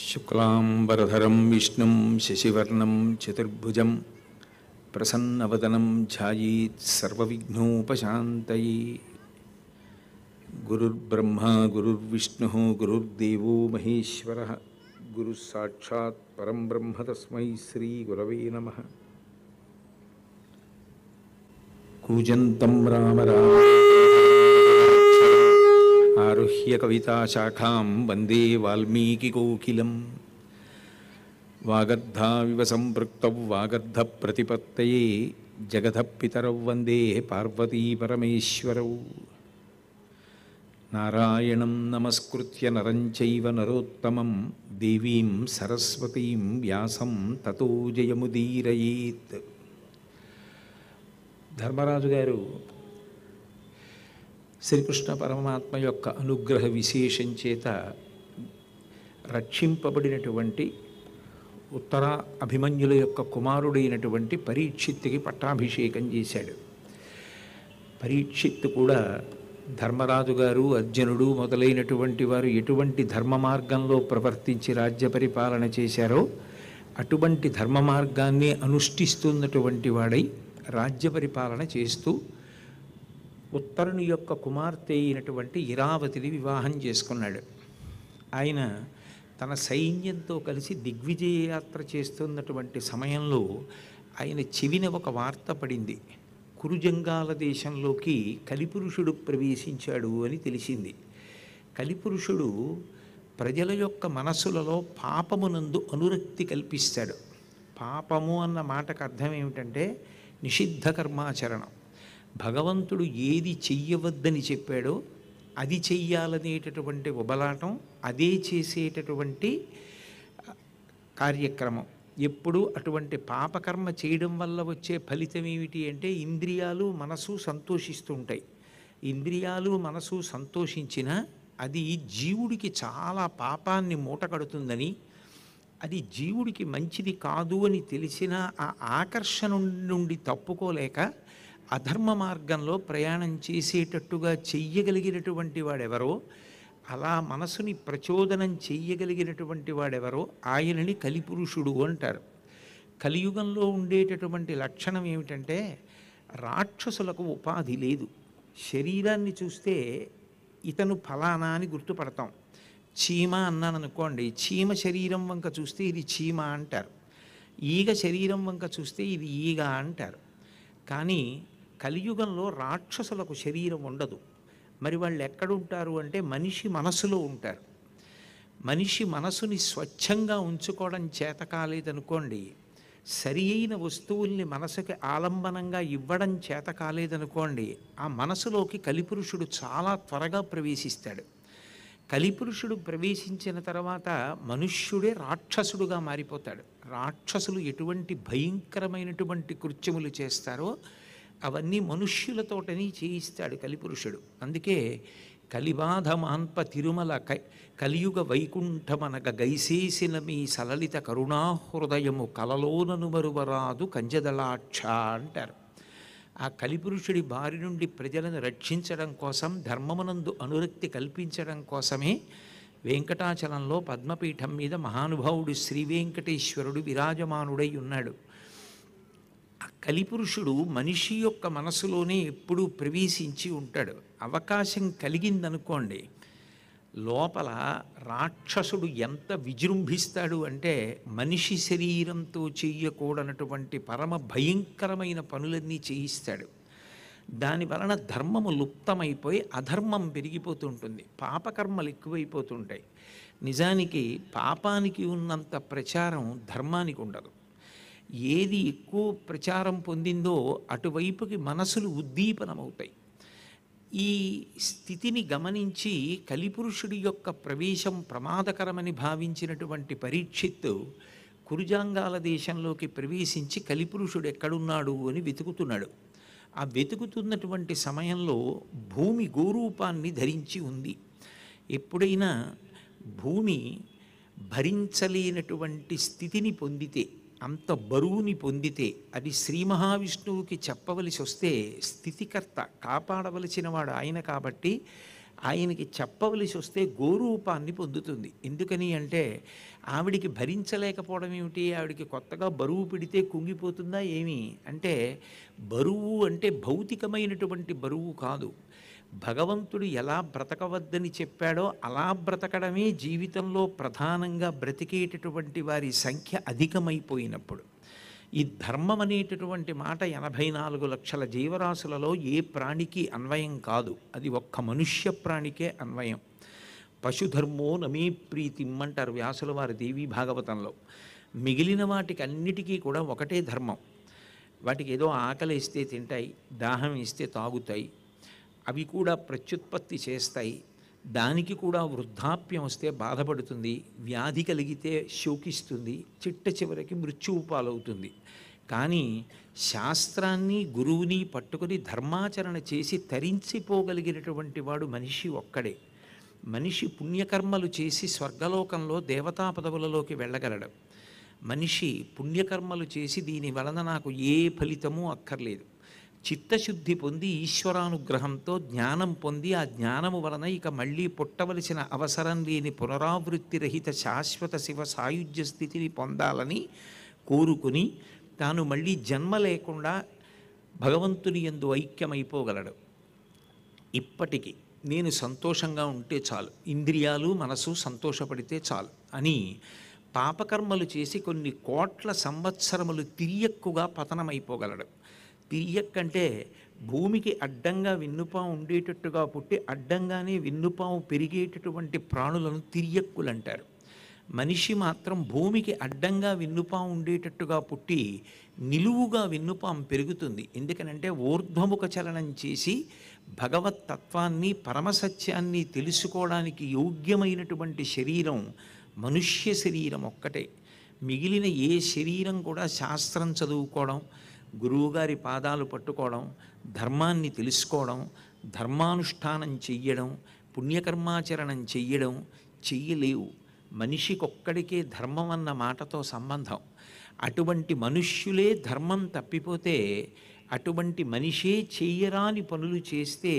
శుక్లాంబరధరం విష్ణుం శశివర్ణం చతుర్భుజం ప్రసన్నవదనం ధ్యాయేత్ సర్వవిఘ్నోపశాంతయే. గురుర్బ్రహ్మా గురుర్విష్ణుః గురుర్దేవో మహేశ్వరః. గురుః సాక్షాత్ పరం బ్రహ్మ తస్మై శ్రీ గురవే నమః. కూజంతం రామ రామ ఆరుహ్య కవితాశాఖాం వందే వాల్మీకికోకిలం. వాగర్ధావివ సంపృక్తౌ వాగర్ధప్రతిపత్తయే జగతః పితరౌ వందే పార్వతీ పరమేశ్వరౌ. నారాయణం నమస్కృత్య నరం చైవ నరోత్తమం దేవీం సరస్వతీం వ్యాసం తతో జయముదీరయేత్. ధర్మరాజు గారు శ్రీకృష్ణ పరమాత్మ యొక్క అనుగ్రహ విశేషం చేత రక్షింపబడినటువంటి ఉత్తర అభిమన్యుల యొక్క కుమారుడైనటువంటి పరీక్షిత్తుకి పట్టాభిషేకం చేశాడు. పరీక్షిత్తు కూడా ధర్మరాజు గారు, అర్జునుడు మొదలైనటువంటి వారు ఎటువంటి ధర్మ మార్గంలో ప్రవర్తించి రాజ్య పరిపాలన చేశారో అటువంటి ధర్మ మార్గాన్ని అనుష్ఠిస్తున్నటువంటి వాడై రాజ్య పరిపాలన చేస్తూ ఉత్తరుని యొక్క కుమార్తె అయినటువంటి ఇరావతిని వివాహం చేసుకున్నాడు. ఆయన తన సైన్యంతో కలిసి దిగ్విజయ యాత్ర చేస్తున్నటువంటి సమయంలో ఆయన చెవిన ఒక వార్త పడింది. కురుజంగాల దేశంలోకి కలిపురుషుడు ప్రవేశించాడు అని తెలిసింది. కలిపురుషుడు ప్రజల యొక్క మనసులలో పాపమునందు అనురక్తి కల్పిస్తాడు. పాపము అన్న మాటకు అర్థం ఏమిటంటే నిషిద్ధ కర్మాచరణం. భగవంతుడు ఏది చెయ్యవద్దని చెప్పాడో అది చెయ్యాలనేటటువంటి ఉబలాటం, అదే చేసేటటువంటి కార్యక్రమం. ఎప్పుడు అటువంటి పాపకర్మ చేయడం వల్ల వచ్చే ఫలితం ఏమిటి అంటే ఇంద్రియాలు మనసు సంతోషిస్తుంటాయి. ఇంద్రియాలు మనసు సంతోషించినా అది జీవుడికి చాలా పాపాన్ని మూటకడుతుందని, అది జీవుడికి మంచిది కాదు అని తెలిసిన ఆ ఆకర్షణ నుండి తప్పుకోలేక అధర్మ మార్గంలో ప్రయాణం చేసేటట్టుగా చెయ్యగలిగినటువంటి వాడెవరో, అలా మనసుని ప్రచోదనం చెయ్యగలిగినటువంటి వాడెవరో ఆయనని కలిపురుషుడు అంటారు. కలియుగంలో ఉండేటటువంటి లక్షణం ఏమిటంటే రాక్షసులకు ఉపాధి లేదు. శరీరాన్ని చూస్తే ఇతను ఫలానా అని గుర్తుపడతాం. చీమ అన్నాను అనుకోండి, చీమ శరీరం వంక చూస్తే ఇది చీమ అంటారు. ఈగ శరీరం వంక చూస్తే ఇది ఈగ అంటారు. కానీ కలియుగంలో రాక్షసులకు శరీరం ఉండదు. మరి వాళ్ళు ఎక్కడుంటారు అంటే మనిషి మనసులో ఉంటారు. మనిషి మనసుని స్వచ్ఛంగా ఉంచుకోవడం చేత కాలేదనుకోండి, సరి అయిన వస్తువుల్ని మనసుకి ఆలంబనంగా ఇవ్వడం చేత కాలేదనుకోండి, ఆ మనసులోకి కలిపురుషుడు చాలా త్వరగా ప్రవేశిస్తాడు. కలిపురుషుడు ప్రవేశించిన తర్వాత మనుష్యుడే రాక్షసుడుగా మారిపోతాడు. రాక్షసులు ఎటువంటి భయంకరమైనటువంటి కృత్యములు చేస్తారో అవన్నీ మనుష్యులతోటని చేయిస్తాడు కలిపురుషుడు. అందుకే కలిబాధ మాన్ప తిరుమల కలియుగ వైకుంఠమనగ గైసేసిన మీ సలలిత కరుణాహృదయము కలలోనను మరువరాదు కంజదళాక్ష అంటారు. ఆ కలిపురుషుడి బారి నుండి ప్రజలను రక్షించడం కోసం, ధర్మమునందు అనురక్తి కల్పించడం కోసమే వెంకటాచలంలో పద్మపీఠం మీద మహానుభావుడు శ్రీ వెంకటేశ్వరుడు విరాజమానుడై ఉన్నాడు. ఆ కలిపురుషుడు మనిషి యొక్క మనసులోనే ఎప్పుడూ ప్రవేశించి ఉంటాడు. అవకాశం కలిగిందనుకోండి, లోపల రాక్షసుడు ఎంత విజృంభిస్తాడు అంటే మనిషి శరీరంతో చెయ్యకూడనటువంటి పరమ భయంకరమైన పనులన్నీ చేయిస్తాడు. దాని వలన ధర్మము లుప్తమైపోయి అధర్మం పెరిగిపోతుంటుంది, పాపకర్మలు ఎక్కువైపోతుంటాయి. నిజానికి పాపానికి ఉన్నంత ప్రచారం ధర్మానికి ఉండదు. ఏది ఎక్కువ ప్రచారం పొందిందో అటువైపుకి మనసులు ఉద్దీపనమవుతాయి. ఈ స్థితిని గమనించి కలిపురుషుడి యొక్క ప్రవేశం ప్రమాదకరమని భావించినటువంటి పరీక్షిత్తు కురుజాంగాల దేశంలోకి ప్రవేశించి కలిపురుషుడు ఎక్కడున్నాడు అని వెతుకుతున్నాడు. ఆ వెతుకుతున్నటువంటి సమయంలో భూమి గోరూపాన్ని ధరించి ఉంది. ఎప్పుడైనా భూమి భరించలేనటువంటి స్థితిని పొందితే, అంత బరువుని పొందితే అది శ్రీ మహావిష్ణువుకి చెప్పవలసి వస్తే స్థితికర్త, కాపాడవలసిన వాడు ఆయన కాబట్టి ఆయనకి చెప్పవలసి వస్తే గోరూపాన్ని పొందుతుంది. ఎందుకని అంటే ఆవిడికి భరించలేకపోవడం ఏమిటి? ఆవిడికి కొత్తగా బరువు పెడితే కుంగిపోతుందా ఏమి? అంటే బరువు అంటే భౌతికమైనటువంటి బరువు కాదు. భగవంతుడు ఎలా బ్రతకవద్దని చెప్పాడో అలా బ్రతకడమే జీవితంలో ప్రధానంగా బ్రతికేటటువంటి వారి సంఖ్య అధికమైపోయినప్పుడు. ఈ ధర్మం అనేటటువంటి మాట 84 లక్షల జీవరాశులలో ఏ ప్రాణికి అన్వయం కాదు. అది ఒక్క మనుష్య ప్రాణికే అన్వయం. పశుధర్మో నమీ ప్రీతిం అంటారు వ్యాసుల వారి దేవీ భాగవతంలో. మిగిలిన వాటికి అన్నిటికీ కూడా ఒకటే ధర్మం. వాటికి ఏదో ఆకలిస్తే తింటాయి, దాహం ఇస్తే తాగుతాయి, అవి కూడా ప్రత్యుత్పత్తి చేస్తాయి. దానికి కూడా వృద్ధాప్యం వస్తే బాధపడుతుంది, వ్యాధి కలిగితే శోకిస్తుంది, చిట్ట చివరికి మృత్యువు పాలవుతుంది. కానీ శాస్త్రాన్ని గురువుని పట్టుకొని ధర్మాచరణ చేసి తరించిపోగలిగినటువంటి వాడు మనిషి ఒక్కడే. మనిషి పుణ్యకర్మలు చేసి స్వర్గలోకంలో దేవతా పదవులలోకి వెళ్ళగలడు. మనిషి పుణ్యకర్మలు చేసి దీని వలన నాకు ఏ ఫలితమూ అక్కర్లేదు, చిత్తశుద్ధి పొంది ఈశ్వరానుగ్రహంతో జ్ఞానం పొంది ఆ జ్ఞానము వలన ఇక మళ్ళీ పుట్టవలసిన అవసరం లేని పునరావృత్తి రహిత శాశ్వత శివ సాయుధ్య స్థితిని పొందాలని కోరుకుని తాను మళ్ళీ జన్మ లేకుండా భగవంతుని యందు ఐక్యమైపోగలడు. ఇప్పటికీ నేను సంతోషంగా ఉంటే చాలు, ఇంద్రియాలు మనసు సంతోషపడితే చాలు అని పాపకర్మలు చేసి కొన్ని కోట్ల సంవత్సరములు తిరియక్కుగా పతనమైపోగలడు. తిరియక్కంటే భూమికి అడ్డంగా వెన్నుపాము ఉండేటట్టుగా పుట్టి అడ్డంగానే వెన్నుపాము పెరిగేటటువంటి ప్రాణులను తిరియక్కులు అంటారు. మనిషి మాత్రం భూమికి అడ్డంగా వెన్నుపాము ఉండేటట్టుగా పుట్టి నిలువుగా వెన్నుపాము పెరుగుతుంది. ఎందుకనంటే ఊర్ధ్వముఖ చలనం చేసి భగవత్ తత్వాన్ని పరమసత్యాన్ని తెలుసుకోవడానికి యోగ్యమైనటువంటి శరీరం మనుష్య శరీరం ఒక్కటే. మిగిలిన ఏ శరీరం కూడా శాస్త్రం చదువుకోవడం, గురువుగారి పాదాలు పట్టుకోవడం, ధర్మాన్ని తెలుసుకోవడం, ధర్మానుష్ఠానం చెయ్యడం, పుణ్యకర్మాచరణం చెయ్యడం చెయ్యలేవు. మనిషికొక్కడికే ధర్మం అన్న మాటతో సంబంధం. అటువంటి మనుష్యులే ధర్మం తప్పిపోతే, అటువంటి మనిషే చెయ్యరాని పనులు చేస్తే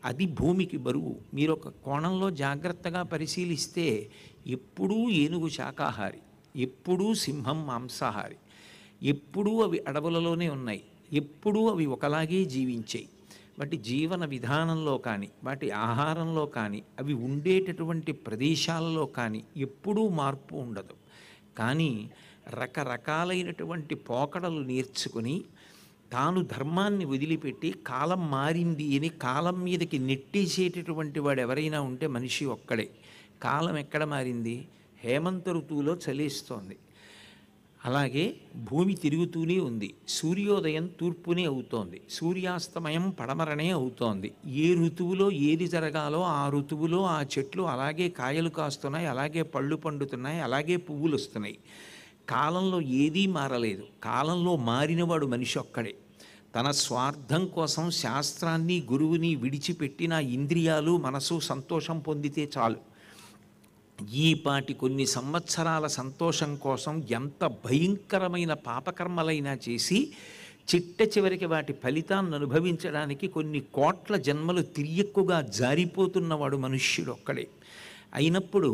అది భూమికి బరువు. మీరు ఒక కోణంలో జాగ్రత్తగా పరిశీలిస్తే ఎప్పుడూ ఏనుగు శాకాహారి, ఎప్పుడూ సింహం మాంసాహారి, ఎప్పుడూ అవి అడవులలోనే ఉన్నాయి, ఎప్పుడూ అవి ఒకలాగే జీవించాయి. వాటి జీవన విధానంలో కానీ వాటి ఆహారంలో కానీ అవి ఉండేటటువంటి ప్రదేశాలలో కానీ ఎప్పుడూ మార్పు ఉండదు. కానీ రకరకాలైనటువంటి పోకడలు నేర్చుకుని తాను ధర్మాన్ని వదిలిపెట్టి కాలం మారింది అని కాలం మీదకి నెట్టేసేటటువంటి వాడు ఎవరైనా ఉంటే మనిషి ఒక్కడే. కాలం ఎక్కడ మారింది? హేమంత ఋతువులో చలేస్తోంది, అలాగే భూమి తిరుగుతూనే ఉంది. సూర్యోదయం తూర్పునే అవుతోంది, సూర్యాస్తమయం పడమరనే అవుతోంది. ఏ ఋతువులో ఏది జరగాలో ఆ ఋతువులో ఆ చెట్లు అలాగే కాయలు కాస్తున్నాయి, అలాగే పళ్ళు పండుతున్నాయి, అలాగే పువ్వులు వస్తున్నాయి. కాలంలో ఏదీ మారలేదు. కాలంలో మారినవాడు మనిషి ఒక్కడే. తన స్వార్థం కోసం శాస్త్రాన్ని గురువుని విడిచిపెట్టిన ఇంద్రియాలు మనసు సంతోషం పొందితే చాలు. ఈపాటి కొన్ని సంవత్సరాల సంతోషం కోసం ఎంత భయంకరమైన పాపకర్మలైనా చేసి చిట్ట చివరికి వాటి ఫలితాన్ని అనుభవించడానికి కొన్ని కోట్ల జన్మలు తిరియక్కుగా జారిపోతున్నవాడు మనుష్యుడు ఒక్కడే. అయినప్పుడు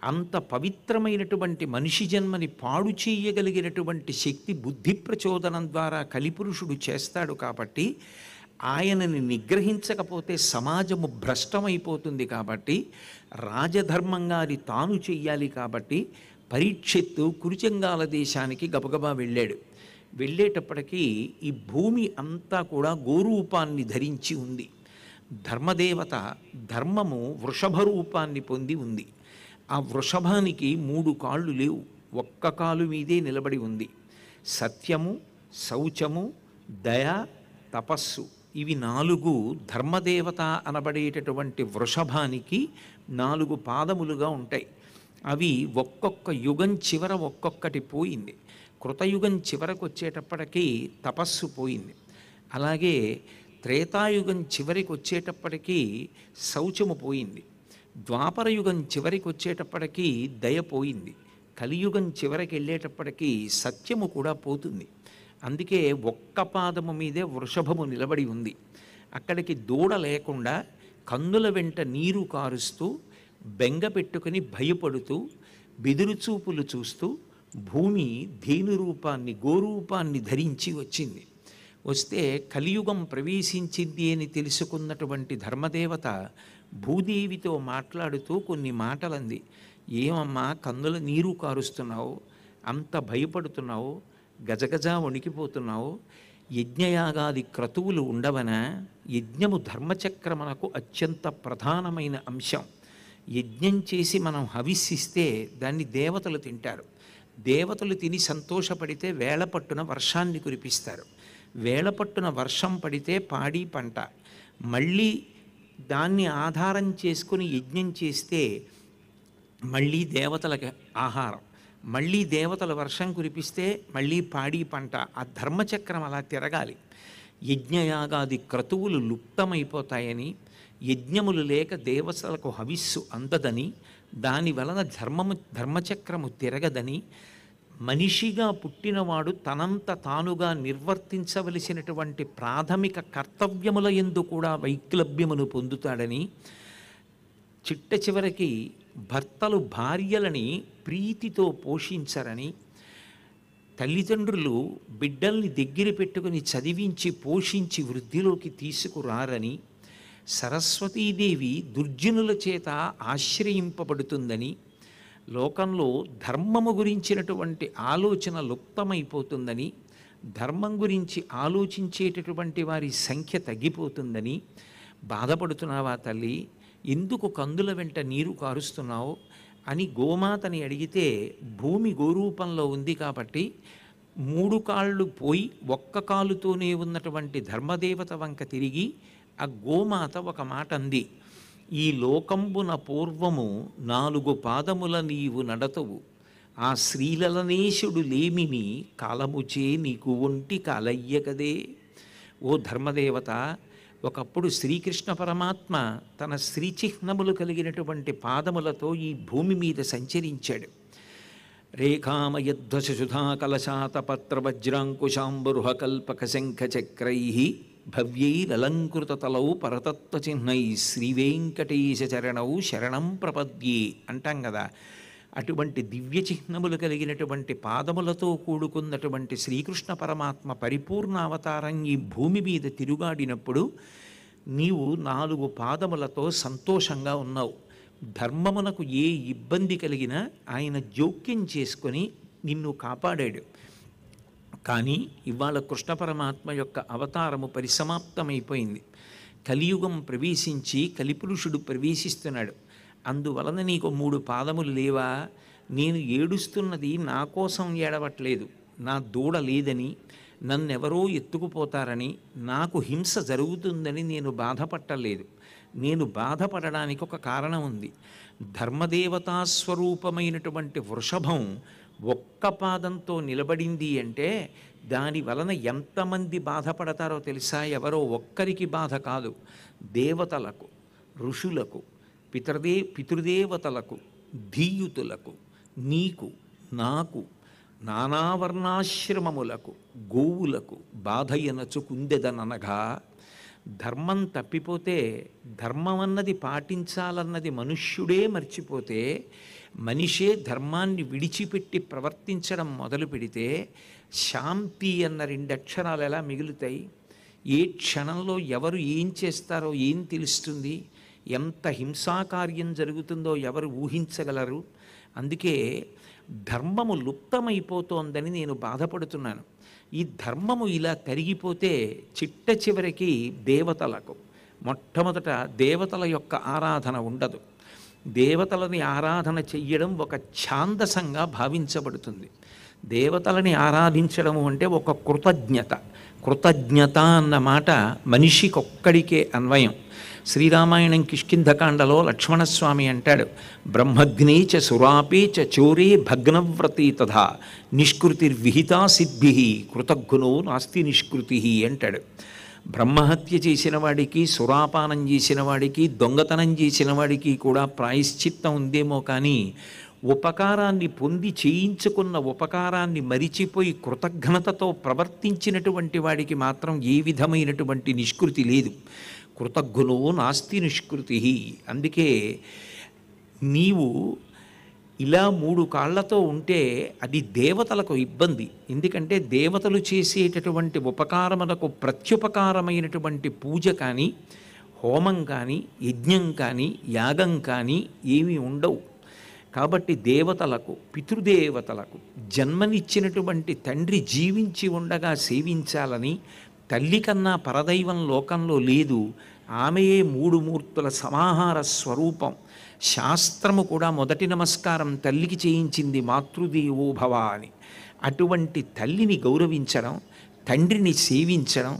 అంత పవిత్రమైనటువంటి మనిషి జన్మని పాడు చేయగలిగినటువంటి శక్తి బుద్ధి ప్రచోదనం ద్వారా కలిపురుషుడు చేస్తాడు. కాబట్టి ఆయనని నిగ్రహించకపోతే సమాజము భ్రష్టమైపోతుంది. కాబట్టి రాజధర్మంగా అది తాను చెయ్యాలి. కాబట్టి పరీక్షిత్తు కురుచంగాల దేశానికి గబగబా వెళ్ళాడు. వెళ్ళేటప్పటికీ ఈ భూమి అంతా కూడా గోరూపాన్ని ధరించి ఉంది. ధర్మదేవత ధర్మము వృషభ రూపాన్ని పొంది ఉంది. ఆ వృషభానికి 3 కాళ్ళు లేవు, ఒక్క కాలు మీదే నిలబడి ఉంది. సత్యము, శౌచము, దయ, తపస్సు ఇవి 4 ధర్మదేవత అనబడేటటువంటి వృషభానికి 4 పాదములుగా ఉంటాయి. అవి ఒక్కొక్క యుగం చివర ఒక్కొక్కటి పోయింది. కృతయుగం చివరకు వచ్చేటప్పటికీ తపస్సు పోయింది. అలాగే త్రేతాయుగం చివరికి వచ్చేటప్పటికీ శౌచము పోయింది. ద్వాపరయుగం చివరికి వచ్చేటప్పటికీ దయ పోయింది. కలియుగం చివరికి వెళ్ళేటప్పటికీ సత్యము కూడా పోతుంది. అందుకే ఒక్క పాదము మీదే వృషభము నిలబడి ఉంది. అక్కడికి దూడ లేకుండా కన్నుల వెంట నీరు కారుస్తూ బెంగ పెట్టుకుని భయపడుతూ బెదురుచూపులు చూస్తూ భూమి ధేను రూపాన్ని గోరూపాన్ని ధరించి వచ్చింది. వస్తే కలియుగం ప్రవేశించింది అని తెలుసుకున్నటువంటి ధర్మదేవత భూదేవితో మాట్లాడుతూ కొన్ని మాటలంది. ఏమమ్మా కన్నుల నీరు కారుస్తున్నావు, అంత భయపడుతున్నావు, గజగజ వణికిపోతున్నావు, యజ్ఞయాగాది క్రతువులు ఉండవనా? యజ్ఞము ధర్మచక్రమునకు అత్యంత ప్రధానమైన అంశం. యజ్ఞం చేసి మనం హవిస్సిస్తే దాన్ని దేవతలు తింటారు. దేవతలు తిని సంతోషపడితే వేళపట్టున వర్షాన్ని కురిపిస్తారు. వేళపట్టున వర్షం పడితే పాడి పంట. మళ్ళీ దాన్ని ఆధారం చేసుకుని యజ్ఞం చేస్తే మళ్ళీ దేవతలకి ఆహారం. మళ్ళీ దేవతల వర్షం కురిపిస్తే మళ్ళీ పాడి పంట. ఆ ధర్మచక్రం అలా తిరగాలి. యజ్ఞయాగాది క్రతువులు లుప్తమైపోతాయని, యజ్ఞములు లేక దేవతలకు హవిస్సు అందదని, దాని వలన ధర్మచక్రము తిరగదని, మనిషిగా పుట్టినవాడు తనంత తానుగా నిర్వర్తించవలసినటువంటి ప్రాథమిక కర్తవ్యముల యందు కూడా వైక్లభ్యమును పొందుతాడని, చిట్ట చివరికి భర్తలు భార్యలని ప్రీతితో పోషించరని, తల్లిదండ్రులు బిడ్డల్ని దగ్గర పెట్టుకుని చదివించి పోషించి వృద్ధిలోకి తీసుకురారని, సరస్వతీదేవి దుర్జనుల చేత ఆశ్రయింపబడుతుందని, లోకంలో ధర్మము గురించినటువంటి ఆలోచన లుప్తమైపోతుందని, ధర్మం గురించి ఆలోచించేటటువంటి వారి సంఖ్య తగ్గిపోతుందని బాధపడుతున్నావా తల్లి? ఎందుకు కందుల వెంట నీరు కారుస్తున్నావు అని గోమాతని అడిగితే, భూమి గోరూపంలో ఉంది కాబట్టి 3 కాళ్ళు పోయి ఒక్క కాలుతోనే ఉన్నటువంటి ధర్మదేవత వంక తిరిగి ఆ గోమాత ఒక మాట అంది. ఈ లోకంబున పూర్వము 4 పాదముల నీవు నడతవు, ఆ శ్రీలలనేశుడు లేమిని కాలముచే నీకు ఒంటి కాలయ్య కదే. ఓ ధర్మదేవత, ఒకప్పుడు శ్రీకృష్ణ పరమాత్మ తన శ్రీచిహ్నములు కలిగినటువంటి పాదములతో ఈ భూమి మీద సంచరించాడు. రేఖామయధ్వజసుధా కలశాతపత్ర వజ్రాంకుశాంబరుహ కల్పక శంఖ చక్రై భవ్యైరలంకృతతలౌ పరతత్వచిహ్నై శ్రీవేంకటేశ చరణౌ శరణం ప్రపద్యే అంటాం కదా. అటువంటి దివ్య చిహ్నములు కలిగినటువంటి పాదములతో కూడుకున్నటువంటి శ్రీకృష్ణ పరమాత్మ పరిపూర్ణ అవతారం ఈ భూమి మీద తిరుగాడినప్పుడు నీవు 4 పాదములతో సంతోషంగా ఉన్నావు. ధర్మమునకు ఏ ఇబ్బంది కలిగినా ఆయన జోక్యం చేసుకొని నిన్ను కాపాడాడు. కానీ ఇవాళ కృష్ణ పరమాత్మ యొక్క అవతారము పరిసమాప్తమైపోయింది. కలియుగం ప్రవేశించి కలిపురుషుడు ప్రవేశిస్తున్నాడు. అందువలన నీకు 3 పాదములు లేవా? నేను ఏడుస్తున్నది నా కోసం ఏడవట్లేదు, నా దూడ లేదని, నన్నెవరో ఎత్తుకుపోతారని, నాకు హింస జరుగుతుందని నేను బాధపట్టలేదు. నేను బాధపడడానికి ఒక కారణం ఉంది. ధర్మదేవతాస్వరూపమైనటువంటి వృషభం ఒక్క పాదంతో నిలబడింది అంటే దాని వలన ఎంతమంది బాధపడతారో తెలుసా? ఎవరో ఒక్కరికి బాధ కాదు, దేవతలకు, ఋషులకు, పితృదేవతలకు, ధీయుతులకు, నీకు, నాకు, నానావర్ణాశ్రమములకు, గోవులకు బాధయనచు కుందెదననగా, ధర్మం తప్పిపోతే, ధర్మం అన్నది పాటించాలన్నది మనుష్యుడే మర్చిపోతే, మనిషే ధర్మాన్ని విడిచిపెట్టి ప్రవర్తించడం మొదలు పెడితే శాంతి అన్న 2 అక్షరాలు ఎలా మిగులుతాయి? ఏ క్షణంలో ఎవరు ఏం చేస్తారో ఏం తెలుస్తుంది? ఎంత హింసాకార్యం జరుగుతుందో ఎవరు ఊహించగలరు? అందుకే ధర్మము లుప్తమైపోతోందని నేను బాధపడుతున్నాను. ఈ ధర్మము ఇలా తరిగిపోతే చిట్ట చివరికి దేవతలకు, మొట్టమొదట దేవతల యొక్క ఆరాధన ఉండదు. దేవతలని ఆరాధన చెయ్యడం ఒక ఛాందసంగా భావించబడుతుంది. దేవతలని ఆరాధించడము అంటే ఒక కృతజ్ఞత. కృతజ్ఞత అన్న మాట మనిషికొక్కడికే అన్వయం. శ్రీరామాయణం కిష్కింధకాండలో లక్ష్మణస్వామి అంటాడు, బ్రహ్మగ్నే చ సురాపే చ చోరే భగ్నవ్రతే తథా నిష్కృతిర్విహితా సిద్భి కృతజ్ఞో నాస్తి నిష్కృతి అంటాడు. బ్రహ్మహత్య చేసిన వాడికి, సురాపానం చేసిన వాడికి, దొంగతనం చేసిన వాడికి కూడా ప్రాయశ్చిత్తం ఉందేమో కానీ ఉపకారాన్ని పొంది చేయించుకున్న ఉపకారాన్ని మరిచిపోయి కృతజ్ఞతతో ప్రవర్తించినటువంటి వాడికి మాత్రం ఏ విధమైనటువంటి నిష్కృతి లేదు. కృతజ్ఞునో నాస్తి నిష్కృతి. అందుకే నీవు ఇలా 3 కాళ్లతో ఉంటే అది దేవతలకు ఇబ్బంది. ఎందుకంటే దేవతలు చేసేటటువంటి ఉపకారములకు ప్రత్యుపకారమైనటువంటి పూజ కానీ, హోమం కానీ, యజ్ఞం కానీ, యాగం కానీ ఏమీ ఉండవు. కాబట్టి దేవతలకు, పితృదేవతలకు జన్మనిచ్చినటువంటి తండ్రి జీవించి ఉండగా సేవించాలని, తల్లి కన్నా పరదైవం లోకంలో లేదు, ఆమెయే 3 మూర్తుల సమాహార స్వరూపం. శాస్త్రము కూడా మొదటి నమస్కారం తల్లికి చేయించింది, మాతృదేవో భవ అని. అటువంటి తల్లిని గౌరవించడం, తండ్రిని సేవించడం,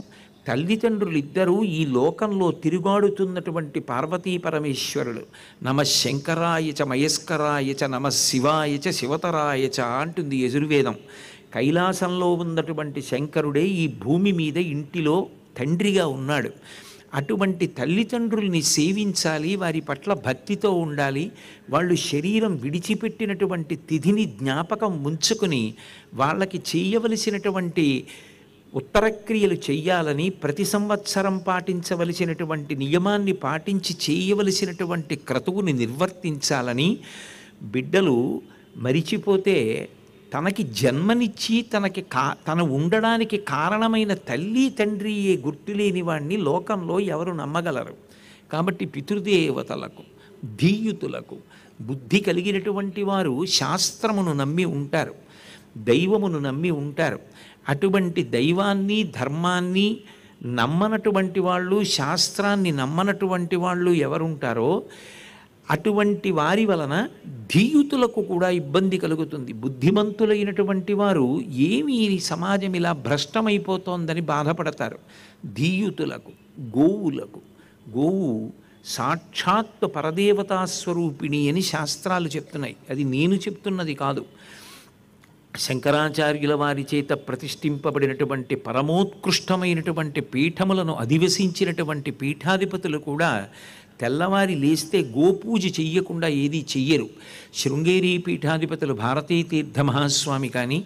తల్లిదండ్రులిద్దరూ ఈ లోకంలో తిరుగాడుతున్నటువంటి పార్వతీ పరమేశ్వరులు. నమ శంకరాయ చ మయస్కరాయ చ నమ శివాయ చ శివతరాయ చ అంటుంది యజుర్వేదం. కైలాసంలో ఉన్నటువంటి శంకరుడే ఈ భూమి మీద ఇంటిలో తండ్రిగా ఉన్నాడు. అటువంటి తల్లిదండ్రుల్ని సేవించాలి, వారి పట్ల భక్తితో ఉండాలి. వాళ్ళు శరీరం విడిచిపెట్టినటువంటి తిథిని జ్ఞాపకం ఉంచుకుని వాళ్ళకి చేయవలసినటువంటి ఉత్తరక్రియలు చెయ్యాలని, ప్రతి సంవత్సరం పాటించవలసినటువంటి నియమాన్ని పాటించి చేయవలసినటువంటి క్రతువుని నిర్వర్తించాలని. బిడ్డలు మరిచిపోతే తనకి జన్మనిచ్చి తన ఉండడానికి కారణమైన తల్లి తండ్రియే గుర్తులేని వాడిని లోకంలో ఎవరు నమ్మగలరు? కాబట్టి పితృదేవతలకు, ధీయుతులకు బుద్ధి కలిగినటువంటి వారు శాస్త్రమును నమ్మి ఉంటారు, దైవమును నమ్మి ఉంటారు. అటువంటి దైవాన్ని, ధర్మాన్ని నమ్మనటువంటి వాళ్ళు, శాస్త్రాన్ని నమ్మనటువంటి వాళ్ళు ఎవరుంటారో అటువంటి వారి వలన ధీయుతులకు కూడా ఇబ్బంది కలుగుతుంది. బుద్ధిమంతులైనటువంటి వారు ఏమి ఈ సమాజం ఇలా భ్రష్టమైపోతోందని బాధపడతారు. ధీయుతులకు, గోవులకు, గోవు సాక్షాత్ పరదేవతా స్వరూపిణి అని శాస్త్రాలు చెప్తున్నాయి. అది నేను చెప్తున్నది కాదు. శంకరాచార్యుల వారి చేత ప్రతిష్ఠింపబడినటువంటి పరమోత్కృష్టమైనటువంటి పీఠములను అధివసించినటువంటి పీఠాధిపతులు కూడా తెల్లవారి లేస్తే గోపూజ చెయ్యకుండా ఏదీ చెయ్యరు. శృంగేరి పీఠాధిపతులు భారతీ తీర్థ మహాస్వామి కానీ,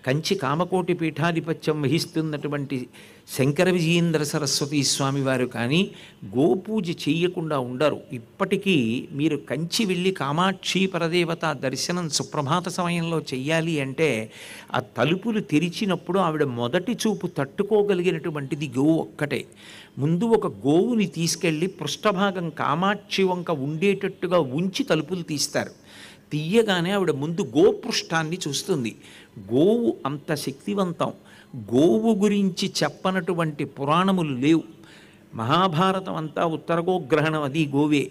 కంచి కామకోటి పీఠాధిపత్యం వహిస్తున్నటువంటి శంకర విజయేంద్ర సరస్వతీ స్వామి వారు కానీ గోపూజ చెయ్యకుండా ఉండరు. ఇప్పటికీ మీరు కంచి వెళ్ళి కామాక్షి పరదేవత దర్శనం సుప్రభాత సమయంలో చెయ్యాలి అంటే ఆ తలుపులు తెరిచినప్పుడు ఆవిడ మొదటి చూపు తట్టుకోగలిగినటువంటిది గోవు ఒక్కటే. ముందు ఒక గోవుని తీసుకెళ్ళి పృష్ఠభాగం కామాక్షి వంక ఉండేటట్టుగా ఉంచి తలుపులు తీస్తారు. తీయగానే ఆవిడ ముందు గోపృష్ఠాన్ని చూస్తుంది. గోవు అంత శక్తివంతం. గోవు గురించి చెప్పనటువంటి పురాణములు లేవు. మహాభారతం అంతా ఉత్తరగోగ్రహణం, అది గోవే.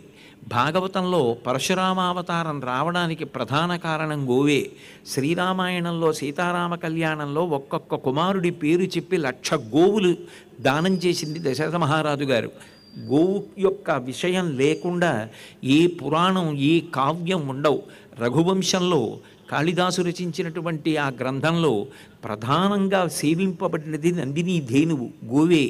భాగవతంలో పరశురామావతారం రావడానికి ప్రధాన కారణం గోవే. శ్రీరామాయణంలో సీతారామ కళ్యాణంలో ఒక్కొక్క కుమారుడి పేరు చెప్పి 1,00,000 గోవులు దానం చేసింది దశరథ మహారాజు గారు. గోవు యొక్క విషయం లేకుండా ఏ పురాణం, ఏ కావ్యం ఉండవు. రఘువంశంలో కాళిదాసు రచించినటువంటి ఆ గ్రంథంలో ప్రధానంగా సేవింపబడినది నందినీ ధేనువు, గోవే.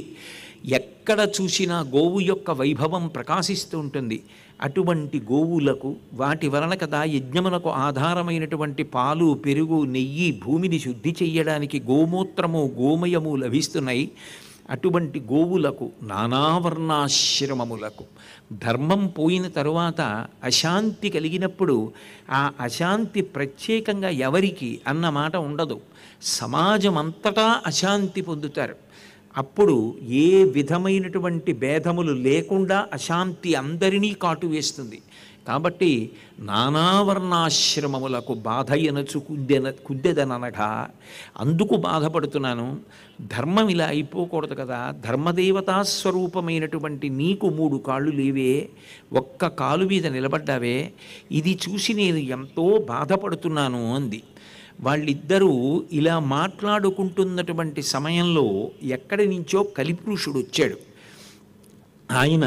ఎక్కడ చూసినా గోవు యొక్క వైభవం ప్రకాశిస్తూ ఉంటుంది. అటువంటి గోవులకు, వాటి వలన కదా యజ్ఞములకు ఆధారమైనటువంటి పాలు, పెరుగు, నెయ్యి, భూమిని శుద్ధి చెయ్యడానికి గోమూత్రము, గోమయము లభిస్తున్నాయి. అటువంటి గోవులకు, నానావర్ణాశ్రమములకు ధర్మం పోయిన తరువాత అశాంతి కలిగినప్పుడు ఆ అశాంతి ప్రత్యేకంగా ఎవరికి అన్న మాట ఉండదు. సమాజం అంతటా అశాంతి పొందుతారు. అప్పుడు ఏ విధమైనటువంటి భేదములు లేకుండా అశాంతి అందరినీ కాటువేస్తుంది. కాబట్టి నానావర్ణాశ్రమములకు బాధయనచు కుద్దెదననగా అందుకు బాధపడుతున్నాను. ధర్మం ఇలా అయిపోకూడదు కదా. ధర్మదేవతా స్వరూపమైనటువంటి నీకు 3 కాళ్ళు లేవే, ఒక్క కాలు మీద నిలబడ్డావే, ఇది చూసి నేను ఎంతో బాధపడుతున్నాను అంది. వాళ్ళిద్దరూ ఇలా మాట్లాడుకుంటున్నటువంటి సమయంలో ఎక్కడి నుంచో కలిపురుషుడు వచ్చాడు. ఆయన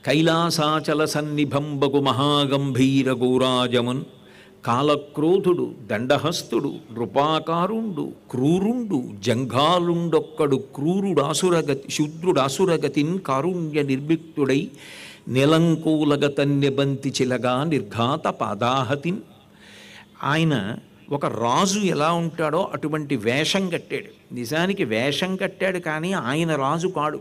కైలాసాచల సన్నిభంబగు మహాగంభీర గోరాజమున్, కాలక్రోధుడు, దండహస్తుడు, నృపాకారుండు, క్రూరుండు, జంఘాలుండొక్కడు, శూద్రుడాసురగతిన్ కారుణ్య నిర్భిక్తుడై నిలంకూలగతన్య బంతి చిలగా నిర్ఘాత పాదాహతిన్. ఆయన ఒక రాజు ఎలా ఉంటాడో అటువంటి వేషం కట్టాడు. నిజానికి వేషం కట్టాడు, కానీ ఆయన రాజు కాడు.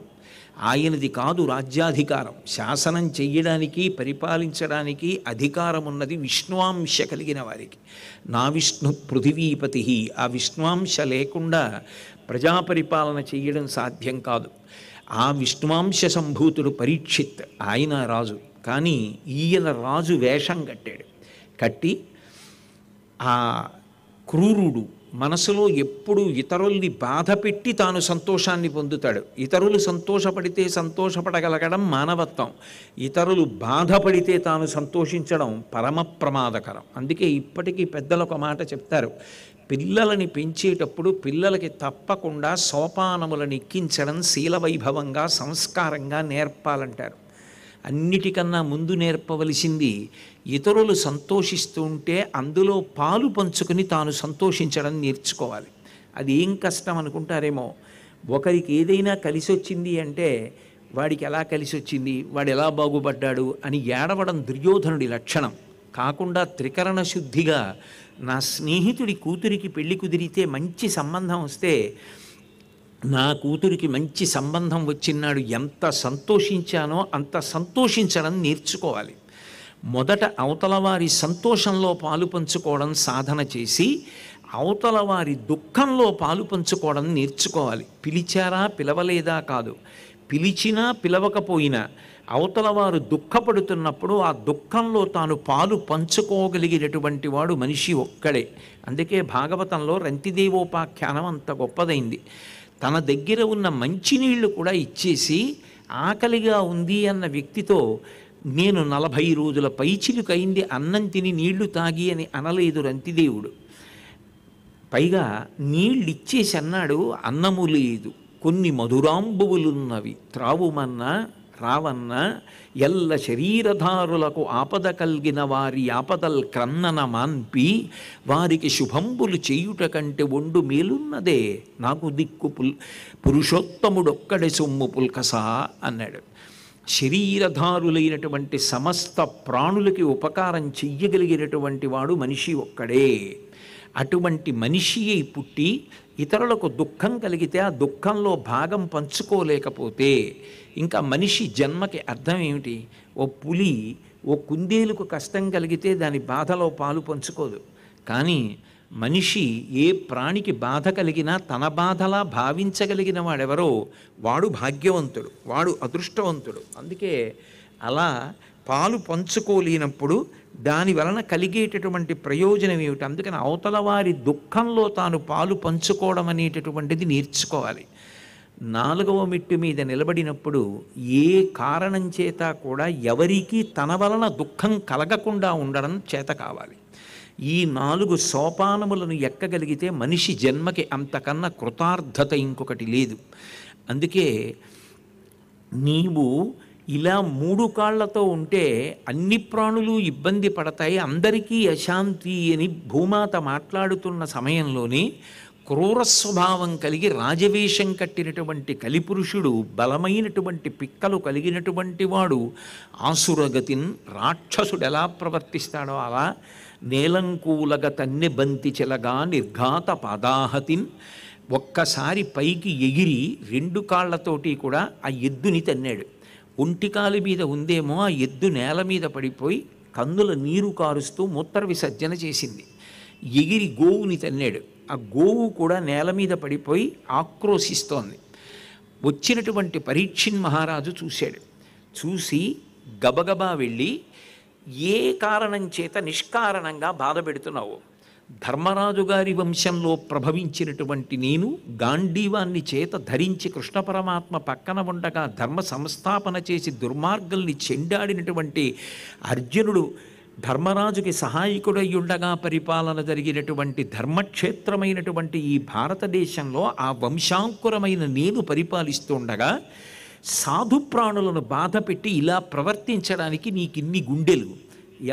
ఆయనది కాదు రాజ్యాధికారం. శాసనం చెయ్యడానికి, పరిపాలించడానికి అధికారం ఉన్నది విష్ణువాంశ కలిగిన వారికి. నా విష్ణు పృథివీపతి, ఆ విష్ణువాంశ లేకుండా ప్రజాపరిపాలన చెయ్యడం సాధ్యం కాదు. ఆ విష్ణువాంశ సంభూతుడు పరీక్షిత్, ఆయన రాజు. కానీ ఈయన రాజు వేషం కట్టి ఆ క్రూరుడు మనసులో ఎప్పుడు ఇతరుల్ని బాధ పెట్టి తాను సంతోషాన్ని పొందుతాడు. ఇతరులు సంతోషపడితే సంతోషపడగలగడం మానవత్వం, ఇతరులు బాధపడితే తాను సంతోషించడం పరమ ప్రమాదకరం. అందుకే ఇప్పటికీ పెద్దలు ఒక మాట చెప్తారు, పిల్లలని పెంచేటప్పుడు పిల్లలకి తప్పకుండా సోపానములను ఎక్కించడం శీలవైభవంగా సంస్కారంగా నేర్పాలంటారు. అన్నిటికన్నా ముందు నేర్పవలసింది ఇతరులు సంతోషిస్తూ ఉంటే అందులో పాలు పంచుకుని తాను సంతోషించడం నేర్చుకోవాలి. అది ఏం కష్టం అనుకుంటారేమో. ఒకరికి ఏదైనా కలిసి వచ్చింది అంటే వాడికి ఎలా కలిసి వచ్చింది, వాడు ఎలా బాగుపడ్డాడు అని ఏడవడం దుర్యోధనుడి లక్షణం కాకుండా త్రికరణ శుద్ధిగా నా స్నేహితుడి కూతురికి పెళ్లి కుదిరితే మంచి సంబంధం వస్తే నా కూతురికి మంచి సంబంధం వచ్చినాడు ఎంత సంతోషించానో అంత సంతోషించడం నేర్చుకోవాలి. మొదట అవతల వారి సంతోషంలో పాలు పంచుకోవడం సాధన చేసి అవతల వారి దుఃఖంలో పాలు పంచుకోవడం నేర్చుకోవాలి. పిలిచారా పిలవలేదా కాదు, పిలిచినా పిలవకపోయినా అవతల వారు దుఃఖపడుతున్నప్పుడు ఆ దుఃఖంలో తాను పాలు పంచుకోగలిగినటువంటి వాడు మనిషి ఒక్కడే. అందుకే భాగవతంలో రంతిదేవోపాఖ్యానం అంత గొప్పదైంది. తన దగ్గర ఉన్న మంచినీళ్లు కూడా ఇచ్చేసి ఆకలిగా ఉంది అన్న వ్యక్తితో నేను 40 రోజుల పైచిలుకైంది అన్నం తిని నీళ్లు తాగి అని అనలేదు రంతిదేవుడు. పైగా నీళ్ళు ఇచ్చేసి అన్నాడు, అన్నము లేదు, కొన్ని మధురాంబువులున్నవి త్రావుమన్నా రావన్న ఎల్ల శరీరధారులకు ఆపద కలిగిన వారి ఆపదల్ క్రన్నన మాన్పి వారికి శుభంబులు చేయుట కంటే ఒండు మేలున్నదే నాకు దిక్కు పురుషోత్తముడొక్కడే సొమ్ము పుల్కసా అన్నాడు. శరీరధారులైనటువంటి సమస్త ప్రాణులకి ఉపకారం చెయ్యగలిగినటువంటి వాడు మనిషి ఒక్కడే. అటువంటి మనిషి అయి పుట్టి ఇతరులకు దుఃఖం కలిగితే ఆ దుఃఖంలో భాగం పంచుకోలేకపోతే ఇంకా మనిషి జన్మకి అర్థం ఏమిటి? ఓ పులి ఓ కుందేలుకు కష్టం కలిగితే దాని బాధలో పాలు పంచుకోదు. కానీ మనిషి ఏ ప్రాణికి బాధ కలిగినా తన బాధలా భావించగలిగిన వాడెవరో వాడు భాగ్యవంతుడు, వాడు అదృష్టవంతుడు. అందుకే అలా పాలు పంచుకోలేనప్పుడు దాని వలన కలిగేటటువంటి ప్రయోజనం ఏమిటి? అందుకని అవతల వారి దుఃఖంలో తాను పాలు పంచుకోవడం అనేటటువంటిది నేర్చుకోవాలి. 4వ మెట్టు మీద నిలబడినప్పుడు ఏ కారణం చేత కూడా ఎవరికీ తన వలన దుఃఖం కలగకుండా ఉండడం చేత కావాలి. ఈ 4 సోపానములను ఎక్కగలిగితే మనిషి జన్మకి అంతకన్నా కృతార్థత ఇంకొకటి లేదు. అందుకే నీవు ఇలా 3 కాళ్లతో ఉంటే అన్ని ప్రాణులు ఇబ్బంది పడతాయి, అందరికీ అశాంతి అని భూమాత మాట్లాడుతున్న సమయంలోనే క్రూర స్వభావం కలిగి రాజవేషం కట్టినటువంటి కలిపురుషుడు, బలమైనటువంటి పిక్కలు కలిగినటువంటి వాడు ఆసురగతిన్ రాక్షసుడు ఎలా ప్రవర్తిస్తాడో అలా నేలంకూలగ తన్నె బంతి చెలగా నిర్ఘాత పాదాహతిన్ ఒక్కసారి పైకి ఎగిరి 2 కాళ్లతోటి కూడా ఆ ఎద్దుని తన్నాడు. ఒంటికాలు మీద ఉందేమో ఆ ఎద్దు నేల మీద పడిపోయి కన్నుల నీరు కారుస్తూ మూత్ర విసర్జన చేసింది. ఎగిరి గోవుని తన్నాడు. ఆ గోవు కూడా నేల మీద పడిపోయి ఆక్రోశిస్తోంది. వచ్చినటువంటి పరీక్షిన్ మహారాజు చూశాడు. చూసి గబగబా వెళ్ళి, ఏ కారణం చేత నిష్కారణంగా బాధ పెడుతున్నావు? ధర్మరాజు గారి వంశంలో ప్రభవించినటువంటి నేను గాంధీవాన్ని చేత ధరించి కృష్ణ పరమాత్మ పక్కన ఉండగా ధర్మ సంస్థాపన చేసి దుర్మార్గుల్ని చెండాడినటువంటి అర్జునుడు ధర్మరాజుకి సహాయకుడై ఉండగా పరిపాలన జరిగినటువంటి ధర్మక్షేత్రమైనటువంటి ఈ భారతదేశంలో ఆ వంశాంకురమైన నేను పరిపాలిస్తుండగా సాధు ప్రాణులను బాధ పెట్టి ఇలా ప్రవర్తించడానికి నీకిన్ని గుండెలు,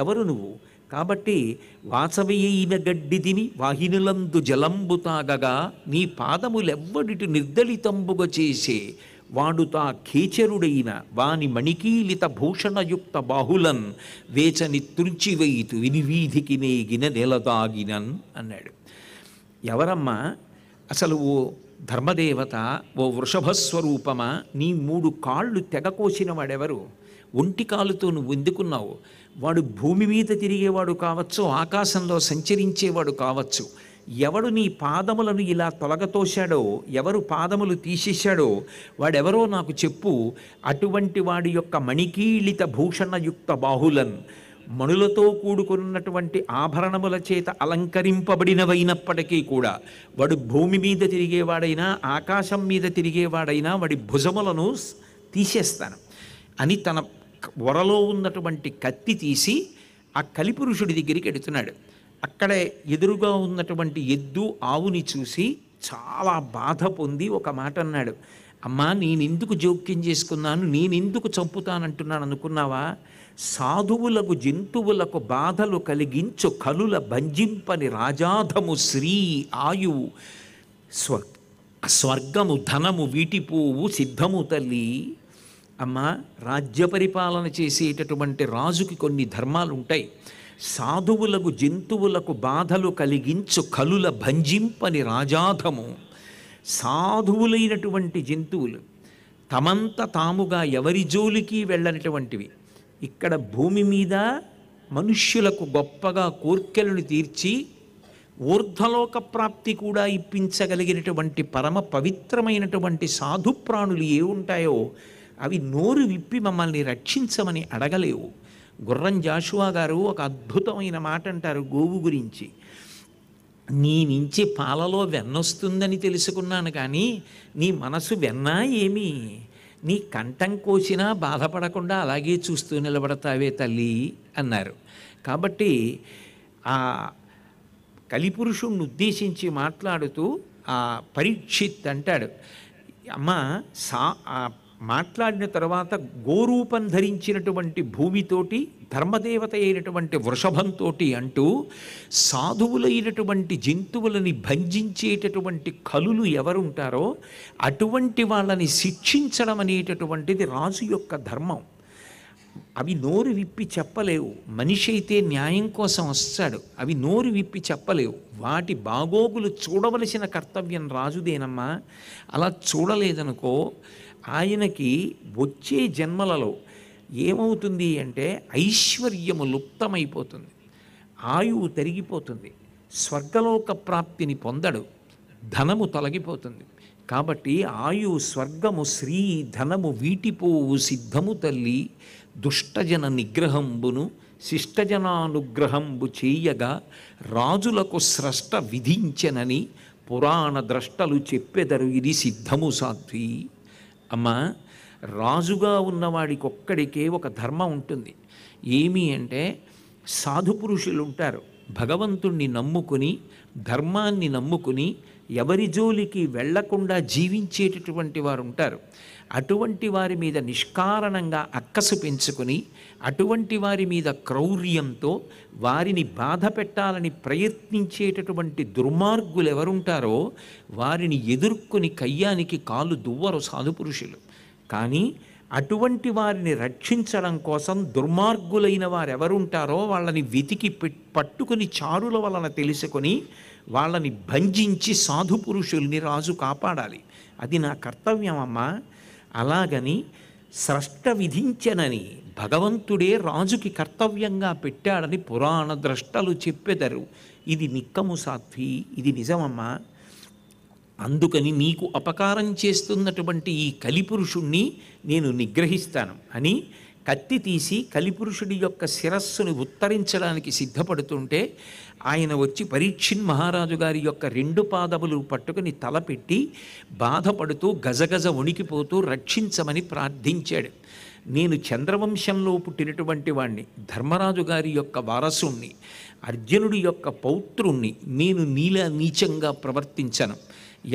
ఎవరు నువ్వు? కాబట్టి వాసవయైన గడ్డిదిని వాహినులందు జలంబు తాగగా నీ పాదములెవ్వడిటి నిర్దళితంబుగ చేసే వాడుతా ఖేచరుడైన వాని మణికీలిత భూషణయుక్త బాహులన్ వేచని తుర్చివైతు వినివీధికి నేగిన నెలదాగినన్ అన్నాడు. ఎవరమ్మా అసలు ఓ ధర్మదేవత, ఓ వృషభస్వరూపమా, నీ 3 కాళ్ళు తెగకోసిన వాడెవరు? ఒంటి కాలుతో నువ్వు ఎందుకున్నావు? వాడు భూమి మీద తిరిగేవాడు కావచ్చు, ఆకాశంలో సంచరించేవాడు కావచ్చు. ఎవడు నీ పాదములను ఇలా తొలగతోశాడో, ఎవరు పాదములు తీసేశాడో వాడెవరో నాకు చెప్పు. అటువంటి వాడి యొక్క మణికీళిత భూషణయుక్త బాహులన్, మణులతో కూడుకున్నటువంటి ఆభరణముల చేత అలంకరింపబడినవైనప్పటికీ కూడా వాడు భూమి మీద తిరిగేవాడైనా ఆకాశం మీద తిరిగేవాడైనా వాడి భుజములను తీసేస్తాను అని తన వరలో ఉన్నటువంటి కత్తి తీసి ఆ కలిపురుషుడి దగ్గరికి ఎడుతున్నాడు. అక్కడే ఎదురుగా ఉన్నటువంటి ఎద్దు ఆవుని చూసి చాలా బాధ పొంది ఒక మాట అన్నాడు. అమ్మా, నేనెందుకు జోక్యం చేసుకున్నాను, నేనెందుకు చంపుతానంటున్నాను అనుకున్నావా? సాధువులకు జంతువులకు బాధలు కలిగించు కలుల భంజింపని రాజాధము శ్రీ ఆయువు స్వర్గము ధనము వీటిపోవు సిద్ధము తల్లి. అమ్మ, రాజ్య పరిపాలన చేసేటటువంటి రాజుకి కొన్ని ధర్మాలు ఉంటాయి. సాధువులకు జంతువులకు బాధలు కలిగించు కలుల భంజింపని రాజాధము. సాధువులైనటువంటి జంతువులు తమంత తాముగా ఎవరి జోలికి వెళ్ళనటువంటివి ఇక్కడ భూమి మీద మనుష్యులకు గొప్పగా కోర్కెలను తీర్చి ఊర్ధ్వలోక ప్రాప్తి కూడా ఇప్పించగలిగినటువంటి పరమ పవిత్రమైనటువంటి సాధుప్రాణులు ఏ ఉంటాయో అవి నోరు విప్పి మమ్మల్ని రక్షించమని అడగలేవు. గుర్రం జాషువా గారు ఒక అద్భుతమైన మాట అంటారు గోవు గురించి. నీ నుంచి పాలలో వెన్నొస్తుందని తెలుసుకున్నాను, కానీ నీ మనసు వెన్నా ఏమి? నీ కంఠం కోసినా బాధపడకుండా అలాగే చూస్తూ నిలబడతావే తల్లి అన్నారు. కాబట్టి ఆ కలిపురుషుణ్ణి ఉద్దేశించి మాట్లాడుతూ ఆ పరీక్షిత్ అంటాడు, అమ్మ మాట్లాడిన తర్వాత గోరూపం ధరించినటువంటి భూమితోటి ధర్మదేవత అయినటువంటి వృషభంతో అంటూ సాధువులైనటువంటి జంతువులని భంజించేటటువంటి కలులు ఎవరుంటారో అటువంటి వాళ్ళని శిక్షించడం అనేటటువంటిది రాజు యొక్క ధర్మం. అవి నోరు విప్పి చెప్పలేవు. మనిషి అయితే న్యాయం కోసం వస్తాడు, అవి నోరు విప్పి చెప్పలేవు. వాటి బాగోగులు చూడవలసిన కర్తవ్యం రాజుదేనమ్మా. అలా చూడలేదనుకో ఆయనకి వచ్చే జన్మలలో ఏమవుతుంది అంటే ఐశ్వర్యము లుప్తమైపోతుంది, ఆయువు తరిగిపోతుంది, స్వర్గలోక ప్రాప్తిని పొందడు, ధనము తొలగిపోతుంది. కాబట్టి ఆయువు స్వర్గము శ్రీ ధనము వీటిపోవు సిద్ధము తల్లి. దుష్టజన నిగ్రహంబును శిష్టజనానుగ్రహంబు చేయగా రాజులకు స్రష్ట విధించెనని పురాణ ద్రష్టలు చెప్పెదరు ఇది సిద్ధము సాధ్వి. అమ్మా, రాజుగా ఉన్నవాడికి ఒక్కడికే ఒక ధర్మం ఉంటుంది. ఏమి అంటే సాధు పురుషులు ఉంటారు, భగవంతుణ్ణి నమ్ముకుని ధర్మాన్ని నమ్ముకుని ఎవరి జోలికి వెళ్లకుండా జీవించేటటువంటి వారు ఉంటారు. అటువంటి వారి మీద నిష్కారణంగా అక్కసు పెంచుకొని అటువంటి వారి మీద క్రౌర్యంతో వారిని బాధ పెట్టాలని ప్రయత్నించేటటువంటి దుర్మార్గులు ఎవరుంటారో వారిని ఎదుర్కొని కయ్యానికి కాలు దువ్వరు సాధుపురుషులు. కానీ అటువంటి వారిని రక్షించడం కోసం దుర్మార్గులైన వారు ఎవరుంటారో వాళ్ళని వెతికి పట్టుకుని చారుల వలన తెలుసుకొని వాళ్ళని భంజించి సాధుపురుషుల్ని రాజు కాపాడాలి. అది నా కర్తవ్యం అమ్మా. అలాగని స్రష్ట విధించనని భగవంతుడే రాజుకి కర్తవ్యంగా పెట్టాడని పురాణ ద్రష్టలు చెప్పెదరు. ఇది నిక్కము సాధ్వి, ఇది నిజమమ్మా. అందుకని నీకు అపకారం చేస్తున్నటువంటి ఈ కలిపురుషుణ్ణి నేను నిగ్రహిస్తాను అని కత్తి తీసి కలిపురుషుడి యొక్క శిరస్సును ఉత్తరించడానికి సిద్ధపడుతుంటే ఆయన వచ్చి పరీక్షిన్ మహారాజు గారి యొక్క 2 పాదములు పట్టుకుని తలపెట్టి బాధపడుతూ గజగజ వణికిపోతూ రక్షించమని ప్రార్థించాడు. నేను చంద్రవంశంలో పుట్టినటువంటి వాణ్ణి, ధర్మరాజు గారి యొక్క వారసుణ్ణి, అర్జునుడి యొక్క పౌత్రుణ్ణి. నేను నీలా నీచంగా ప్రవర్తించను.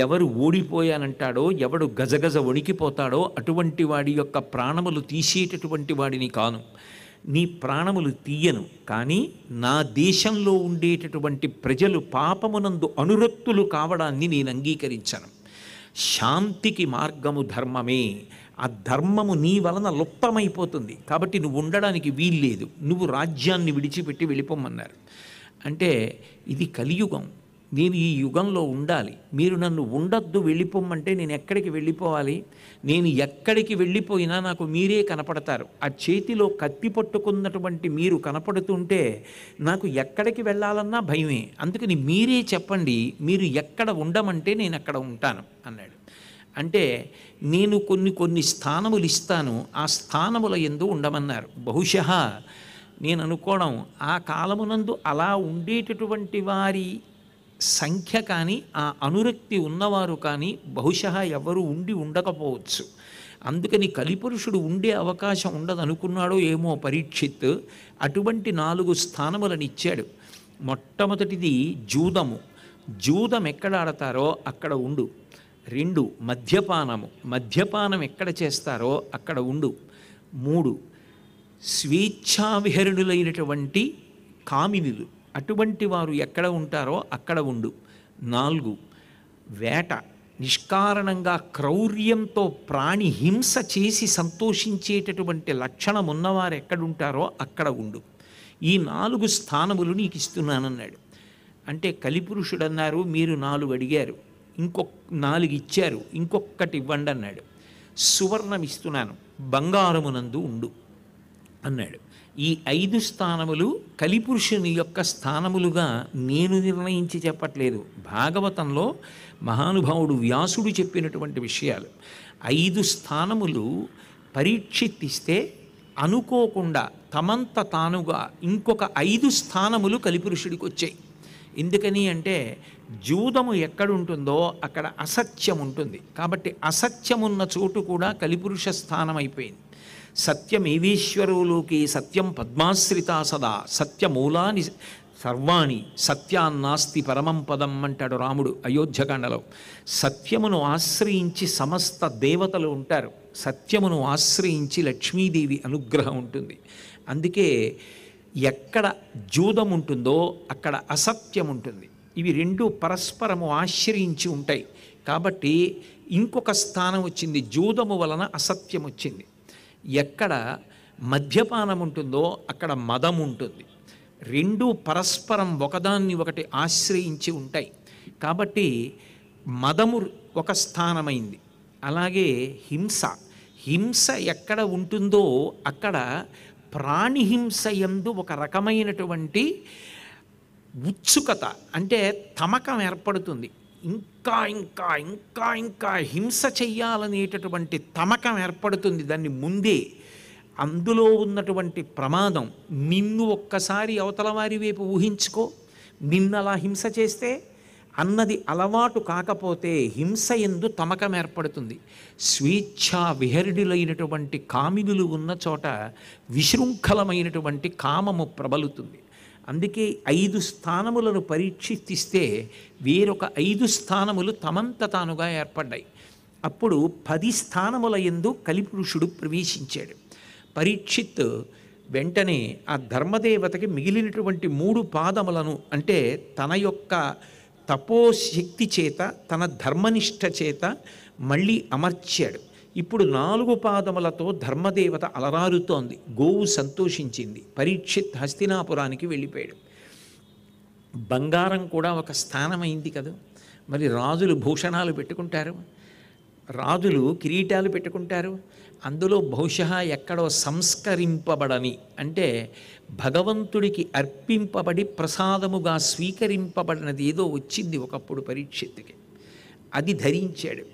ఎవరు ఓడిపోయానంటాడో, ఎవడు గజగజ వణికిపోతాడో అటువంటి వాడి యొక్క ప్రాణములు తీసేటటువంటి వాడిని కాను. నీ ప్రాణములు తీయను, కానీ నా దేశంలో ఉండేటటువంటి ప్రజలు పాపమునందు అనురక్తులు కావడాన్ని నేను అంగీకరించను. శాంతికి మార్గము ధర్మమే. ఆ ధర్మము నీ వలన లుప్తమైపోతుంది, కాబట్టి నువ్వు ఉండడానికి వీల్లేదు, నువ్వు రాజ్యాన్ని విడిచిపెట్టి వెళ్ళిపోమన్నారు. అంటే ఇది కలియుగం. నేను ఈ యుగంలో ఉండాలి, మీరు నన్ను ఉండొద్దు వెళ్ళిపోమ్మంటే నేను ఎక్కడికి వెళ్ళిపోవాలి? నేను ఎక్కడికి వెళ్ళిపోయినా నాకు మీరే కనపడతారు. ఆ చేతిలో కత్తి పట్టుకున్నటువంటి మీరు కనపడుతుంటే నాకు ఎక్కడికి వెళ్ళాలన్నా భయమే. అందుకని మీరే చెప్పండి, మీరు ఎక్కడ ఉండమంటే నేను అక్కడ ఉంటాను అన్నాడు. అంటే నేను కొన్ని స్థానములు ఇస్తాను, ఆ స్థానముల యందు ఉండమన్నారు. బహుశः నేను అనుకోవడం, ఆ కాలమునందు అలా ఉండేటటువంటి వారి సంఖ్య కానీ ఆ అనురక్తి ఉన్నవారు కానీ బహుశः ఎవరు ఉండి ఉండకపోవచ్చు. అందుకని కలిపురుషుడు ఉండే అవకాశం ఉండదనుకున్నాడో ఏమో పరీక్షిత్. అటువంటి 4 స్థానములను ఇచ్చాడు. మొట్టమొదటిది జూదము. జూదం ఎక్కడ ఆడతారో అక్కడ ఉండు. 2 మద్యపానము. మద్యపానం ఎక్కడ చేస్తారో అక్కడ ఉండు. 3 స్వేచ్ఛావిహరణులైనటువంటి కామినులు, అటువంటి వారు ఎక్కడ ఉంటారో అక్కడ ఉండు. 4 వేట. నిష్కారణంగా క్రౌర్యంతో ప్రాణి హింస చేసి సంతోషించేటటువంటి లక్షణం ఉన్నవారు ఎక్కడుంటారో అక్కడ ఉండు. ఈ 4 స్థానములు నీకు ఇస్తున్నానన్నాడు. అంటే కలిపురుషుడు అన్నారు, మీరు 4 అడిగారు, ఇంకొక 4 ఇచ్చారు, ఇంకొకటి ఇవ్వండి అన్నాడు. సువర్ణం ఇస్తున్నాను, బంగారమునందు ఉండు అన్నాడు. ఈ 5 స్థానములు కలిపురుషుని యొక్క స్థానములుగా నేను నిర్ణయించి చెప్పట్లేదు. భాగవతంలో మహానుభావుడు వ్యాసుడు చెప్పినటువంటి విషయాలు. 5 స్థానములు పరీక్షిత్తిస్తే అనుకోకుండా తమంత తానుగా ఇంకొక 5 స్థానములు కలిపురుషుడికి వచ్చాయి. ఎందుకని అంటే జూదము ఎక్కడుంటుందో అక్కడ అసత్యం ఉంటుంది. కాబట్టి అసత్యమున్న చోటు కూడా కలిపురుష స్థానం అయిపోయింది. సత్యమేవేశ్వరోలోకి సత్యం పద్మాశ్రితా సదా సత్యమూలాని సర్వాణి సత్యాన్నాస్తి పరమం పదం అంటాడు రాముడు అయోధ్యకాండలో. సత్యమును ఆశ్రయించి సమస్త దేవతలు ఉంటారు, సత్యమును ఆశ్రయించి లక్ష్మీదేవి అనుగ్రహం ఉంటుంది. అందుకే ఎక్కడ జూదం ఉంటుందో అక్కడ అసత్యం ఉంటుంది. ఇవి 2 పరస్పరము ఆశ్రయించి ఉంటాయి. కాబట్టి ఇంకొక స్థానం వచ్చింది, జూదము వలన అసత్యం వచ్చింది. ఎక్కడ మద్యపానం ఉంటుందో అక్కడ మదం ఉంటుంది. 2 పరస్పరం ఒకదాన్ని ఒకటి ఆశ్రయించి ఉంటాయి. కాబట్టి మదము ఒక స్థానమైంది. అలాగే హింస. హింస ఎక్కడ ఉంటుందో అక్కడ ప్రాణిహింస యందు ఒక రకమైనటువంటి ఉత్సుకత, అంటే తమకం ఏర్పడుతుంది. ఇంకా ఇంకా ఇంకా ఇంకా హింస చెయ్యాలనేటటువంటి తమకం ఏర్పడుతుంది దాన్ని ముందే. అందులో ఉన్నటువంటి ప్రమాదం, నిన్ను ఒక్కసారి అవతల వారి వైపు ఊహించుకో, నిన్నలా హింస చేస్తే అన్నది అలవాటు కాకపోతే హింస యందు తమకం ఏర్పడుతుంది. స్వేచ్ఛా విహరుడులైనటువంటి కామినులు ఉన్న చోట విశృంఖలమైనటువంటి కామము ప్రబలుతుంది. అందుకే 5 స్థానములను పరీక్షిస్తే వేరొక 5 స్థానములు తమంత తానుగా ఏర్పడ్డాయి. అప్పుడు 10 స్థానముల యందు కలిపురుషుడు ప్రవేశించాడు. పరీక్షిత్ వెంటనే ఆ ధర్మదేవతకి మిగిలినటువంటి 3 పాదములను, అంటే తన యొక్క తపోశక్తి చేత తన ధర్మనిష్ట చేత మళ్ళీ అమర్చాడు. ఇప్పుడు 4 పాదములతో ధర్మదేవత అలరారుతోంది. గోవు సంతోషించింది. పరీక్షిత్ హస్తినాపురానికి వెళ్ళిపోయాడు. బంగారం కూడా ఒక స్థానమైంది కదా. మరి రాజులు భూషణాలు పెట్టుకుంటారు, రాజులు కిరీటాలు పెట్టుకుంటారు. అందులో బహుశः ఎక్కడో సంస్కరింపబడని, అంటే భగవంతుడికి అర్పింపబడి ప్రసాదముగా స్వీకరింపబడినది ఏదో వచ్చింది ఒకప్పుడు పరీక్షిత్తుకి. అది ధరించాడు.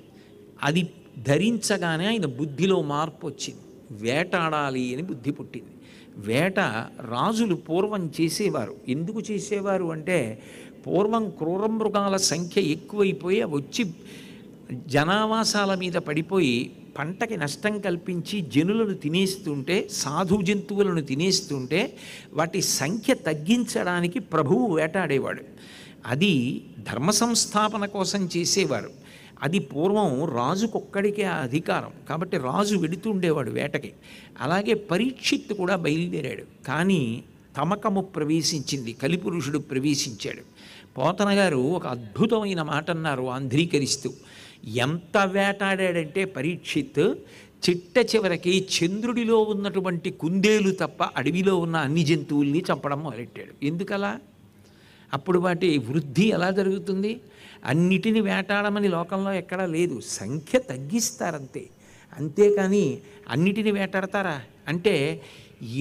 అది ధరించగానే ఆయన బుద్ధిలో మార్పు వచ్చింది. వేటాడాలి అని బుద్ధి పుట్టింది. వేట రాజులు పూర్వం చేసేవారు. ఎందుకు చేసేవారు అంటే పూర్వం క్రూర మృగాల సంఖ్య ఎక్కువైపోయి అవి వచ్చి జనావాసాల మీద పడిపోయి పంటకి నష్టం కల్పించి జనులను తినేస్తుంటే, సాధు జంతువులను తినేస్తుంటే వాటి సంఖ్య తగ్గించడానికి ప్రభువు వేటాడేవాడు. అది ధర్మ సంస్థాపన కోసం చేసేవారు. అది పూర్వం రాజుకొక్కడికే ఆ అధికారం. కాబట్టి రాజు వెడుతుండేవాడు వేటకి. అలాగే పరీక్షిత్తు కూడా బయలుదేరాడు. కానీ తమకము ప్రవేశించింది, కలిపురుషుడు ప్రవేశించాడు. పోతన గారు ఒక అద్భుతమైన మాట అన్నారు ఆంధ్రీకరిస్తూ. ఎంత వేటాడాడంటే పరీక్షిత్ చిట్ట చివరికి చంద్రుడిలో ఉన్నటువంటి కుందేలు తప్ప అడవిలో ఉన్న అన్ని జంతువుల్ని చంపడం మొదలెట్టాడు. ఎందుకలా? అప్పుడు వాటి వృద్ధి ఎలా జరుగుతుంది? అన్నిటిని వేటాడమని లోకంలో ఎక్కడా లేదు, సంఖ్య తగ్గిస్తారంతే. అంతేకాని అన్నిటిని వేటాడతారా అంటే,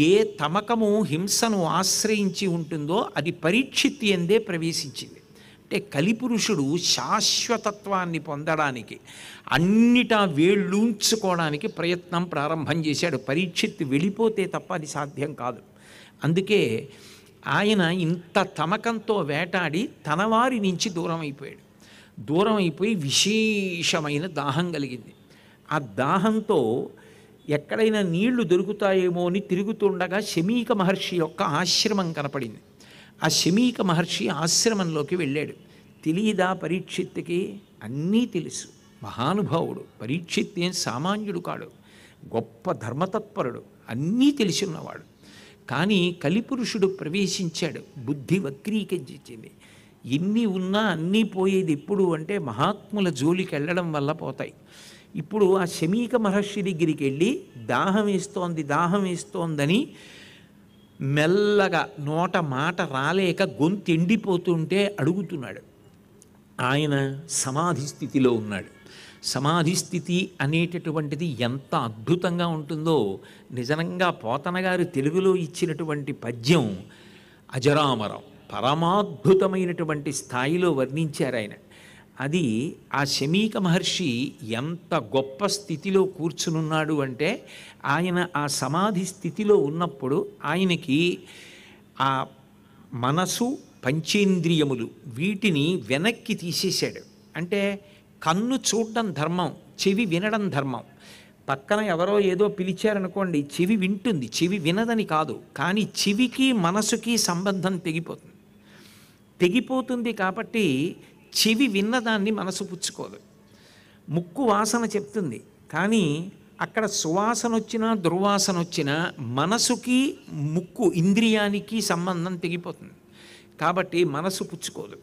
ఏ తమకము హింసను ఆశ్రయించి ఉంటుందో అది పరీక్షిత్ ఎందే ప్రవేశించింది. అంటే కలిపురుషుడు శాశ్వతత్వాన్ని పొందడానికి అన్నిటా వేళ్ళూంచుకోవడానికి ప్రయత్నం ప్రారంభం చేశాడు. పరీక్షిత్ వెళ్ళిపోతే తప్ప అది సాధ్యం కాదు. అందుకే ఆయన ఇంత తమకంతో వేటాడి తన వారి నుంచి దూరం అయిపోయాడు. దూరం అయిపోయి విశేషమైన దాహం కలిగింది. ఆ దాహంతో ఎక్కడైనా నీళ్లు దొరుకుతాయేమో అని తిరుగుతుండగా శమీక మహర్షి యొక్క ఆశ్రమం కనపడింది. ఆ శమీక మహర్షి ఆశ్రమంలోకి వెళ్ళాడు. తెలియదా పరీక్షిత్తుకి? అన్నీ తెలుసు. మహానుభావుడు పరీక్షిత్ ఏం సామాన్యుడు కాడు, గొప్ప ధర్మతత్పరుడు, అన్నీ తెలిసి ఉన్నవాడు. కానీ కలిపురుషుడు ప్రవేశించాడు, బుద్ధి వక్రీకరించింది. ఎన్ని ఉన్నా అన్నీ పోయేది ఎప్పుడు అంటే మహాత్ముల జోలికి వెళ్ళడం వల్ల పోతాయి. ఇప్పుడు ఆ శమీక మహర్షి దగ్గరికి వెళ్ళి దాహం వేస్తోందని మెల్లగా నోట మాట రాలేక గొంతు ఎండిపోతుంటే అడుగుతున్నాడు. ఆయన సమాధి స్థితిలో ఉన్నాడు. సమాధి స్థితి అనేటటువంటిది ఎంత అద్భుతంగా ఉంటుందో నిజంగా పోతన గారు తెలుగులో ఇచ్చినటువంటి పద్యం అజరామరం, పరమాద్భుతమైనటువంటి స్థాయిలో వర్ణించారు ఆయన. అది ఆ శమీక మహర్షి ఎంత గొప్ప స్థితిలో కూర్చునున్నాడు అంటే, ఆయన ఆ సమాధి స్థితిలో ఉన్నప్పుడు ఆయనకి ఆ మనసు పంచేంద్రియములు వీటిని వెనక్కి తీసేశాడు. అంటే కన్ను చూడడం ధర్మం, చెవి వినడం ధర్మం. పక్కన ఎవరో ఏదో పిలిచారనుకోండి, చెవి వింటుంది, చెవి వినదని కాదు. కానీ చెవికి మనసుకి సంబంధం తెగిపోతుంది కాబట్టి చెవి విన్నదాన్ని మనసు పుచ్చుకోదు. ముక్కు వాసన చెప్తుంది, కానీ అక్కడ సువాసన వచ్చినా దుర్వాసన వచ్చినా మనసుకి ముక్కు ఇంద్రియానికి సంబంధం తెగిపోతుంది కాబట్టి మనసు పుచ్చుకోదు.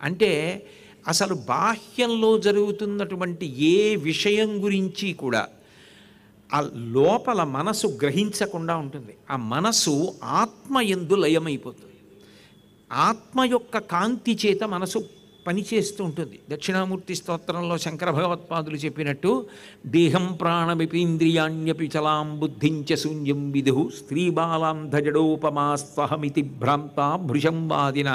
అంటే అసలు బాహ్యంలో జరుగుతున్నటువంటి ఏ విషయం గురించి కూడా ఆ లోపల మనసు గ్రహించకుండా ఉంటుంది. ఆ మనసు ఆత్మయందు లయమైపోతుంది. ఆత్మ యొక్క కాంతి చేత మనసు పనిచేస్తూ ఉంటుంది. దక్షిణామూర్తి స్తోత్రంలో శంకర భగవత్పాదులు చెప్పినట్టు దేహం ప్రాణమిపీంద్రియాణ్యపి చలాం బుద్ధించ శూన్యం విదుః స్త్రీబాలాంధజడోపమాస్త్వహమితి భ్రాంతా భృశం వాదిన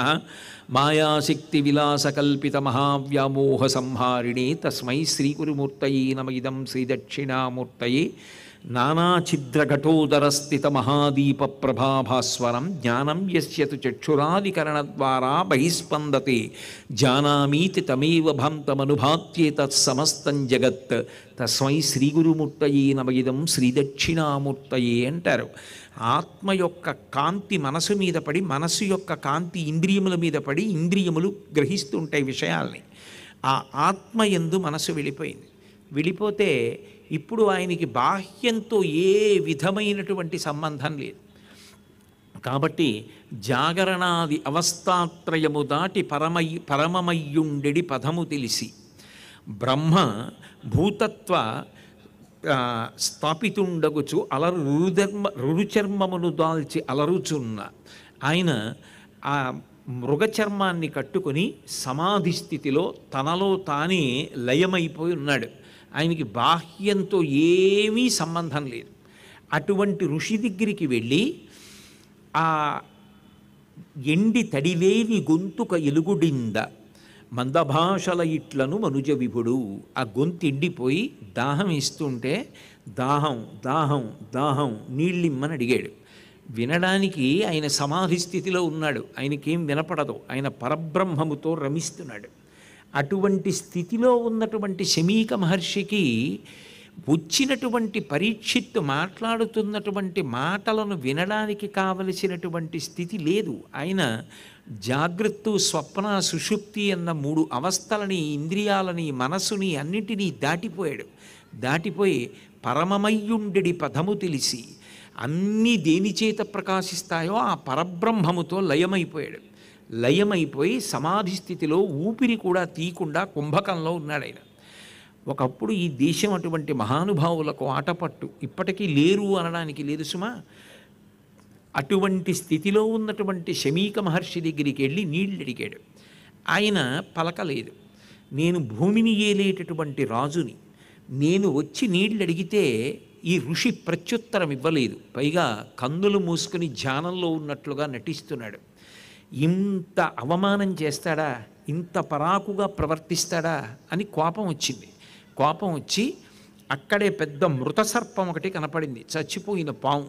మాయాశక్తి విలాసకల్పిత మహావ్యామోహ సంహారిణే తస్మై శ్రీగురుమూర్తయే నమ ఇదం శ్రీదక్షిణామూర్తయే నానాఛిద్రఘటోదరస్థిత మహాదీప ప్రభాభాస్వరం జ్ఞానం యస్యతు చక్షురాదికరణద్వారా బహిస్పందతే జానామీతి తమేవ భాంతమనుభాత్యేతత్సమస్తం జగత్ తస్మై శ్రీగురుమూర్తయే నమ ఇదం శ్రీదక్షిణామూర్తయే అంటారు. ఆత్మ యొక్క కాంతి మనసు మీద పడి, మనసు యొక్క కాంతి ఇంద్రియముల మీద పడి, ఇంద్రియములు గ్రహిస్తుంటాయి విషయాల్ని. ఆ ఆత్మ యందు మనసు వెళ్ళిపోతే ఇప్పుడు ఆయనకి బాహ్యంతో ఏ విధమైనటువంటి సంబంధం లేదు. కాబట్టి జాగరణాది అవస్థాత్రయము దాటి పరమమయ్యుండెడి పదము తెలిసి బ్రహ్మ భూతత్వ స్థాపితుండగుచు అలరు రురుచర్మమును దాల్చి అలరుచున్న ఆయన ఆ మృగచర్మాన్ని కట్టుకొని సమాధి స్థితిలో తనలో తానే లయమైపోయి ఉన్నాడు. ఆయనకి బాహ్యంతో ఏమీ సంబంధం లేదు. అటువంటి ఋషి దగ్గరికి వెళ్ళి ఆ ఎండి తడివేని గొంతుక ఎలుగుడింద మందభాషల ఇట్లను మనుజ విభుడు. ఆ గొంతు ఎండిపోయి దాహం ఇస్తుంటే దాహం దాహం దాహం నీళ్ళిమ్మని అడిగాడు. వినడానికి ఆయన సమాధి స్థితిలో ఉన్నాడు, ఆయనకేం వినపడదు, ఆయన పరబ్రహ్మముతో రమిస్తున్నాడు. అటువంటి స్థితిలో ఉన్నటువంటి శమీక మహర్షికి వచ్చినటువంటి పరీక్షిత్తు మాట్లాడుతున్నటువంటి మాటలను వినడానికి కావలసినటువంటి స్థితి లేదు. ఆయన జాగ్రత్త, స్వప్న, సుషుప్తి అన్న 3 అవస్థలని, ఇంద్రియాలని, మనసుని అన్నిటినీ దాటిపోయి పరమమయ్యుండెడి పదము తెలిసి అన్నీ దేని చేత ప్రకాశిస్తాయో ఆ పరబ్రహ్మముతో లయమైపోయి సమాధి స్థితిలో ఊపిరి కూడా తీయకుండా కుంభకంలో ఉన్నాడు ఆయన. ఒకప్పుడు ఈ దేశం అటువంటి మహానుభావులకు ఆటపట్టు ఇప్పటికీ లేరు అనడానికి లేదు సుమా. అటువంటి స్థితిలో ఉన్నటువంటి శమీక మహర్షి దగ్గరికి వెళ్ళి నీళ్ళు అడిగాడు. ఆయన పలకలేదు. నేను భూమిని ఏలేటటువంటి రాజుని, నేను వచ్చి నీళ్ళు అడిగితే ఈ ఋషి ప్రత్యుత్తరం ఇవ్వలేదు. పైగా కన్నులు మూసుకుని ధ్యానంలో ఉన్నట్లుగా నటిస్తున్నాడు. ఇంత అవమానం చేస్తాడా, ఇంత పరాకుగా ప్రవర్తిస్తాడా అని కోపం వచ్చింది. కోపం వచ్చి అక్కడే పెద్ద మృత సర్పం ఒకటి కనపడింది, చచ్చిపోయిన పాము.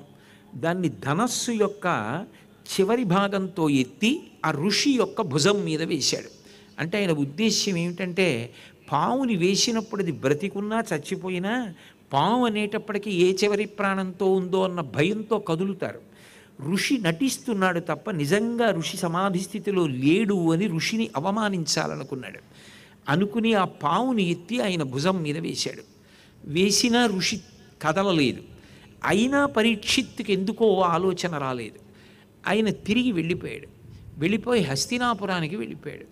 దాన్ని ధనస్సు యొక్క చివరి భాగంతో ఎత్తి ఆ ఋషి యొక్క భుజం మీద వేశాడు. అంటే ఆయన ఉద్దేశ్యం ఏమిటంటే, పావుని వేసినప్పుడు అది బ్రతికున్నా చచ్చిపోయినా పాము అనేటప్పటికీ ఏ చివరి ప్రాణంతో ఉందో అన్న భయంతో కదులుతారు. ఋషి నటిస్తున్నాడు తప్ప నిజంగా ఋషి సమాధి స్థితిలో లేడు అని ఋషిని అవమానించాలనుకున్నాడు. అనుకుని ఆ పావుని ఎత్తి ఆయన భుజం మీద వేశాడు. వేసినా ఋషి కదలలేదు. అయినా పరీక్షిత్తుకి ఎందుకో ఆలోచన రాలేదు. ఆయన తిరిగి వెళ్ళిపోయాడు. వెళ్ళిపోయి హస్తినాపురానికి వెళ్ళిపోయాడు.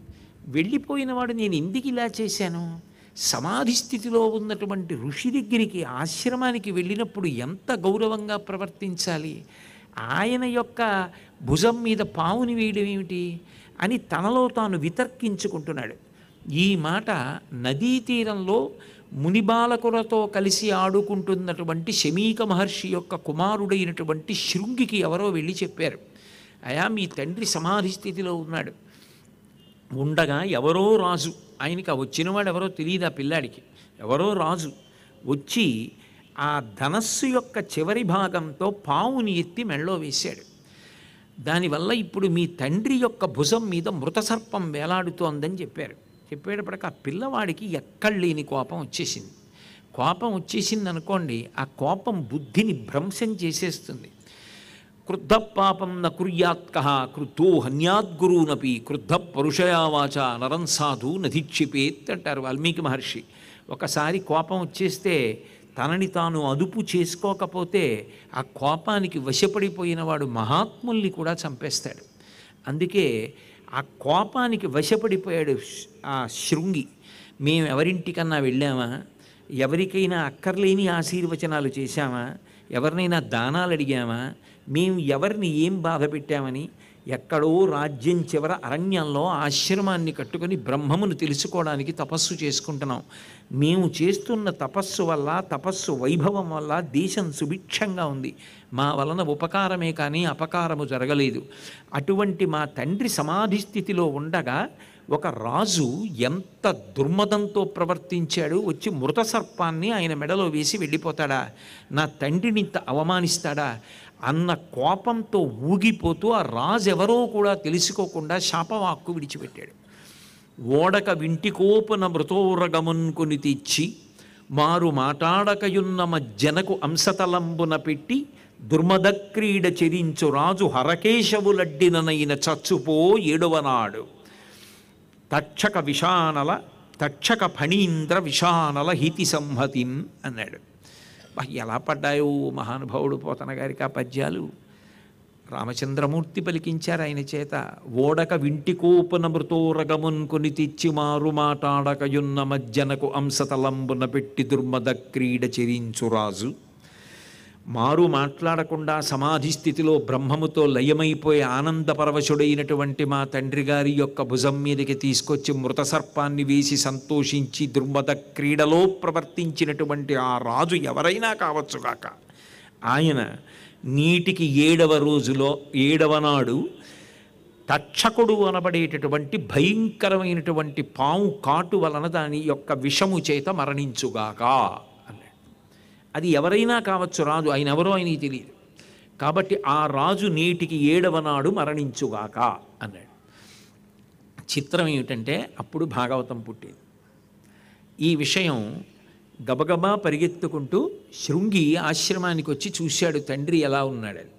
వెళ్ళిపోయినవాడు నేను ఎందుకు ఇలా చేశాను, సమాధి స్థితిలో ఉన్నటువంటి ఋషి దగ్గరికి ఆశ్రమానికి వెళ్ళినప్పుడు ఎంత గౌరవంగా ప్రవర్తించాలి, ఆయన యొక్క భుజం మీద పావుని వేయడం ఏమిటి అని తనలో తాను వితర్కించుకుంటున్నాడు. ఈ మాట నదీ తీరంలో మునిబాలకులతో కలిసి ఆడుకుంటున్నటువంటి శమీక మహర్షి యొక్క కుమారుడైనటువంటి శృంగికి ఎవరో వెళ్ళి చెప్పారు. అయా, మీ తండ్రి సమాధి స్థితిలో ఉన్నాడు. ఉండగా ఎవరో రాజు, ఆయనకి ఆ వచ్చినవాడు ఎవరో తెలియదు ఆ పిల్లాడికి, ఎవరో రాజు వచ్చి ఆ ధనస్సు యొక్క చివరి భాగంతో పావుని ఎత్తి మెళ్ళో వేశాడు. దానివల్ల ఇప్పుడు మీ తండ్రి యొక్క భుజం మీద మృత సర్పం వేలాడుతోందని చెప్పారు. చెప్పేటప్పటికి ఆ పిల్లవాడికి ఎక్కడలేని కోపం వచ్చేసింది. కోపం వచ్చేసింది అనుకోండి, ఆ కోపం బుద్ధిని భ్రంశం చేసేస్తుంది. క్రుద్ధ పాపం న కుర్యాత్క క్రుద్ధో హన్యాద్గురూనపి క్రుద్ధ పరుషయావాచ నరం సాధు నధిక్షిపేత్ అంటారు వాల్మీకి మహర్షి. ఒకసారి కోపం వచ్చేస్తే తనని తాను అదుపు చేసుకోకపోతే ఆ కోపానికి వశపడిపోయిన వాడు మహాత్ముల్ని కూడా చంపేస్తాడు. అందుకే ఆ కోపానికి వశపడిపోయాడు ఆ శృంగి. మేము ఎవరింటికన్నా వెళ్ళామా, ఎవరికైనా అక్కర్లేని ఆశీర్వచనాలు చేశామా, ఎవరినైనా దానాలు అడిగామా, మేము ఎవరిని ఏం బాధ పెట్టామని ఎక్కడో రాజ్యం చివర అరణ్యంలో ఆశ్రమాన్ని కట్టుకొని బ్రహ్మమును తెలుసుకోవడానికి తపస్సు చేసుకుంటున్నాం. మేము చేస్తున్న తపస్సు వల్ల, తపస్సు వైభవం వల్ల దేశం సుభిక్షంగా ఉంది. మా వలన ఉపకారమే కానీ అపకారము జరగలేదు. అటువంటి మా తండ్రి సమాధి స్థితిలో ఉండగా ఒక రాజు ఎంత దుర్మదంతో ప్రవర్తించాడు, వచ్చి మృత సర్పాన్ని ఆయన మెడలో వేసి వెళ్ళిపోతాడా, నా తండ్రిని ఇంత అవమానిస్తాడా అన్న కోపంతో ఊగిపోతూ ఆ రాజు ఎవరో కూడా తెలుసుకోకుండా శాపవాక్కు విడిచిపెట్టాడు. ఓడక వింటికోపున మృతోరగమున్కొని తెచ్చి మారు మాటాడకయున్న మజ్జనకు అంశతలంబున పెట్టి దుర్మదక్రీడ చెరించు రాజు హరకేశవులడ్డిననైన చచ్చుపో ఏడవనాడు తక్షక ఫణీంద్ర విషానల హితి సంహతిన్ అన్నాడు. ఎలా పడ్డాయో మహానుభావుడు పోతన గారికి ఆ పద్యాలు. రామచంద్రమూర్తి పలికించారు ఆయన చేత. ఓడక వింటికోపున మృతోరగమున్ కొని తెచ్చి మారు మాటాడకయున్న మజ్జనకు అంశతలంబున పెట్టి దుర్మద క్రీడ చెరించు రాజు. మారు మాట్లాడకుండా సమాధి స్థితిలో బ్రహ్మముతో లయమైపోయి ఆనందపరవశుడైనటువంటి మా తండ్రి గారి యొక్క భుజం మీదకి తీసుకొచ్చి మృత సర్పాన్ని వేసి సంతోషించి దుర్మద క్రీడలో ప్రవర్తించినటువంటి ఆ రాజు ఎవరైనా కావచ్చుగాక, ఆయన నీటికి 7వ రోజులో 7వ నాడు తక్షకుడు అనబడేటటువంటి భయంకరమైనటువంటి పాము కాటు వలన దాని యొక్క విషము చేత మరణించుగాక అన్నాడు. అది ఎవరైనా కావచ్చు, రాజు ఆయన ఎవరో ఆయనకి తెలియదు. కాబట్టి ఆ రాజు నేటికి 7వ నాడు మరణించుగాక అన్నాడు. చిత్రం ఏమిటంటే అప్పుడు భాగవతం పుట్టింది. ఈ విషయం గబగబా పరిగెత్తుకుంటూ శృంగి ఆశ్రమానికి వచ్చి చూశాడు తండ్రి ఎలా ఉన్నాడని.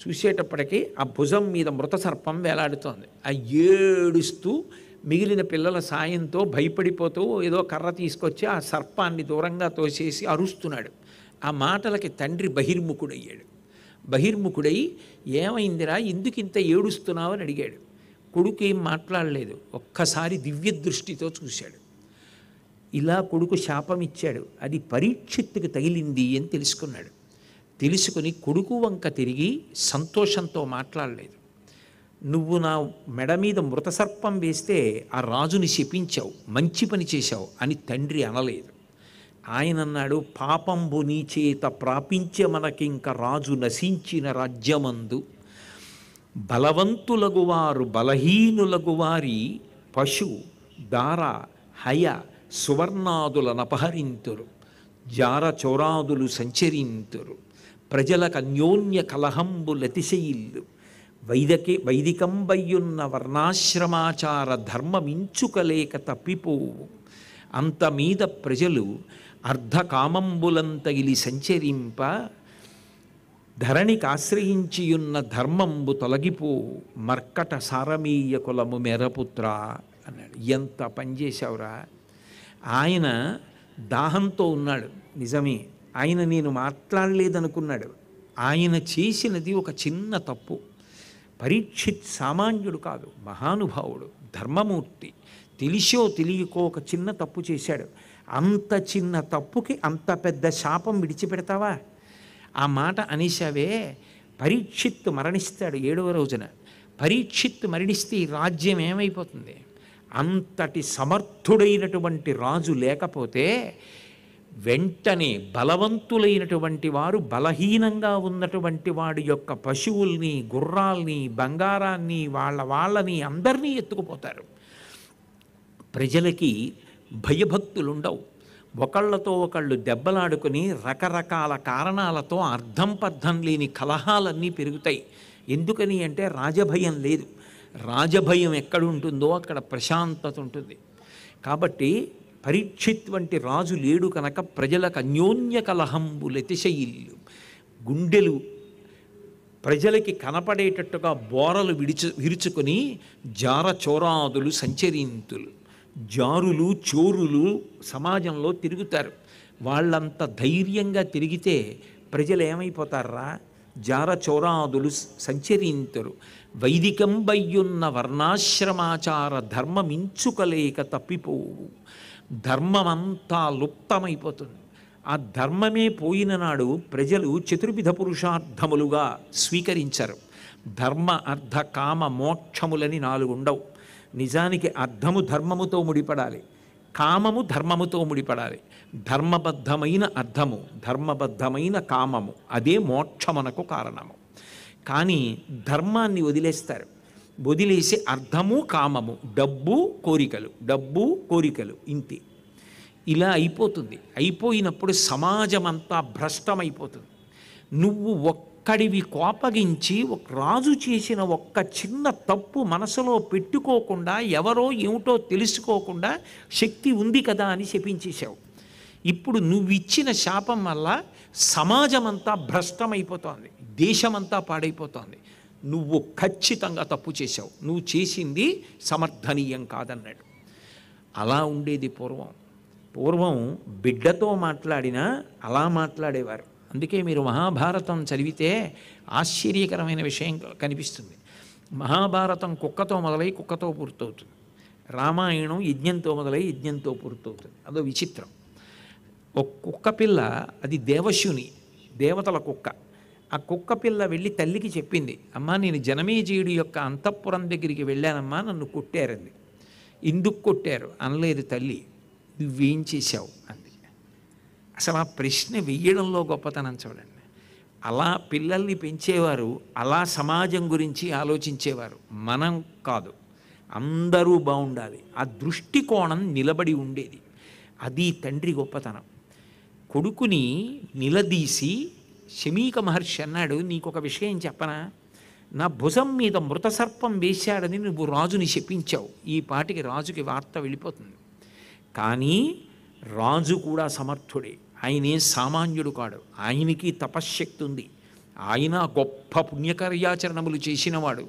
చూసేటప్పటికీ ఆ భుజం మీద మృత సర్పం వేలాడుతోంది. ఆ ఏడుస్తూ మిగిలిన పిల్లల సాయంతో భయపడిపోతూ ఏదో కర్ర తీసుకొచ్చి ఆ సర్పాన్ని దూరంగా తోసేసి అరుస్తున్నాడు. ఆ మాటలకి తండ్రి బహిర్ముఖుడయ్యాడు. బహిర్ముఖుడై ఏమైందిరా, ఎందుకు ఇంత ఏడుస్తున్నావు అని అడిగాడు. కొడుకు ఏం మాట్లాడలేదు. ఒక్కసారి దివ్య దృష్టితో చూశాడు. ఇలా కొడుకు శాపం ఇచ్చాడు, అది పరీక్షిత్తుకు తగిలింది అని తెలుసుకున్నాడు. తెలుసుకుని కొడుకు వంక తిరిగి సంతోషంతో మాట్లాడలేదు. నువ్వు నా మెడ మీద మృతసర్పం వేస్తే ఆ రాజుని శపించావు, మంచి పని చేశావు అని తండ్రి అనలేదు. ఆయన అన్నాడు, పాపంబు నీ చేత ప్రాపించే మనకింక రాజు నశించిన రాజ్యమందు బలవంతులగువారు బలహీనులగువారి పశు దార హయ సువర్ణాదులనపహరింతురు, జార చౌరాదులు సంచరింతురు, ప్రజలకు అన్యోన్య కలహంబులతిశయిల్లు, వైదికంబయ్యున్న వర్ణాశ్రమాచార ధర్మమించుకలేక తప్పిపోవు, అంత మీద ప్రజలు అర్ధకామంబులంతగిలి సంచరింప, ధరణికి ఆశ్రయించియున్న ధర్మంబు తొలగిపోవు, మర్కట సారమీయ కులము మెరపుత్ర అన్నాడు. ఎంత పనిచేశావురా. ఆయన దాహంతో ఉన్నాడు, నిజమే. ఆయన నేను మాట్లాడలేదనుకున్నాడు. ఆయన చేసినది ఒక చిన్న తప్పు. పరీక్షిత్ సామాన్యుడు కాదు, మహానుభావుడు, ధర్మమూర్తి. తెలిసో తెలియకో ఒక చిన్న తప్పు చేశాడు. అంత చిన్న తప్పుకి అంత పెద్ద శాపం విడిచిపెడతావా? ఆ మాట అనేశావే. పరీక్షిత్తు మరణిస్తాడు 7వ రోజున. పరీక్షిత్తు మరణిస్తే ఈ రాజ్యం ఏమైపోతుంది? అంతటి సమర్థుడైనటువంటి రాజు లేకపోతే వెంటనే బలవంతులైనటువంటి వారు బలహీనంగా ఉన్నటువంటి వాడి యొక్క పశువుల్ని, గుర్రాల్ని, బంగారాన్ని, వాళ్ళని అందరినీ ఎత్తుకుపోతారు. ప్రజలకి భయభక్తులుండవు. ఒకళ్ళతో ఒకళ్ళు దెబ్బలాడుకుని రకరకాల కారణాలతో అర్థం పర్థం లేని కలహాలన్నీ పెరుగుతాయి. ఎందుకని అంటే రాజభయం లేదు. రాజభయం ఎక్కడుంటుందో అక్కడ ప్రశాంతత ఉంటుంది. కాబట్టి పరీక్షిత్ వంటి రాజు లేడు కనుక ప్రజలకు అన్యోన్య కలహంబులతిశయిల్లు, గుండెలు ప్రజలకి కనపడేటట్టుగా బోరలు విరుచుకొని జార చోరాదులు సంచరింతులు, జారులు చోరులు సమాజంలో తిరుగుతారు. వాళ్ళంత ధైర్యంగా తిరిగితే ప్రజలు ఏమైపోతారా? జార చోరాదులు సంచరింతురు, వైదికంబయ్యున్న వర్ణాశ్రమాచార ధర్మమించుకలేక తప్పిపోవు. ధర్మమంతా లుప్తమైపోతుంది. ఆ ధర్మమే పోయిన నాడు ప్రజలు చతుర్విధ పురుషార్థములుగా స్వీకరించరు. ధర్మ అర్థ కామ మోక్షములని 4 ఉండవు. నిజానికి అర్థము ధర్మముతో ముడిపడాలి, కామము ధర్మముతో ముడిపడాలి. ధర్మబద్ధమైన అర్థము, ధర్మబద్ధమైన కామము, అదే మోక్షమునకు కారణము. కానీ ధర్మాన్ని వదిలేస్తారు. వదిలేసి అర్థము కామము, డబ్బు కోరికలు ఇంతే. ఇలా అయిపోతుంది. అయిపోయినప్పుడు సమాజమంతా భ్రష్టమైపోతుంది. నువ్వు ఒక్కడివి కోపగించి ఒక రాజు చేసిన ఒక్క చిన్న తప్పు మనసులో పెట్టుకోకుండా, ఎవరో ఏమిటో తెలుసుకోకుండా శక్తి ఉంది కదా అని శపించేశావు. ఇప్పుడు నువ్విచ్చిన శాపం వల్ల సమాజమంతా భ్రష్టమైపోతోంది, దేశమంతా పాడైపోతోంది. నువ్వు ఖచ్చితంగా తప్పు చేశావు, నువ్వు చేసింది సమర్థనీయం కాదన్నాడు. అలా ఉండేది పూర్వం బిడ్డతో మాట్లాడినా అలా మాట్లాడేవారు. అందుకే మీరు మహాభారతం చదివితే ఆశ్చర్యకరమైన విషయం కనిపిస్తుంది. మహాభారతం కుక్కతో మొదలై కుక్కతో పూర్తవుతుంది. రామాయణం యజ్ఞంతో మొదలై యజ్ఞంతో పూర్తవుతుంది. అదో విచిత్రం. ఒక కుక్క పిల్ల, అది దేవశుని, దేవతల కుక్క. ఆ కుక్క పిల్ల వెళ్ళి తల్లికి చెప్పింది, అమ్మా నేను జనమేజయుడి యొక్క అంతఃపురం దగ్గరికి వెళ్ళానమ్మా, నన్ను కొట్టారంది. ఎందుకు కొట్టారు అనలేదు తల్లి, నువ్వేం చేశావు అంది. అసలు ఆ ప్రశ్న వెయ్యడంలో గొప్పతనం చూడండి. అలా పిల్లల్ని పెంచేవారు, అలా సమాజం గురించి ఆలోచించేవారు. మనం కాదు, అందరూ బాగుండాలి. ఆ దృష్టికోణం నిలబడి ఉండేది. అది తండ్రి గొప్పతనం. కొడుకుని నిలదీసి శమీక మహర్షి అన్నాడు, నీకొక విషయం చెప్పనా? నా భుజం మీద మృతసర్పం వేశాడని నువ్వు రాజుని శపించావు. ఈ పాటికి రాజుకి వార్త వెళ్ళిపోతుంది. కానీ రాజు కూడా సమర్థుడే, ఆయనే సామాన్యుడు కాడు. ఆయనకి తపశ్శక్తి ఉంది. ఆయన గొప్ప పుణ్యకార్యాచరణములు చేసినవాడు.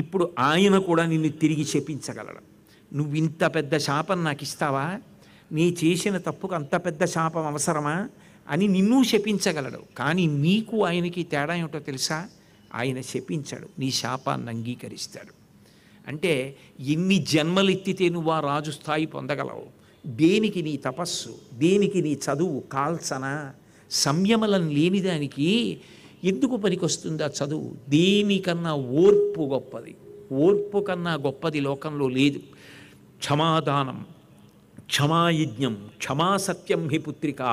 ఇప్పుడు ఆయన కూడా నిన్ను తిరిగి శపించగలడు. నువ్వు ఇంత పెద్ద శాపం నాకు ఇస్తావా? నీ చేసిన తప్పుకు అంత పెద్ద శాపం అవసరమా అని నిన్ను శపించగలడు. కానీ నీకు ఆయనకి తేడా ఏమిటో తెలుసా? ఆయన శపించాడు, నీ శాపాన్ని అంగీకరిస్తాడు. అంటే ఎన్ని జన్మలెత్తితే నువ్వు ఆ రాజు స్థాయి పొందగలవు? దేనికి నీ తపస్సు, దేనికి నీ చదువు కాల్సనా? సంయమనం లేనిదానికి ఎందుకు పనికొస్తుందా చదువు? దేనికన్నా ఓర్పు గొప్పది. ఓర్పు కన్నా గొప్పది లోకంలో లేదు. క్షమాదానం, క్షమాయజ్ఞం, క్షమా సత్యం హి పుత్రికా,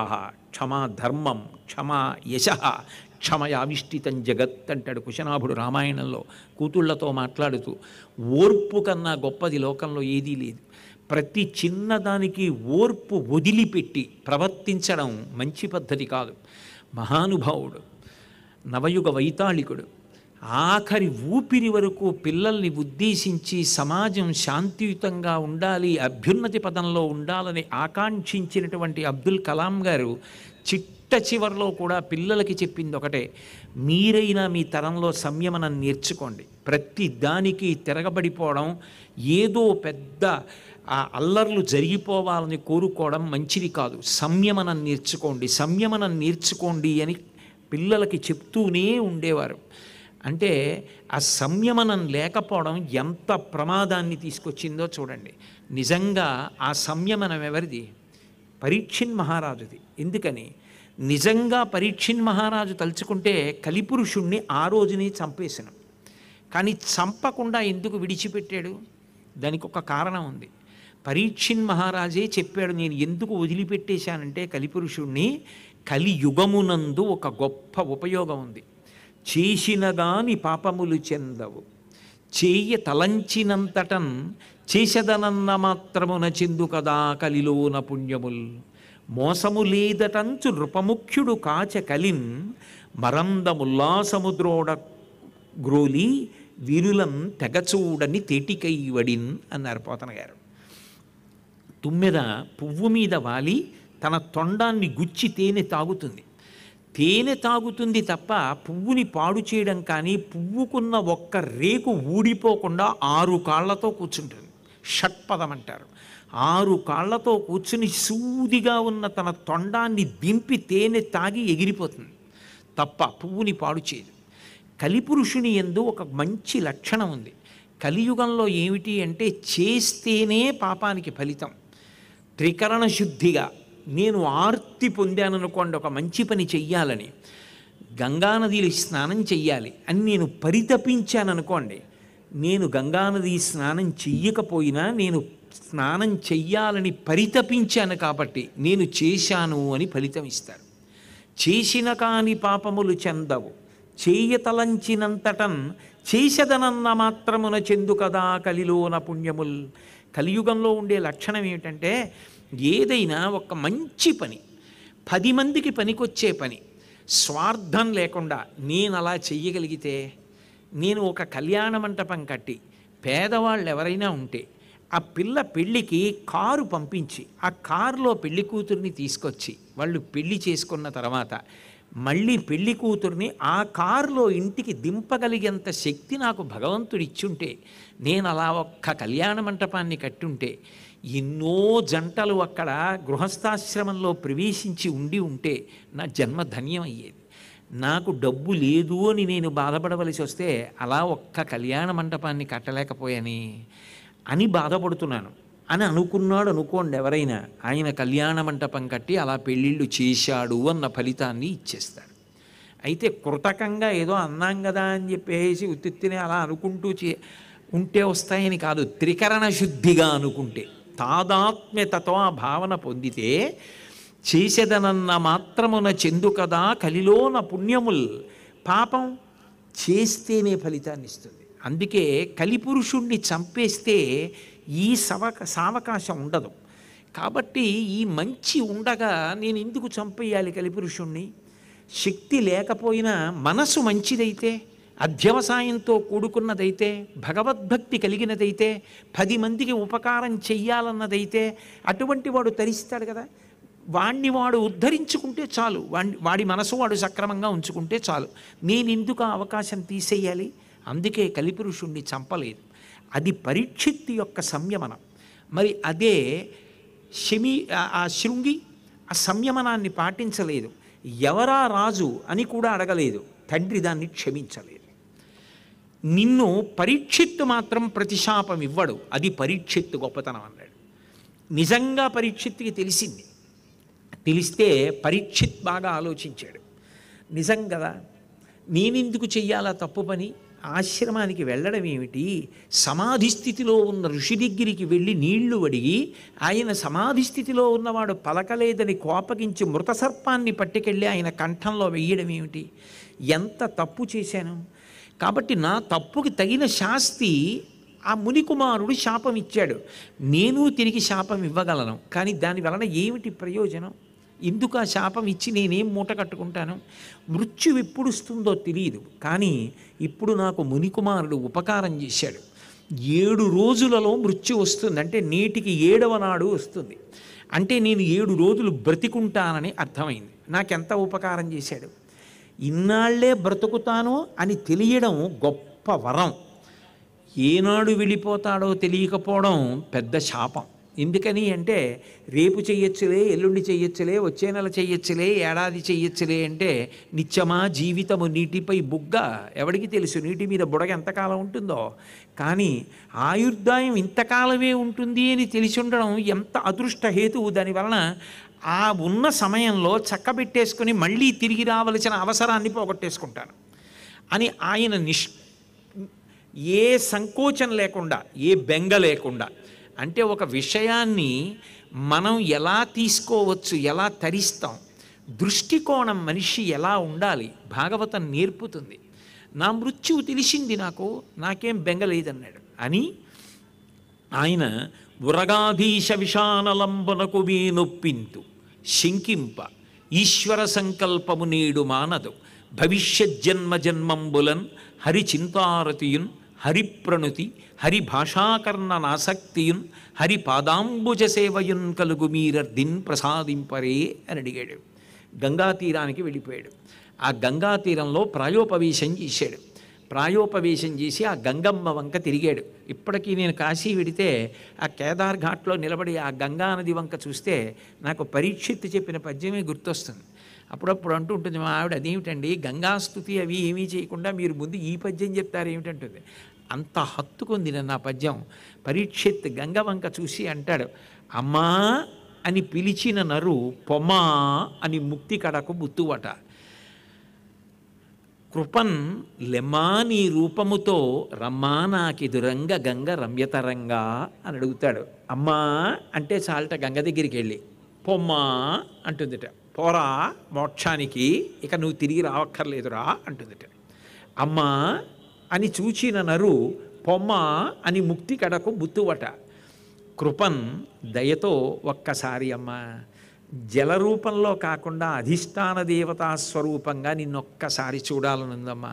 క్షమా ధర్మం, క్షమా యశ, క్షమయావిష్టితం జగత్ అంటాడు కుశనాభుడు రామాయణంలో కూతుళ్లతో మాట్లాడుతూ. ఓర్పు కన్నా గొప్పది లోకంలో ఏదీ లేదు. ప్రతి చిన్నదానికి ఓర్పు వదిలిపెట్టి ప్రవర్తించడం మంచి పద్ధతి కాదు. మహానుభావుడు, నవయుగ వైతాళికుడు, ఆఖరి ఊపిరి వరకు పిల్లల్ని ఉద్దేశించి సమాజం శాంతియుతంగా ఉండాలి, అభ్యున్నతి పదంలో ఉండాలని ఆకాంక్షించినటువంటి అబ్దుల్ కలాం గారు చివరిలో కూడా పిల్లలకి చెప్పింది ఒకటే: మీరైనా మీ తరంలో సంయమనం నేర్చుకోండి. ప్రతి దానికి తిరగబడిపోవడం, ఏదో పెద్ద అల్లర్లు జరిగిపోవాలని కోరుకోవడం మంచిది కాదు. సంయమనం నేర్చుకోండి, సంయమనం నేర్చుకోండి అని పిల్లలకి చెప్తూనే ఉండేవారు. అంటే ఆ సంయమనం లేకపోవడం ఎంత ప్రమాదాన్ని తీసుకొచ్చిందో చూడండి. నిజంగా ఆ సంయమనం ఎవరిది? పరీక్షిన్ మహారాజుది. ఎందుకని? నిజంగా పరీక్షిన్ మహారాజు తలుచుకుంటే కలిపురుషుణ్ణి ఆ రోజునే చంపేశాను. కానీ చంపకుండా ఎందుకు విడిచిపెట్టాడు? దానికి ఒక కారణం ఉంది. పరీక్షిన్ మహారాజే చెప్పాడు, నేను ఎందుకు వదిలిపెట్టేశానంటే కలిపురుషుణ్ణి, కలియుగమునందు ఒక గొప్ప ఉపయోగం ఉంది. చేసిన గాని పాపములు చెందవు, చేయ తలంచినంతటన్ చేసదనన్న మాత్రమున చెందు కదా కలిలోన పుణ్యముల్, మోసము లేదటంచు నృపముఖ్యుడు కాచ కలిన్, మరందముల్లాసముద్రోడ గ్రోలి వీరులం తెగచూడని తేటికైవడిన్ అన్నారు పోతన గారు. తుమ్మెద పువ్వు మీద వాలి తన తొండాన్ని గుచ్చి తేనె తాగుతుంది. తేనె తాగుతుంది తప్ప పువ్వుని పాడు చేయడం కానీ, పువ్వుకున్న ఒక్క రేకు ఊడిపోకుండా 6 కాళ్లతో కూర్చుంటుంది. షట్పదం అంటారు. 6 కాళ్లతో కూర్చుని సూదిగా ఉన్న తన తొండాన్ని దింపి తేనె తాగి ఎగిరిపోతుంది తప్ప పువ్వుని పాడు చేయదు. కలిపురుషుని యందు ఒక మంచి లక్షణం ఉంది. కలియుగంలో ఏమిటి అంటే, చేస్తేనే పాపానికి ఫలితం. త్రికరణ శుద్ధిగా నేను ఆర్తి పొందాననుకోండి ఒక మంచి పని చెయ్యాలని, గంగానదిలో స్నానం చెయ్యాలి అని నేను పరితపించాననుకోండి, నేను గంగానది స్నానం చెయ్యకపోయినా నేను స్నానం చెయ్యాలని పరితపించాను కాబట్టి నేను చేశాను అని ఫలితం ఇస్తారు. చేసిన కాని పాపములు చెందవు, చేయతలంచినంతటన్ చేసదనన్న మాత్రమున చెందు కదా కలిలోన పుణ్యముల్. కలియుగంలో ఉండే లక్షణం ఏమిటంటే, ఏదైనా ఒక మంచి పని, 10 మందికి పనికొచ్చే పని, స్వార్థం లేకుండా నేను అలా చెయ్యగలిగితే, నేను ఒక కళ్యాణ మంటపం కట్టి పేదవాళ్ళు ఎవరైనా ఉంటే ఆ పిల్ల పెళ్ళికి కారు పంపించి ఆ కారులో పెళ్లి కూతుర్ని తీసుకొచ్చి వాళ్ళు పెళ్లి చేసుకున్న తర్వాత మళ్ళీ పెళ్లి కూతుర్ని ఆ కారులో ఇంటికి దింపగలిగేంత శక్తి నాకు భగవంతుడు ఇచ్చుంటే, నేను అలా ఒక్క కళ్యాణ మంటపాన్ని కట్టుంటే, ఎన్నో జంటలు అక్కడ గృహస్థాశ్రమంలో ప్రవేశించి ఉంటే నా జన్మ ధన్యం అయ్యేది. నాకు డబ్బు లేదు అని నేను బాధపడవలసి వస్తే అలా ఒక్క కళ్యాణ మంటపాన్ని కట్టలేకపోయాని అని బాధపడుతున్నాను అని అనుకున్నాడు అనుకోండి ఎవరైనా, ఆయన కళ్యాణ మంటపం కట్టి అలా పెళ్ళిళ్ళు చేశాడు అన్న ఫలితాన్ని ఇచ్చేస్తాడు. అయితే కృతకంగా ఏదో అన్నాం కదా అని చెప్పేసి ఉత్తినే అలా అనుకుంటూ ఉంటే వస్తాయని కాదు. త్రికరణ శుద్ధిగా అనుకుంటే, తాదాత్మ్యతతో ఆ భావన పొందితే, చేసేదనన్న మాత్రమున చెందు కదా కలిలోన పుణ్యముల్, పాపం చేస్తేనే ఫలితాన్ని ఇస్తుంది. అందుకే కలిపురుషుణ్ణి చంపేస్తే ఈ సావకాశం ఉండదు. కాబట్టి ఈ మంచి ఉండగా నేను ఎందుకు చంపేయాలి కలిపురుషుణ్ణి? శక్తి లేకపోయినా మనసు మంచిదైతే, అధ్యవసాయంతో కూడుకున్నదైతే, భగవద్భక్తి కలిగినదైతే, 10 మందికి ఉపకారం చెయ్యాలన్నదైతే అటువంటి వాడు తరిస్తాడు కదా. వాణ్ణి వాడు ఉద్ధరించుకుంటే చాలు, వాడి మనసు వాడు సక్రమంగా ఉంచుకుంటే చాలు. నేను ఎందుకు ఆ అవకాశం తీసేయాలి? అందుకే కలిపురుషుణ్ణి చంపలేదు. అది పరీక్షిత్తు యొక్క సంయమనం. మరి అదే ఆ శృంగి ఆ సంయమనాన్ని పాటించలేదు. ఎవరా రాజు అని కూడా అడగలేదు. తండ్రి దాన్ని క్షమించలేదు. నిన్ను పరీక్షిత్తు మాత్రం ప్రతిశాపం ఇవ్వడు. అది పరీక్షిత్తు గొప్పతనం అన్నాడు. నిజంగా పరీక్షిత్తుకి తెలిసింది తెలిస్తే పరీక్షిత్ బాగా ఆలోచించాడు. నిజం కదా, నేనెందుకు చెయ్యాలా తప్పు పని? ఆశ్రమానికి వెళ్ళడం ఏమిటి? సమాధి స్థితిలో ఉన్న ఋషి దగ్గరికి వెళ్ళి నీళ్లు అడిగి ఆయన సమాధి స్థితిలో ఉన్నవాడు పలకలేదని కోపగించి మృత సర్పాన్ని పట్టుకెళ్ళి ఆయన కంఠంలో వెయ్యడం ఏమిటి? ఎంత తప్పు చేశాను! కాబట్టి నా తప్పుకి తగిన శాస్తి ఆ మునికుమారుడు శాపం ఇచ్చాడు. నేను తిరిగి శాపం ఇవ్వగలను, కానీ దాని వలన ఏమిటి ప్రయోజనం? ఎందుకు ఆ శాపం ఇచ్చి నేనేం మూట కట్టుకుంటాను? మృత్యు ఎప్పుడు వస్తుందో తెలియదు, కానీ ఇప్పుడు నాకు మునికుమారుడు ఉపకారం చేశాడు. 7 రోజులలో మృత్యు వస్తుంది, అంటే నేటికి 7వ నాడు వస్తుంది. అంటే నేను 7 రోజులు బ్రతికుంటానని అర్థమైంది. నాకెంత ఉపకారం చేశాడు! ఇన్నాళ్లే బ్రతుకుతాను అని తెలియడం గొప్ప వరం. ఏనాడు వెళ్ళిపోతాడో తెలియకపోవడం పెద్ద శాపం. ఎందుకని అంటే రేపు చెయ్యొచ్చులే, ఎల్లుండి చెయ్యొచ్చులే, వచ్చే నెల చెయ్యొచ్చులే, ఏడాది చెయ్యొచ్చులే అంటే నిత్యమా జీవితము నీటిపై బుగ్గ, ఎవడికి తెలుసు నీటి మీద బుడగ ఎంతకాలం ఉంటుందో. కానీ ఆయుర్దాయం ఇంతకాలమే ఉంటుంది అని తెలిసి ఉండడం ఎంత అదృష్ట హేతువు. దానివలన ఆ ఉన్న సమయంలో చక్కబెట్టేసుకుని మళ్ళీ తిరిగి రావలసిన అవసరాన్ని పోగొట్టేసుకుంటాను అని ఆయన ఏ సంకోచం లేకుండా, ఏ బెంగ లేకుండా, అంటే ఒక విషయాన్ని మనం ఎలా తీసుకోవచ్చు, ఎలా తరిస్తాం, దృష్టికోణం మనిషి ఎలా ఉండాలి భాగవతం నేర్పుతుంది. నా మృత్యువు తెలిసింది, నాకేం బెంగ లేదన్నాడు అని ఆయన ఉరగాధీశ విషానలంబునకు వీనొప్పింతు శంకింప ఈశ్వర సంకల్పము నేడు మానదు భవిష్యజ్జన్మ జన్మంబులన్ హరి చింతారతియున్ హరిప్రణుతి హరి భాషాకర్ణనాసక్తియున్ హరి పాదాంబుజ సేవయున్ కలుగు మీరర్దిన్ ప్రసాదింపరే అని అడిగాడు. గంగా తీరానికి వెళ్ళిపోయాడు. ఆ గంగా తీరంలో ప్రాయోపవేశం చేశాడు. ప్రాయోపవేశం చేసి ఆ గంగమ్మ వంక తిరిగాడు. ఇప్పటికీ నేను కాశీ వెడితే ఆ కేదార్ ఘాట్లో నిలబడి ఆ గంగా నది వంక చూస్తే నాకు పరీక్షిత్తు చెప్పిన పద్యమే గుర్తొస్తుంది. అప్పుడప్పుడు అంటూ ఉంటుంది మా ఆవిడ, అదేమిటండి గంగాస్తుతి అవి ఏమీ చేయకుండా మీరు ముందు ఈ పద్యం చెప్తారు ఏమిటంటుంది. అంత హత్తుకుంది నన్ను ఆ పద్యం. పరీక్షిత్ గంగ వంక చూసి అంటాడు, అమ్మా అని పిలిచిన నరు పొమ్మా అని ముక్తి కడకు బుత్తువట. కృపన్ లెమ్మా నీ రూపముతో రమ్మా నాకిదురంగ గంగ రమ్యతరంగా అని అడుగుతాడు. అమ్మా అంటే చాలట గంగ దగ్గరికి వెళ్ళి, పొమ్మా అంటుందిట. పోరా మోక్షానికి, ఇక నువ్వు తిరిగి రావక్కర్లేదురా అంటుందిట. అమ్మా అని చూచిన నరు పొమ్మ అని ముక్తి కడకు బుత్తువట. కృపన్ దయతో ఒక్కసారి అమ్మ జల రూపంలో కాకుండా అధిష్టాన దేవతా స్వరూపంగా నిన్నొక్కసారి చూడాలనుందమ్మా.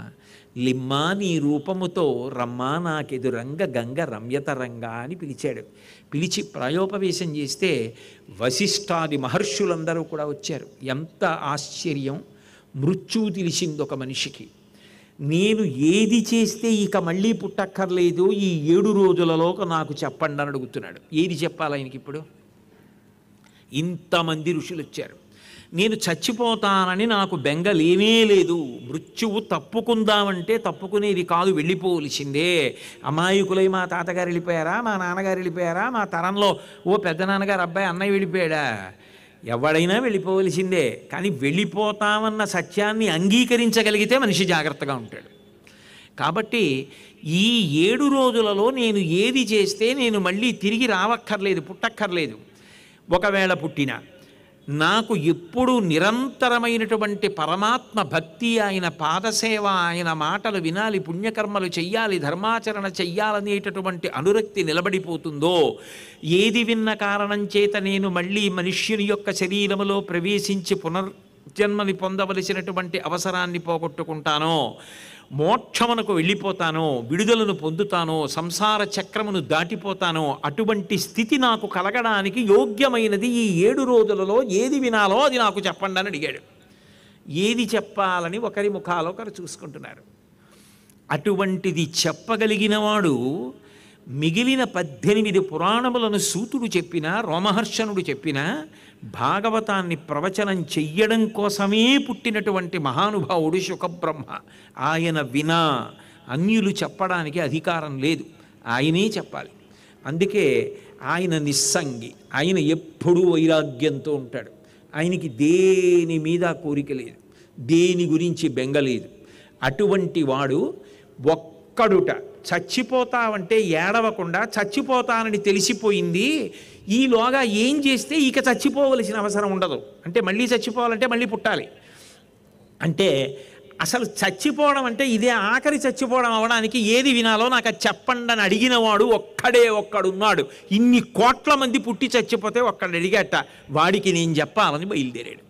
లిమ్మా నీ రూపముతో రమ్మా నాకెదురంగ గంగ రమ్యతరంగా అని పిలిచాడు. పిలిచి ప్రాయోపవేశం చేస్తే వశిష్ఠాది మహర్షులందరూ కూడా వచ్చారు. ఎంత ఆశ్చర్యం! మృత్యువు తెలిసింది ఒక మనిషికి. నేను ఏది చేస్తే ఇక మళ్ళీ పుట్టక్కర్లేదు ఈ 7 రోజులలో నాకు చెప్పండి అని అడుగుతున్నాడు. ఏది చెప్పాలి ఆయనకి ఇప్పుడు? ఇంతమంది ఋషులు వచ్చారు. నేను చచ్చిపోతానని నాకు బెంగ లేనే లేదు. మృత్యువు తప్పుకుందామంటే తప్పుకునేది కాదు, వెళ్ళిపోవలసిందే. అమాయకులై మా తాతగారు వెళ్ళిపోయారా, మా నాన్నగారు వెళ్ళిపోయారా, మా తరంలో ఓ పెద్ద నాన్నగారు అబ్బాయి అన్నయ్య వెళ్ళిపోయాడా, ఎవడైనా వెళ్ళిపోవలసిందే. కానీ వెళ్ళిపోతామన్న సత్యాన్ని అంగీకరించగలిగితే మనిషి జాగ్రత్తగా ఉంటాడు. కాబట్టి ఈ 7 రోజులలో నేను ఏది చేస్తే నేను మళ్ళీ తిరిగి రావక్కర్లేదు, పుట్టక్కర్లేదు. ఒకవేళ పుట్టినా నాకు ఎప్పుడూ నిరంతరమైనటువంటి పరమాత్మ భక్తి, ఆయన పాదసేవ, ఆయన మాటలు వినాలి, పుణ్యకర్మలు చెయ్యాలి, ధర్మాచరణ చెయ్యాలనేటటువంటి అనురక్తి నిలబడిపోతుందో, ఏది విన్న కారణం చేత నేను మళ్ళీ మనుష్యుని యొక్క శరీరములో ప్రవేశించి పునర్జన్మని పొందవలసినటువంటి అవసరాన్ని పోగొట్టుకుంటానో, మోక్షమునకు వెళ్ళిపోతానో, విడుదలను పొందుతానో, సంసార చక్రమును దాటిపోతానో, అటువంటి స్థితి నాకు కలగడానికి యోగ్యమైనది ఈ 7 రోజులలో ఏది వినాలో అది నాకు చెప్పండి అని అడిగాడు. ఏది చెప్పాలని ఒకరి ముఖాలు ఒకరు చూసుకుంటున్నారు. అటువంటిది చెప్పగలిగినవాడు మిగిలిన 18 పురాణములను సూతుడు చెప్పినా, రోమహర్షణుడు చెప్పినా, భాగవతాన్ని ప్రవచనం చెయ్యడం కోసమే పుట్టినటువంటి మహానుభావుడు శుకబ్రహ్మ. ఆయన వినా అన్యులు చెప్పడానికి అధికారం లేదు, ఆయనే చెప్పాలి. అందుకే ఆయన నిస్సంగి, ఆయన ఎప్పుడూ వైరాగ్యంతో ఉంటాడు. ఆయనకి దేని మీద కోరిక లేదు, దేని గురించి బెంగలేదు. అటువంటి వాడు ఒక్కడుట చచ్చిపోతావంటే ఏడవకుండా చచ్చిపోతానని తెలిసిపోయింది, ఈలోగా ఏం చేస్తే ఇక చచ్చిపోవలసిన అవసరం ఉండదు. అంటే మళ్ళీ చచ్చిపోవాలంటే మళ్ళీ పుట్టాలి. అంటే అసలు చచ్చిపోవడం అంటే ఇదే ఆఖరి చచ్చిపోవడం అవడానికి ఏది వినాలో నాకు అది చెప్పండి అని అడిగిన వాడు ఒక్కడే ఒక్కడున్నాడు. ఇన్ని కోట్ల మంది పుట్టి చచ్చిపోతే ఒక్కడు అడిగట, వాడికి నేను చెప్పాలని బయలుదేరాడు.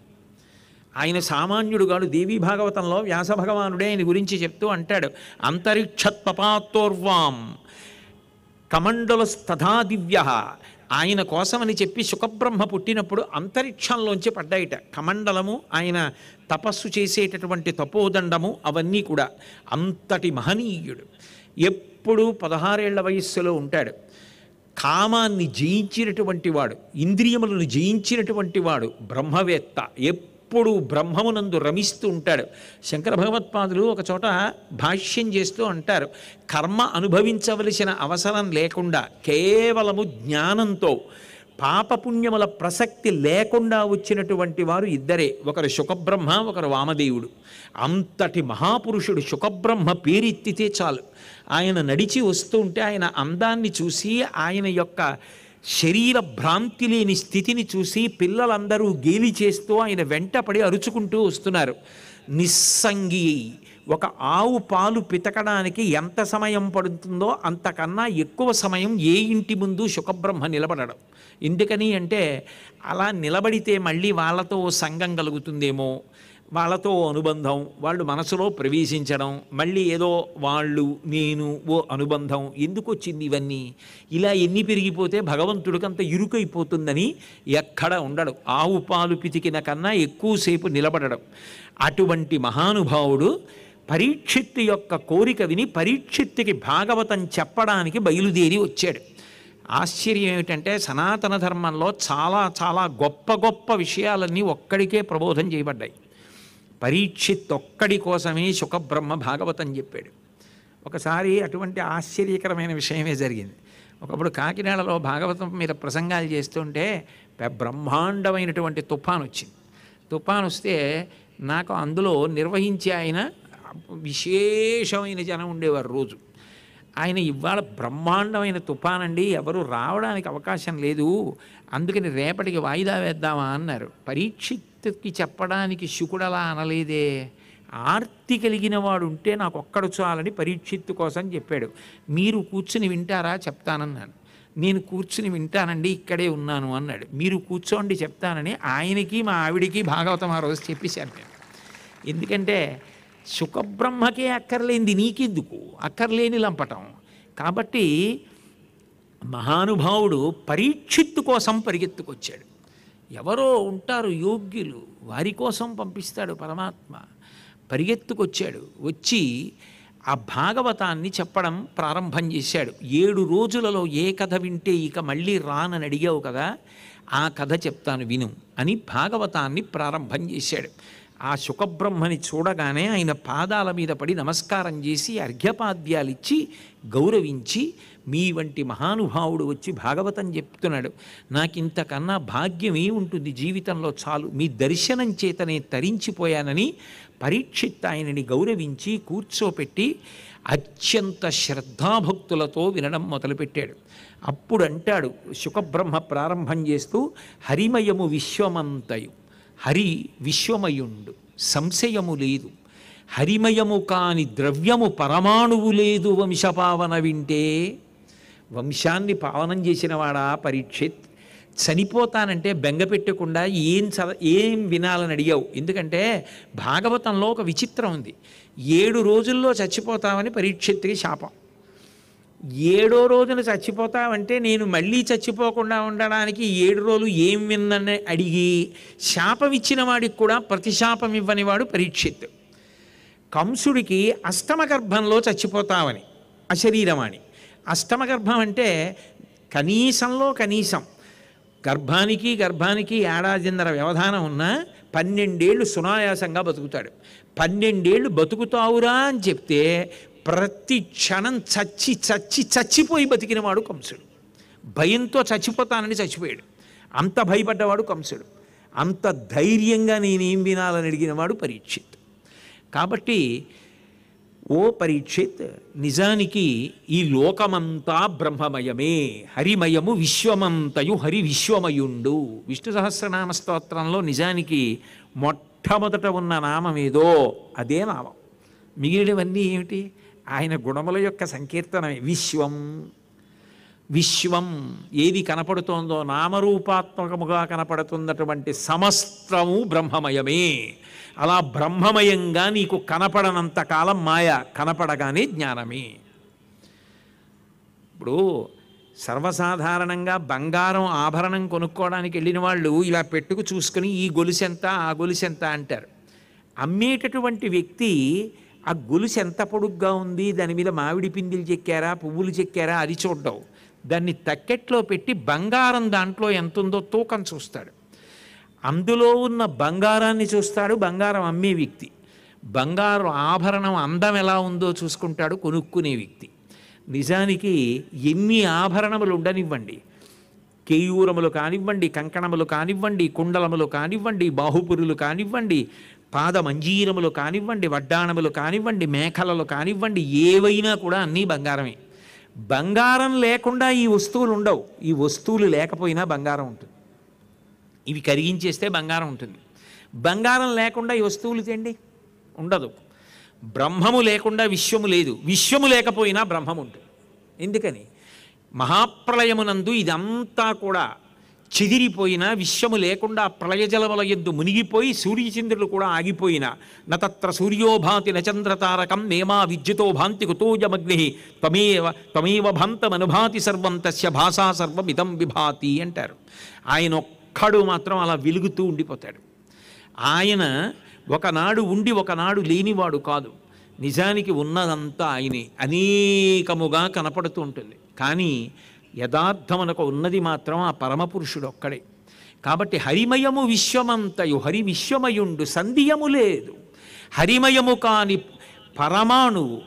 ఆయన సామాన్యుడుగాడు. దేవీ భాగవతంలో వ్యాస భగవానుడే ఆయన గురించి చెప్తూ అంటాడు, అంతరిక్షత్పపాతోర్వాం కమండలస్తథా దివ్య. ఆయన కోసమని చెప్పి శుకబ్రహ్మ పుట్టినప్పుడు అంతరిక్షంలోంచి పడ్డాయిట కమండలము, ఆయన తపస్సు చేసేటటువంటి తపోదండము, అవన్నీ కూడా. అంతటి మహనీయుడు. ఎప్పుడూ 16 ఏళ్ల వయస్సులో ఉంటాడు. కామాన్ని జయించినటువంటి వాడు, ఇంద్రియములను జయించినటువంటి వాడు, బ్రహ్మవేత్త. ఎప్పుడు బ్రహ్మమునందు రమిస్తూ ఉంటాడు. శంకర భగవత్పాదులు ఒక చోట భాష్యం చేస్తూ అంటారు, కర్మ అనుభవించవలసిన అవసరం లేకుండా కేవలము జ్ఞానంతో పాపపుణ్యముల ప్రసక్తి లేకుండా వచ్చినటువంటి వారు ఇద్దరే, ఒకరు శుకబ్రహ్మ, ఒకరు వామదేవుడు. అంతటి మహాపురుషుడు శుకబ్రహ్మ పేరెత్తితే చాలు. ఆయన నడిచి వస్తూ ఉంటే ఆయన అందాన్ని చూసి, ఆయన యొక్క శరీర భ్రాంతి లేని స్థితిని చూసి పిల్లలందరూ గేలి చేస్తూ ఆయన వెంటపడి అరుచుకుంటూ వస్తున్నారు. నిస్సంగి. ఒక ఆవు పాలు పితకడానికి ఎంత సమయం పడుతుందో అంతకన్నా ఎక్కువ సమయం ఏ ఇంటి ముందు శుకబ్రహ్మ నిలబడడం. ఎందుకని అంటే అలా నిలబడితే మళ్ళీ వాళ్ళతో సంఘం కలుగుతుందేమో, వాళ్ళతో అనుబంధం, వాళ్ళు మనసులో ప్రవేశించడం, మళ్ళీ ఏదో వాళ్ళు నేను ఓ అనుబంధం, ఎందుకు వచ్చింది ఇవన్నీ? ఇలా ఎన్ని పెరిగిపోతే భగవంతుడికంత ఇరుకైపోతుందని ఎక్కడ ఉండడు. ఆవు పాలు పితికిన కన్నా ఎక్కువసేపు నిలబడడం. అటువంటి మహానుభావుడు పరీక్షిత్తు యొక్క కోరిక విని పరీక్షిత్తుకి భాగవతం చెప్పడానికి బయలుదేరి వచ్చాడు. ఆశ్చర్యం ఏమిటంటే సనాతన ధర్మంలో చాలా చాలా గొప్ప గొప్ప విషయాలన్నీ ఒక్కడికే ప్రబోధం చేయబడ్డాయి. పరీక్షిత్ ఒక్కడి కోసమే శుకబ్రహ్మ భాగవతం చెప్పాడు. ఒకసారి అటువంటి ఆశ్చర్యకరమైన విషయమే జరిగింది. ఒకప్పుడు కాకినాడలో భాగవతం మీద ప్రసంగాలు చేస్తుంటే బ్రహ్మాండమైనటువంటి తుఫాను వచ్చింది. తుఫాను వస్తే నాకు అందులో నిర్వహించే ఆయన విశేషమైన జనం ఉండేవారు రోజు. ఆయన ఇవాళ బ్రహ్మాండమైన తుఫానండి, ఎవరు రావడానికి అవకాశం లేదు, అందుకని రేపటికి వాయిదా వేద్దామా అన్నారు. పరీక్షిత్తుకి చెప్పడానికి శుకుడలా అనలేదే. ఆర్తి కలిగిన వాడు ఉంటే నాకు ఒక్కడు చాలని పరీక్షిత్తు కోసం చెప్పాడు. మీరు కూర్చుని వింటారా? చెప్తానన్నాను. నేను కూర్చుని వింటానండి, ఇక్కడే ఉన్నాను అన్నాడు. మీరు కూర్చోండి చెప్తానని ఆయనకి మా ఆవిడికి భాగవతం ఆ రోజు చెప్పేశాను నేను. ఎందుకంటే శుకబ్రహ్మకే అక్కర్లేనిది నీకెందుకు, అక్కర్లేని లంపటం. కాబట్టి మహానుభావుడు పరీక్షిత్తు కోసం పరిగెత్తుకొచ్చాడు. ఎవరో ఉంటారు యోగ్యులు, వారి కోసం పంపిస్తాడు పరమాత్మ. పరిగెత్తుకొచ్చాడు. వచ్చి ఆ భాగవతాన్ని చెప్పడం ప్రారంభం చేశాడు. 7 రోజులలో ఏ కథ వింటే ఇక మళ్ళీ రానని అడిగావు కదా, ఆ కథ చెప్తాను విను అని భాగవతాన్ని ప్రారంభం చేశాడు. ఆ శుకబ్రహ్మని చూడగానే ఆయన పాదాల మీద పడి నమస్కారం చేసి అర్ఘ్యపాద్యాలిచ్చి గౌరవించి, మీ వంటి మహానుభావుడు వచ్చి భాగవతం చెప్తున్నాడు, నాకింతకన్నా భాగ్యం ఏముంటుంది జీవితంలో, చాలు మీ దర్శనం చేతనే తరించిపోయానని పరీక్షిత్ ఆయనని గౌరవించి కూర్చోపెట్టి అత్యంత శ్రద్ధాభక్తులతో వినడం మొదలుపెట్టాడు. అప్పుడు అంటాడు శుకబ్రహ్మ ప్రారంభం చేస్తూ, హరిమయము విశ్వమంతయు, హరి విశ్వమయుండు సంశయము లేదు, హరిమయము కాని ద్రవ్యము పరమాణువు లేదు వంశపావన వింటే. వంశాన్ని పావనం చేసినవాడా పరీక్షిత్, చనిపోతానంటే బెంగ పెట్టకుండా ఏం వినాలని అడిగావు. ఎందుకంటే భాగవతంలో ఒక విచిత్రం ఉంది. 7 రోజుల్లో చచ్చిపోతామని పరీక్షిత్తుకి శాపం. 7వ రోజున చచ్చిపోతావంటే నేను మళ్ళీ చచ్చిపోకుండా ఉండడానికి 7 రోజులు ఏం విన్నని అడిగి శాపం ఇచ్చిన వాడికి కూడా ప్రతిశాపం ఇవ్వని వాడు పరీక్షిత్. కంసుడికి అష్టమగర్భంలో చచ్చిపోతావని అశరీరవాణి. అష్టమగర్భం అంటే కనీసంలో కనీసం గర్భానికి ఏడాదిన్నర వ్యవధానం ఉన్నా 12 ఏళ్ళు సునాయాసంగా బతుకుతాడు. 12 ఏళ్ళు బతుకుతావురా అని చెప్తే ప్రతి క్షణం చచ్చిపోయి బతికినవాడు కంసుడు. భయంతో చచ్చిపోతానని చచ్చిపోయాడు. అంత భయపడ్డవాడు కంసుడు. అంత ధైర్యంగా నేనేం వినాలని అడిగినవాడు పరీక్షిత్. కాబట్టి ఓ పరీక్షిత్, నిజానికి ఈ లోకమంతా బ్రహ్మమయమే, హరిమయము విశ్వమంతయు హరి విశ్వమయుండు. విష్ణు సహస్రనామ స్తోత్రంలో నిజానికి మొట్టమొదట ఉన్న నామం ఏదో అదే నామం. మిగిలినవన్నీ ఏమిటి? ఆయన గుణముల యొక్క సంకీర్తనమే. విశ్వం విశ్వం ఏది కనపడుతోందో నామరూపాత్మకముగా కనపడుతున్నటువంటి సమస్తము బ్రహ్మమయమే. అలా బ్రహ్మమయంగా నీకు కనపడనంత కాలం మాయ, కనపడగానే జ్ఞానమే. ఇప్పుడు సర్వసాధారణంగా బంగారం ఆభరణం కొనుక్కోవడానికి వెళ్ళిన వాళ్ళు ఇలా పెట్టుకు చూసుకుని ఈ గొలుసెంత ఆ గొలుసెంత అంటారు. అమ్మేటటువంటి వ్యక్తి ఆ గొలుసు ఎంత పొడుగ్గా ఉంది, దాని మీద మామిడి పిండిలు చెక్కారా పువ్వులు చెక్కారా అది చూడ్డావు. దాన్ని తక్కెట్లో పెట్టి బంగారం దాంట్లో ఎంత ఉందో తూకం చూస్తాడు. అందులో ఉన్న బంగారాన్ని చూస్తాడు బంగారం అమ్మే వ్యక్తి. బంగారం ఆభరణం అందం ఎలా ఉందో చూసుకుంటాడు కొనుక్కునే వ్యక్తి. నిజానికి ఎన్ని ఆభరణములు ఉండనివ్వండి, కేయూరములు కానివ్వండి, కంకణములు కానివ్వండి, కుండలములు కానివ్వండి, బాహుపురులు కానివ్వండి, పాదమంజీరములు కానివ్వండి, వడ్డాణములు కానివ్వండి, మేఖలలు కానివ్వండి, ఏవైనా కూడా అన్నీ బంగారమే. బంగారం లేకుండా ఈ వస్తువులు ఉండవు. ఈ వస్తువులు లేకపోయినా బంగారం ఉంటుంది. ఇవి కరిగించేస్తే బంగారం ఉంటుంది. బంగారం లేకుండా ఈ వస్తువులు తేండి ఉండదు. బ్రహ్మము లేకుండా విశ్వము లేదు, విశ్వము లేకపోయినా బ్రహ్మము ఉంటుంది. ఎందుకని? మహాప్రళయమునందు ఇదంతా కూడా చెదిరిపోయినా, విశ్వము లేకుండా ప్రళయజలముల యందు మునిగిపోయి సూర్యచంద్రులు కూడా ఆగిపోయినా, నతత్ర సూర్యోభాతి నచంద్రతారకం నేమా విద్యుతో భాంతి కుతోజమగ్ని త్వమేవ భాంతమనుభాతి సర్వం తస్య భాషా సర్వమిదం విభాతి అంటారు. ఆయన ఒక్కడు మాత్రం అలా వెలుగుతూ ఉండిపోతాడు. ఆయన ఒకనాడు ఉండి ఒకనాడు లేనివాడు కాదు. నిజానికి ఉన్నదంతా ఆయనే, అనేకముగా కనపడుతూ ఉంటుంది. కానీ యథార్థమునకు ఉన్నది మాత్రం ఆ పరమపురుషుడు ఒక్కడే. కాబట్టి హరిమయము విశ్వమంతయు హరి విశ్వమయుండు, సంధియము లేదు. హరిమయము కాని పరమాణువు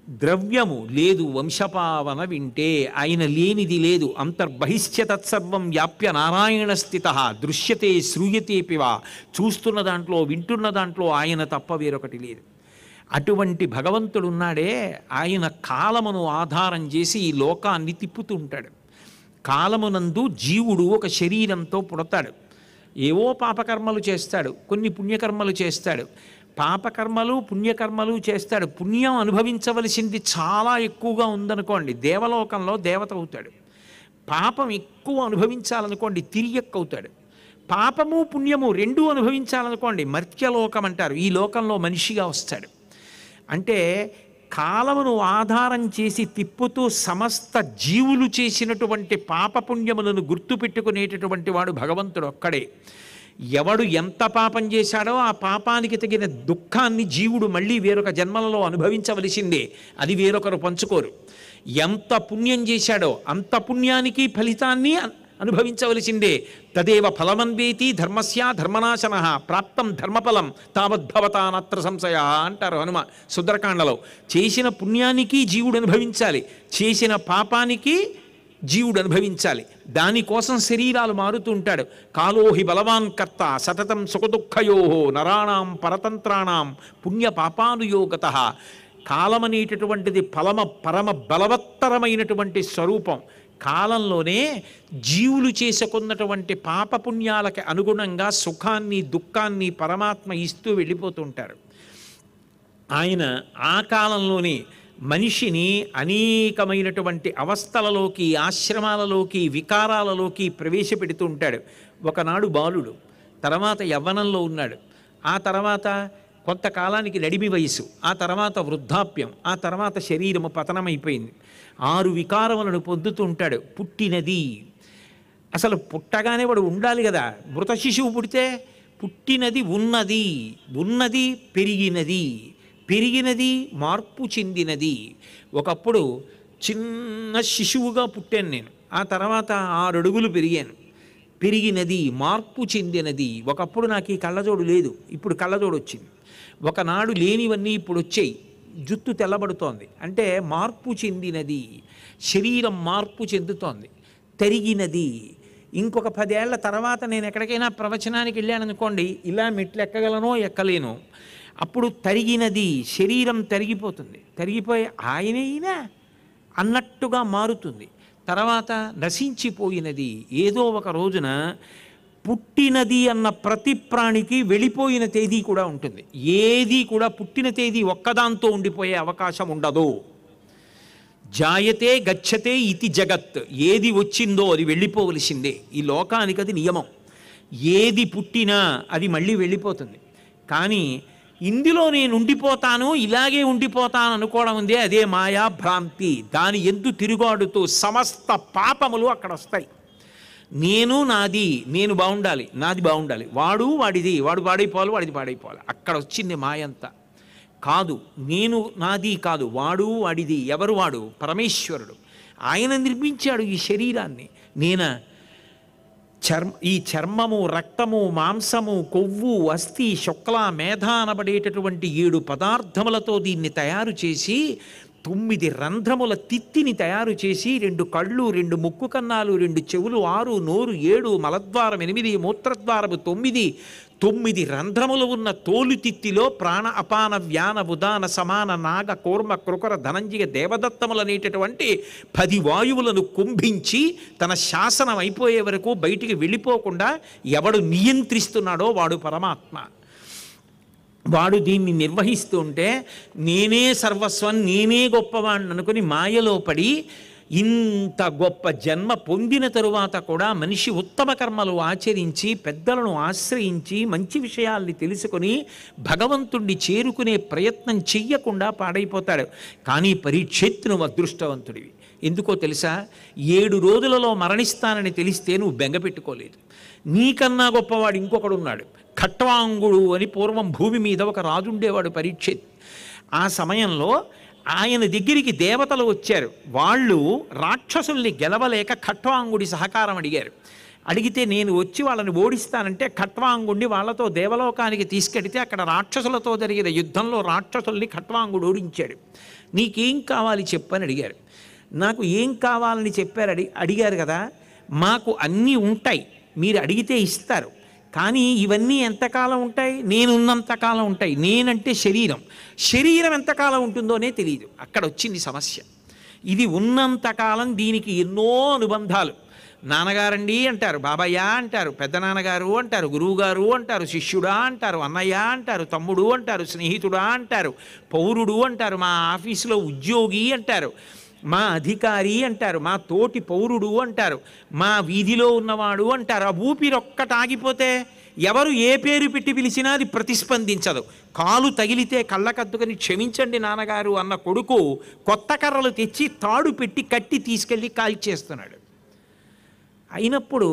ద్రవ్యము లేదు వంశపావన వింటే. ఆయన లేనిది లేదు. అంతర్బహిష్య తత్సర్వం వ్యాప్య నారాయణ స్థిత దృశ్యతే శ్రూయతే పివ. చూస్తున్న దాంట్లో వింటున్న దాంట్లో ఆయన తప్ప వేరొకటి లేదు. అటువంటి భగవంతుడున్నాడే, ఆయన కాలమును ఆధారం చేసి ఈ లోకాన్ని తిప్పుతూ ఉంటాడు. కాలమునందు జీవుడు ఒక శరీరంతో పుడతాడు. ఏవో పాపకర్మలు చేస్తాడు, కొన్ని పుణ్యకర్మలు చేస్తాడు. పాపకర్మలు పుణ్యకర్మలు చేస్తాడు. పుణ్యం అనుభవించవలసింది చాలా ఎక్కువగా ఉందనుకోండి, దేవలోకంలో దేవత అవుతాడు. పాపం ఎక్కువ అనుభవించాలనుకోండి, తిరియక్ అవుతాడు. పాపము పుణ్యము రెండూ అనుభవించాలనుకోండి, మర్త్యలోకం అంటారు, ఈ లోకంలో మనిషిగా వస్తాడు. అంటే కాలమును ఆధారం చేసి తిప్పుతూ సమస్త జీవులు చేసినటువంటి పాపపుణ్యములను గుర్తుపెట్టుకునేటటువంటి వాడు భగవంతుడు ఒక్కడే. ఎవడు ఎంత పాపం చేశాడో ఆ పాపానికి తగిన దుఃఖాన్ని జీవుడు మళ్ళీ వేరొక జన్మలలో అనుభవించవలసిందే, అది వేరొకరు పంచుకోరు. ఎంత పుణ్యం చేశాడో అంత పుణ్యానికి ఫలితాన్ని అనుభవించవలసిందే. తదేవ ఫలమన్వేతి ధర్మస్య ధర్మనాశన ప్రాప్తం ధర్మఫలం తావద్భవతానత్ర సంశయ అంటారు హనుమ సుందరకాండలో. చేసిన పుణ్యానికి జీవుడు అనుభవించాలి, చేసిన పాపానికి జీవుడు అనుభవించాలి. దానికోసం శరీరాలు మారుతూ ఉంటాడు. కాలోహి బలవాన్ కర్త సతతం సుఖదుఃఖయో నరాణాం పరతంత్రాణం పుణ్య పాపానుయోగత. కాలమనేటటువంటిది పరమ బలవత్తరమైనటువంటి స్వరూపం. కాలంలోనే జీవులు చేసుకున్నటువంటి పాపపుణ్యాలకి అనుగుణంగా సుఖాన్ని దుఃఖాన్ని పరమాత్మ ఇస్తూ వెళ్ళిపోతుంటారు. ఆయన ఆ కాలంలోనే మనిషిని అనేకమైనటువంటి అవస్థలలోకి, ఆశ్రమాలలోకి, వికారాలలోకి ప్రవేశపెడుతూ ఉంటాడు. ఒకనాడు బాలుడు, తర్వాత యవ్వనంలో ఉన్నాడు, ఆ తర్వాత కొంతకాలానికి నడిమి వయసు, ఆ తర్వాత వృద్ధాప్యం, ఆ తర్వాత శరీరము పతనమైపోయింది. 6 వికారములను పొందుతూ ఉంటాడు. పుట్టినది, అసలు పుట్టగానే వాడు ఉండాలి కదా. మృత శిశువు పుడితే పుట్టినది ఉన్నది, ఉన్నది పెరిగినది, పెరిగినది మార్పు చెందినది. ఒకప్పుడు చిన్న శిశువుగా పుట్టాను నేను, ఆ తర్వాత 6 అడుగులు పెరిగాను. పెరిగినది మార్పు చెందినది. ఒకప్పుడు నాకు ఈ కళ్ళజోడు లేదు, ఇప్పుడు కళ్ళజోడు వచ్చింది. ఒకనాడు లేనివన్నీ ఇప్పుడు వచ్చాయి. జుట్టు తెల్లబడుతోంది, అంటే మార్పు చెందినది. శరీరం మార్పు చెందుతోంది. తరిగినది, ఇంకొక 10 ఏళ్ల తర్వాత నేను ఎక్కడికైనా ప్రవచనానికి వెళ్ళాననుకోండి, ఇలా మెట్లు ఎక్కగలనో ఎక్కలేను. అప్పుడు తరిగినది శరీరం తరిగిపోతుంది, తరిగిపోయి ఆయనైనా అన్నట్టుగా మారుతుంది. తర్వాత నశించిపోయినది ఏదో ఒక రోజున పుట్టినది అన్న ప్రతి ప్రాణికి వెళ్ళిపోయిన తేదీ కూడా ఉంటుంది. ఏది కూడా పుట్టిన తేదీ ఒక్కదాంతో ఉండిపోయే అవకాశం ఉండదు. జాయతే గచ్చతే ఇతి జగత్, ఏది వచ్చిందో అది వెళ్ళిపోవలసిందే. ఈ లోకానికి అది నియమం. ఏది పుట్టినా అది మళ్ళీ వెళ్ళిపోతుంది. కానీ ఇందులో నేను ఉండిపోతాను, ఇలాగే ఉండిపోతాను అనుకోవడం ఉందే, అదే మాయా భ్రాంతి. దాని ఎందు తిరుగాడుతూ సమస్త పాపములు అక్కడ వస్తాయి. నేను నాది, నేను బాగుండాలి, నాది బాగుండాలి, వాడు వాడిది, వాడు పాడైపోవాలి, వాడిది పాడైపోవాలి. అక్కడ వచ్చింది మాయంతా. కాదు, నేను నాది కాదు, వాడు వాడిది. ఎవరు వాడు? పరమేశ్వరుడు. ఆయన నిర్మించాడు ఈ శరీరాన్ని. ఈ చర్మము, రక్తము, మాంసము, కొవ్వు, అస్థి, శుక్ల, మేధ అనబడేటటువంటి 7 పదార్థములతో దీన్ని తయారు చేసి 9 రంధ్రముల తిత్తిని తయారు చేసి 2 కళ్ళు, 2 ముక్కు కన్నాలు, 2 చెవులు, 6 నోరు, 7 మలద్వారం, 8 మూత్రద్వారము, 9 రంధ్రములు ఉన్న తోలు తిత్తిలో ప్రాణ, అపాన, వ్యాన, ఉదాన, సమాన, నాగ, కూర్మ, కృకర, ధనంజయ, దేవదత్తములనేటటువంటి 10 వాయువులను కుంభించి తన శాసనం అయిపోయే వరకు బయటికి వెళ్ళిపోకుండా ఎవడు నియంత్రిస్తున్నాడో వాడు పరమాత్మ. వాడు దీన్ని నిర్వహిస్తూ ఉంటే నేనే సర్వస్వం, నేనే గొప్పవాణ్ణి అనుకుని మాయలో పడి ఇంత గొప్ప జన్మ పొందిన తరువాత కూడా మనిషి ఉత్తమ కర్మలు ఆచరించి పెద్దలను ఆశ్రయించి మంచి విషయాల్ని తెలుసుకొని భగవంతుణ్ణి చేరుకునే ప్రయత్నం చెయ్యకుండా పాడైపోతాడు. కానీ పరీక్షిత్ నువ్వు అదృష్టవంతుడివి. ఎందుకో తెలుసా? 7 రోజులలో మరణిస్తానని తెలిస్తే నువ్వు బెంగ పెట్టుకోలేదు. నీకన్నా గొప్పవాడు ఇంకొకడు ఉన్నాడు. ఖట్వాంగుడు అని పూర్వం భూమి మీద ఒక రాజు ఉండేవాడు, పరీక్షిత్. ఆ సమయంలో ఆయన దగ్గరికి దేవతలు వచ్చారు. వాళ్ళు రాక్షసుల్ని గెలవలేక ఖట్వాంగుడి సహకారం అడిగారు. అడిగితే నేను వచ్చి వాళ్ళని ఓడిస్తానంటే ఖట్వాంగుడిని వాళ్ళతో దేవలోకానికి తీసుకెడితే అక్కడ రాక్షసులతో జరిగిన యుద్ధంలో రాక్షసుల్ని ఖట్వాంగుడు ఓడించాడు. నీకేం కావాలి చెప్పని అడిగారు. నాకు ఏం కావాలని చెప్పారు. అడిగారు కదా, మాకు అన్నీ ఉంటాయి, మీరు అడిగితే ఇస్తారు, కానీ ఇవన్నీ ఎంతకాలం ఉంటాయి? నేనున్నంతకాలం ఉంటాయి. నేనంటే శరీరం ఎంతకాలం ఉంటుందోనే తెలియదు. అక్కడ వచ్చింది సమస్య. ఇది ఉన్నంతకాలం దీనికి ఎన్నో అనుబంధాలు. నాన్నగారండి అంటారు, బాబయ్య అంటారు, పెద్ద నాన్నగారు అంటారు, గురువుగారు అంటారు, శిష్యుడా అంటారు, అన్నయ్య అంటారు, తమ్ముడు అంటారు, స్నేహితుడా అంటారు, పౌరుడు అంటారు, మా ఆఫీసులో ఉద్యోగి అంటారు, మా అధికారి అంటారు, మా తోటి పౌరుడు అంటారు, మా వీధిలో ఉన్నవాడు అంటారు. ఆ ఊపిరొక్కటి ఆగిపోతే ఎవరు ఏ పేరు పెట్టి పిలిచినా అది ప్రతిస్పందించదు. కాలు తగిలితే కళ్ళకద్దుకొని క్షమించండి నాన్నగారు అన్న కొడుకు కొత్త కర్రలు తెచ్చి తాడు పెట్టి కట్టి తీసుకెళ్ళి కాల్చేస్తున్నాడు. అయినప్పుడు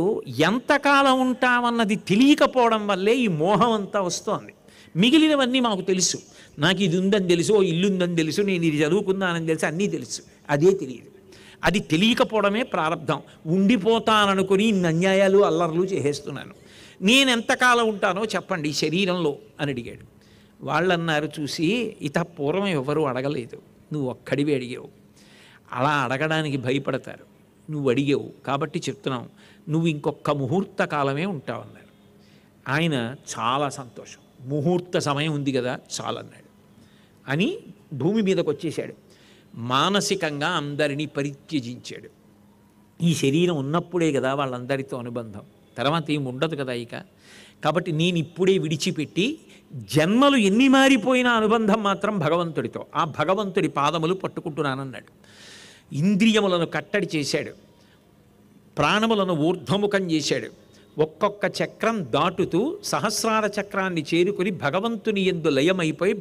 ఎంతకాలం ఉంటామన్నది తెలియకపోవడం వల్లే ఈ మోహం అంతా వస్తోంది. మిగిలినవన్నీ మాకు తెలుసు. నాకు ఇది ఉందని తెలుసు, ఓ ఇల్లు ఉందని తెలుసు, నేను ఇది చదువుకున్నానని తెలుసు, అన్నీ తెలుసు. అదే తెలియదు. అది తెలియకపోవడమే ప్రారంధం. ఉండిపోతాననుకుని ఇన్ని అన్యాయాలు అల్లర్లు చేసేస్తున్నాను. నేను ఎంతకాలం ఉంటానో చెప్పండి ఈ శరీరంలో అని అడిగాడు. వాళ్ళన్నారు చూసి, ఇత పూర్వం ఎవరు అడగలేదు, నువ్వు ఒక్కడివి అడిగావు. అలా అడగడానికి భయపడతారు, నువ్వు అడిగావు కాబట్టి చెప్తున్నావు, నువ్వు ఇంకొక ముహూర్త కాలమే ఉంటావన్నారు. ఆయన చాలా సంతోషం, ముహూర్త సమయం ఉంది కదా చాలన్నాడు. అని భూమి మీదకి వచ్చేసాడు. మానసికంగా అందరినీ పరిత్యజించాడు. ఈ శరీరం ఉన్నప్పుడే కదా వాళ్ళందరితో అనుబంధం, తర్వాత ఏమి ఉండదు కదా ఇక. కాబట్టి నేను ఇప్పుడే విడిచిపెట్టి జన్మలు ఎన్ని మారిపోయినా అనుబంధం మాత్రం భగవంతుడితో, ఆ భగవంతుడి పాదములు పట్టుకుంటున్నానన్నాడు. ఇంద్రియములను కట్టడి చేశాడు, ప్రాణములను ఊర్ధ్వముఖం చేశాడు. ఒక్కొక్క చక్రం దాటుతూ సహస్రార చక్రాన్ని చేరుకుని భగవంతుని యందు లయమైపోయి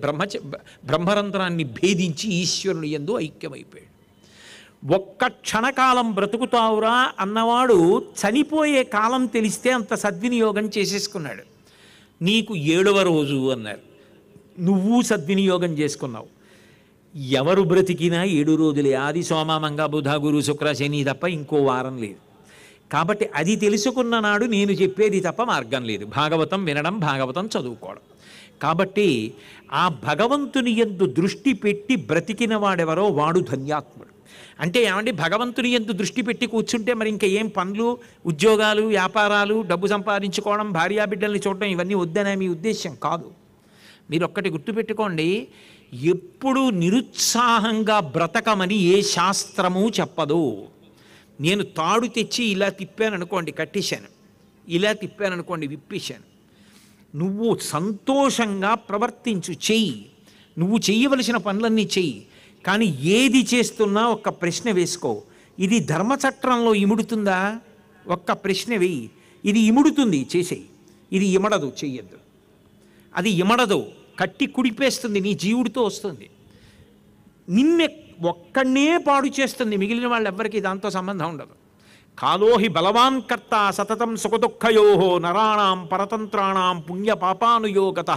బ్రహ్మరంధ్రాన్ని భేదించి ఈశ్వరుని యందు ఐక్యమైపోయాడు. ఒక్క క్షణకాలం బ్రతుకుతావురా అన్నవాడు చనిపోయే కాలం తెలిస్తే అంత సద్వినియోగం చేసేసుకున్నాడు. నీకు 7వ రోజు అన్నారు, నువ్వు సద్వినియోగం చేసుకున్నావు. ఎవరు బ్రతికినా 7 రోజులే. ఆది సోమ మంగ బుధ గురు శుక్ర శని తప్ప ఇంకో వారం లేదు. కాబట్టి అది తెలుసుకున్న నాడు నేను చెప్పేది తప్ప మార్గం లేదు. భాగవతం వినడం, భాగవతం చదువుకోవడం. కాబట్టి ఆ భగవంతుని యందు దృష్టి పెట్టి బ్రతికిన వాడెవరో వాడు ధన్యాత్ముడు. అంటే ఏమండి భగవంతుని యందు దృష్టి పెట్టి కూర్చుంటే మరి ఇంకా ఏం పనులు, ఉద్యోగాలు, వ్యాపారాలు, డబ్బు సంపాదించుకోవడం, భార్యాబిడ్డల్ని చూడడం ఇవన్నీ వద్దనే మీ ఉద్దేశం కాదు. మీరు ఒక్కటి గుర్తుపెట్టుకోండి, ఎప్పుడు నిరుత్సాహంగా బ్రతకమని ఏ శాస్త్రము చెప్పదు. నేను తాడు తెచ్చి ఇలా తిప్పాను అనుకోండి, కట్టేశాను, ఇలా తిప్పాను అనుకోండి, విప్పేశాను. నువ్వు సంతోషంగా ప్రవర్తించు, చెయ్యి, నువ్వు చెయ్యవలసిన పనులన్నీ చెయ్యి. కానీ ఏది చేస్తున్నా ఒక్క ప్రశ్న వేసుకో, ఇది ధర్మచట్రంలో ఇముడుతుందా? ఒక్క ప్రశ్న వెయ్యి. ఇది ఇముడుతుంది, చేసేయి. ఇది ఇమడదు, చెయ్యొద్దు. అది ఇమడదు, కట్టి కుడిపేస్తుంది, నీ జీవుడితో వస్తుంది, నిన్నే ఒక్కడనే పాడు చేస్తుంది, మిగిలిన వాళ్ళు ఎవ్వరికీ దాంతో సంబంధం ఉండదు. కాలోహి బలవాన్ కర్త సతతం సుఖదుఃఖయో నరాణాం పరతంత్రాణం పుణ్య పాపానుయోగత.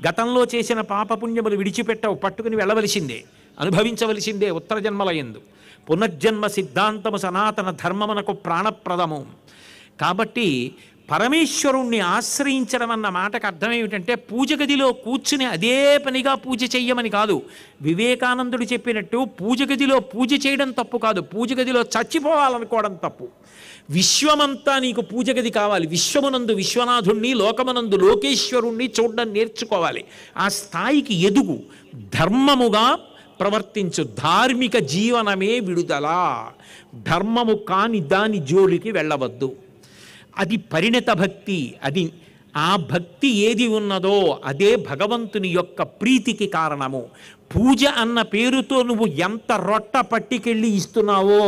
గతంలో చేసిన పాపపుణ్యములు విడిచిపెట్టవు, పట్టుకుని వెళ్ళవలసిందే, అనుభవించవలసిందే ఉత్తర జన్మల యందు. పునర్జన్మ సిద్ధాంతము సనాతన ధర్మమునకు ప్రాణప్రదము. కాబట్టి పరమేశ్వరుణ్ణి ఆశ్రయించడం అన్న మాటకు అర్థం ఏమిటంటే పూజ గదిలో కూర్చుని అదే పనిగా పూజ చెయ్యమని కాదు. వివేకానందుడు చెప్పినట్టు పూజ గదిలో పూజ చేయడం తప్పు కాదు, పూజ గదిలో చచ్చిపోవాలనుకోవడం తప్పు. విశ్వమంతా నీకు పూజ గది కావాలి. విశ్వమునందు విశ్వనాథుణ్ణి, లోకమునందు లోకేశ్వరుణ్ణి చూడడం నేర్చుకోవాలి. ఆ స్థాయికి ఎదుగు, ధర్మముగా ప్రవర్తించు. ధార్మిక జీవనమే విడుదల. ధర్మము కాని దాని జోలికి వెళ్ళవద్దు. అది పరిణత భక్తి. అది ఆ భక్తి ఏది ఉన్నదో అదే భగవంతుని యొక్క ప్రీతికి కారణము. పూజ అన్న పేరుతో నువ్వు ఎంత రొట్ట పట్టికెళ్ళి ఇస్తున్నావో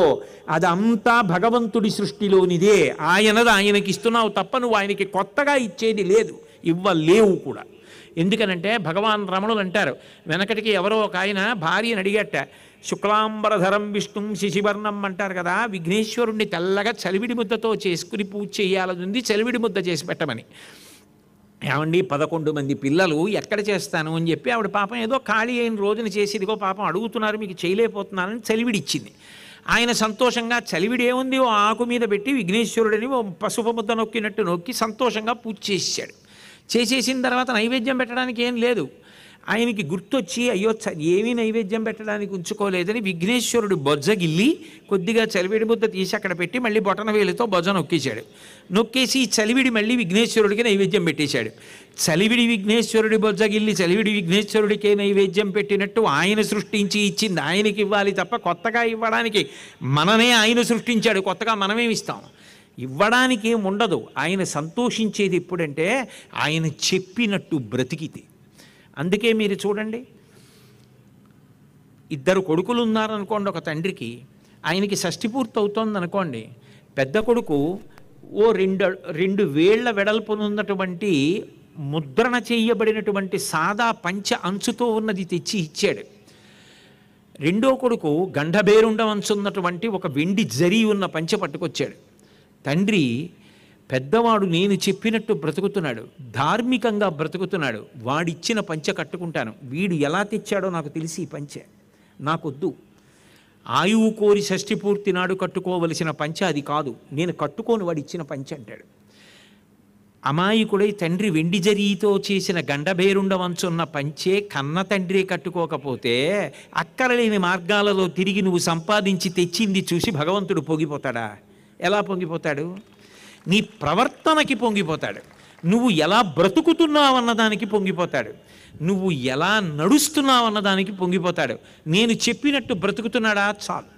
అదంతా భగవంతుడి సృష్టిలోనిదే. ఆయనది ఆయనకి ఇస్తున్నావు తప్ప నువ్వు ఆయనకి కొత్తగా ఇచ్చేది లేదు, ఇవ్వలేవు కూడా. ఎందుకనంటే భగవాన్ రమణులు అంటారు, వెనకటికి ఎవరో ఒక ఆయన భార్యను అడిగట, శుక్లాంబరధరం విష్ణుం శశివర్ణం అంటారు కదా, విఘ్నేశ్వరుణ్ణి తెల్లగా చలివిడి ముద్దతో చేసుకుని పూజ చేయాలనుంది, చలివిడి ముద్ద చేసి పెట్టమని. ఏమండి 11 మంది పిల్లలు ఎక్కడ చేస్తాను అని చెప్పి ఆవిడ పాపం ఏదో ఖాళీ అయిన రోజున చేసి, ఇదిగో పాపం అడుగుతున్నారు మీకు చేయలేకపోతున్నానని చలివిడి ఇచ్చింది. ఆయన సంతోషంగా చలివిడి ఏముంది ఓ ఆకు మీద పెట్టి విఘ్నేశ్వరుడిని ఓ పసుపు ముద్ద నొక్కినట్టు నొక్కి సంతోషంగా పూజ చేసేసాడు. చేసేసిన తర్వాత నైవేద్యం పెట్టడానికి ఏం లేదు. ఆయనకి గుర్తొచ్చి అయ్యో ఏమీ నైవేద్యం పెట్టడానికి ఉంచుకోలేదని విఘ్నేశ్వరుడు బొజ్జగిల్లి కొద్దిగా చలివిడి ముద్ద తీసి అక్కడ పెట్టి మళ్ళీ బొటన వేలితో బొజ్జ నొక్కేశాడు. నొక్కేసి చలివిడి మళ్ళీ విఘ్నేశ్వరుడికి నైవేద్యం పెట్టేశాడు. చలివిడి విఘ్నేశ్వరుడి బొజ్జగిల్లి చలివిడి విఘ్నేశ్వరుడికే నైవేద్యం పెట్టినట్టు ఆయన సృష్టించి ఇచ్చింది ఆయనకి ఇవ్వాలి తప్ప కొత్తగా ఇవ్వడానికి మనమే ఆయన సృష్టించాడు, కొత్తగా మనమేమి ఇస్తాం? ఇవ్వడానికి ఏం ఉండదు. ఆయన సంతోషించేది ఎప్పుడంటే ఆయన చెప్పినట్టు బ్రతికితే. అందుకే మీరు చూడండి, 2 కొడుకులు ఉన్నారనుకోండి ఒక తండ్రికి, ఆయనకి షష్ఠి పూర్తి అవుతోంది అనుకోండి, పెద్ద కొడుకు ఓ 2 వేళ్ల వెడల్పునున్నటువంటి ముద్రణ చేయబడినటువంటి సాదా పంచ అంచుతో ఉన్నది తెచ్చి ఇచ్చాడు. రెండో కొడుకు గండబేరుండం అంచున్నటువంటి ఒక వెండి జరీ ఉన్న పంచ పట్టుకొచ్చాడు. తండ్రి పెద్దవాడు నేను చెప్పినట్టు బ్రతుకుతున్నాడు, ధార్మికంగా బ్రతుకుతున్నాడు, వాడిచ్చిన పంచె కట్టుకుంటాను. వీడు ఎలా తెచ్చాడో నాకు తెలిసి ఈ పంచె నాకొద్దు. ఆయువు కోరి షష్ఠి పూర్తి నాడు కట్టుకోవలసిన పంచె అది కాదు, నేను కట్టుకోను వాడు ఇచ్చిన పంచె అంటాడు. అమాయకుడై తండ్రి వెండి జరీతో చేసిన గండబేరుండవంచున్న పంచే కన్న తండ్రి కట్టుకోకపోతే అక్కరలేని మార్గాలలో తిరిగి నువ్వు సంపాదించి తెచ్చింది చూసి భగవంతుడు పొంగిపోతాడా? ఎలా పొంగిపోతాడు? నీ ప్రవర్తనకి పొంగిపోతాడు. నువ్వు ఎలా బ్రతుకుతున్నావన్నదానికి పొంగిపోతాడు. నువ్వు ఎలా నడుస్తున్నావన్నదానికి పొంగిపోతాడు. నేను చెప్పినట్టు బ్రతుకుతున్నాడా చాలు,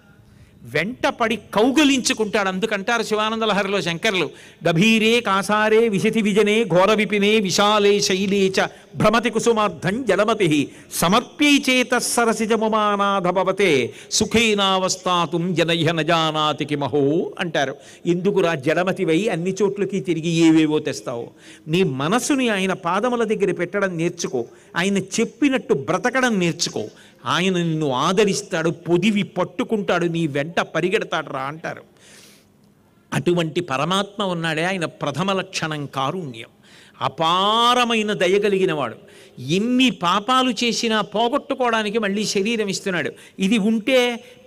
వెంటపడి కౌగలించుకుంటాడు. అందుకంటారు శివానంద లహరిలో శంకర్లు, గభీరే కాసారే విశతి విజనే ఘోర విపినే విశాలే శైలే చ భ్రమతి కుసుమార్థం జలమతి సమర్ప్యై చేత సరసిజముమానాధభవతే సుఖేనావస్థాతుం జనయ్య నజానాతి కిమహో అంటారు. ఎందుకురా జడమతివై అన్ని చోట్లకి తిరిగి ఏవేవో తెస్తావు? నీ మనసుని ఆయన పాదముల దగ్గర పెట్టడం నేర్చుకో, ఆయన చెప్పినట్టు బ్రతకడం నేర్చుకో. ఆయన నిన్ను ఆదరిస్తాడు, పొదివి పట్టుకుంటాడు, నీ వెంట పరిగెడతాడు రా అంటారు. అటువంటి పరమాత్మ ఉన్నాడే, ఆయన ప్రథమ లక్షణం కారుణ్యం, అపారమైన దయగలిగినవాడు. ఎన్ని పాపాలు చేసినా పోగొట్టుకోవడానికి మళ్ళీ శరీరం ఇస్తున్నాడు. ఇది ఉంటే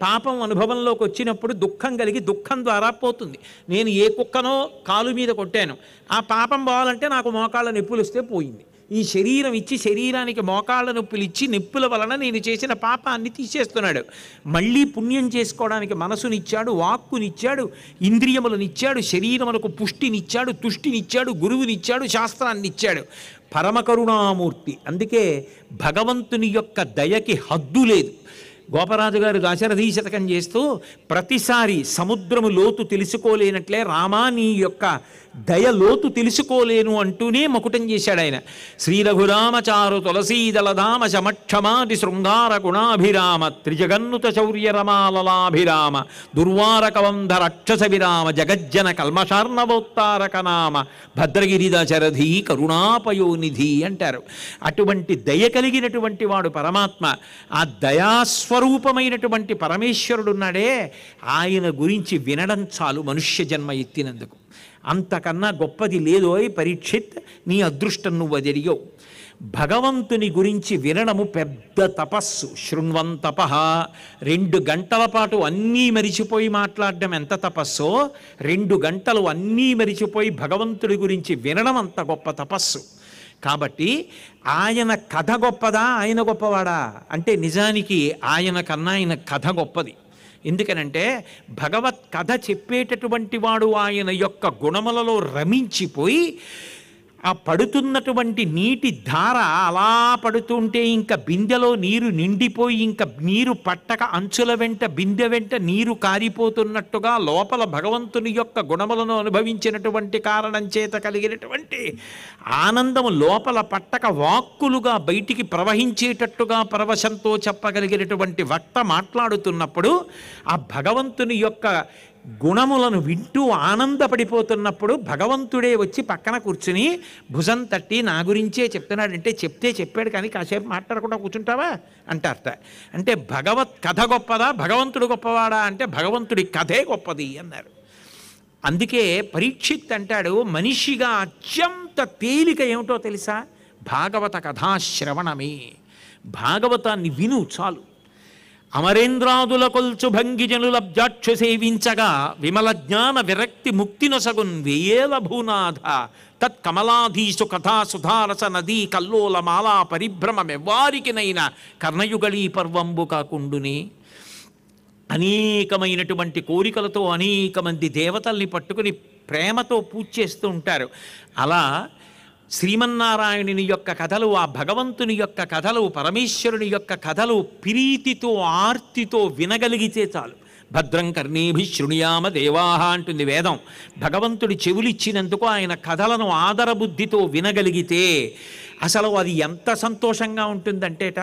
పాపం అనుభవంలోకి వచ్చినప్పుడు దుఃఖం కలిగి దుఃఖం ద్వారా పోతుంది. నేను ఏ కుక్కనో కాలు మీద కొట్టాను, ఆ పాపం పోవాలంటే నాకు మోకాళ్ళ నొప్పులు వస్తే పోయింది. ఈ శరీరం ఇచ్చి శరీరానికి మోకాళ్ళ నొప్పులు ఇచ్చి నొప్పుల వలన నేను చేసిన పాపాన్ని తీసేస్తున్నాడు. మళ్ళీ పుణ్యం చేసుకోవడానికి మనసునిచ్చాడు, వాక్కునిచ్చాడు, ఇంద్రియములనిచ్చాడు, శరీరములకు పుష్టినిచ్చాడు, తుష్టినిచ్చాడు, గురువునిచ్చాడు, శాస్త్రాన్నిచ్చాడు. పరమకరుణామూర్తి. అందుకే భగవంతుని యొక్క దయకి హద్దు లేదు. గోపరాజు గారు దాశరథీ శతకం చేస్తూ ప్రతిసారి సముద్రము లోతు తెలుసుకోలేనట్లే రామా నీ యొక్క దయ లోతు తెలుసుకోలేను అంటూనే మకుటం చేశాడు ఆయన. శ్రీ రఘురామచారు తులసీదలధామ శమక్షమాది శృంగార గుణాభిరామ త్రిజగన్నుత శౌర్య రమాలలాభిరామ దుర్వారకవంధ రక్షస విరామ జగజ్జన కల్మషార్ణవోత్తారక నామ భద్రగిరి దశరథి కరుణాపయోనిధి అంటారు. అటువంటి దయ కలిగినటువంటి వాడు పరమాత్మ. ఆ దయాస్వరూపమైనటువంటి పరమేశ్వరుడున్నాడే, ఆయన గురించి వినడం చాలు మనుష్య జన్మ ఎత్తినందుకు. అంతకన్నా గొప్పది లేదోయ్ పరీక్షిత్, నీ అదృష్టం నువ్వు జరిగావు. భగవంతుని గురించి వినడము పెద్ద తపస్సు. శృణ్వంతప 2 గంటల పాటు అన్నీ మరిచిపోయి మాట్లాడడం ఎంత తపస్సో, 2 గంటలు అన్నీ మరిచిపోయి భగవంతుడి గురించి వినడం అంత గొప్ప తపస్సు. కాబట్టి ఆయన కథ గొప్పదా, ఆయన గొప్పవాడా అంటే నిజానికి ఆయన కన్నా ఆయన కథ గొప్పది. ఎందుకనంటే భగవత్ కథ చెప్పేటటువంటి వాడు ఆయన యొక్క గుణములలో రమించిపోయి ఆ పడుతున్నటువంటి నీటి ధార అలా పడుతుంటే ఇంకా బిందెలో నీరు నిండిపోయి ఇంకా నీరు పట్టక అంచుల వెంట బిందె వెంట నీరు కారిపోతున్నట్టుగా లోపల భగవంతుని యొక్క గుణములను అనుభవించినటువంటి కారణం చేత కలిగినటువంటి ఆనందము లోపల పట్టక వాక్కులుగా బయటికి ప్రవహించేటట్టుగా పరవశంతో చెప్పగలిగినటువంటి వక్త మాట్లాడుతున్నప్పుడు ఆ భగవంతుని యొక్క గుణములను వింటూ ఆనందపడిపోతున్నప్పుడు భగవంతుడే వచ్చి పక్కన కూర్చుని భుజం తట్టి నా గురించే చెప్తున్నాడంటే చెప్తే చెప్పాడు కానీ కాసేపు మాట్లాడకుండా కూర్చుంటావా అంటారట. అంటే భగవత్ కథ గొప్పదా, భగవంతుడు గొప్పవాడా అంటే భగవంతుడి కథే గొప్పది అన్నారు. అందుకే పరీక్షిత్ అంటాడు, మనిషిగా అత్యంత తేలిక ఏమిటో తెలుసా, భాగవత కథాశ్రవణమే. భాగవతాన్ని విను చాలు. అమరేంద్రాదుల కొల్చు భంగిజనులబ్జాక్షు సేవించగా విమల జ్ఞాన విరక్తి ముక్తి నొసగున్ వేయేల భూనాథ తత్కమలాధీసు కథా సుధారస నదీ కల్లోల మాలా పరిభ్రమమెవ్వారికినైనా కర్ణయుగళీ పర్వంబు కాకుండునే. అనేకమైనటువంటి కోరికలతో అనేక మంది దేవతల్ని పట్టుకుని ప్రేమతో పూజ చేస్తూ ఉంటారు. అలా శ్రీమన్నారాయణుని యొక్క కథలు, ఆ భగవంతుని యొక్క కథలు, పరమేశ్వరుని యొక్క కథలు ప్రీతితో ఆర్తితో వినగలిగితే చాలు. భద్రం కర్ణేభి శృణుయామ దేవాహ అంటుంది వేదం. భగవంతుడి చెవులిచ్చినందుకు ఆయన కథలను ఆదరబుద్ధితో వినగలిగితే అసలు అది ఎంత సంతోషంగా ఉంటుందంటేట,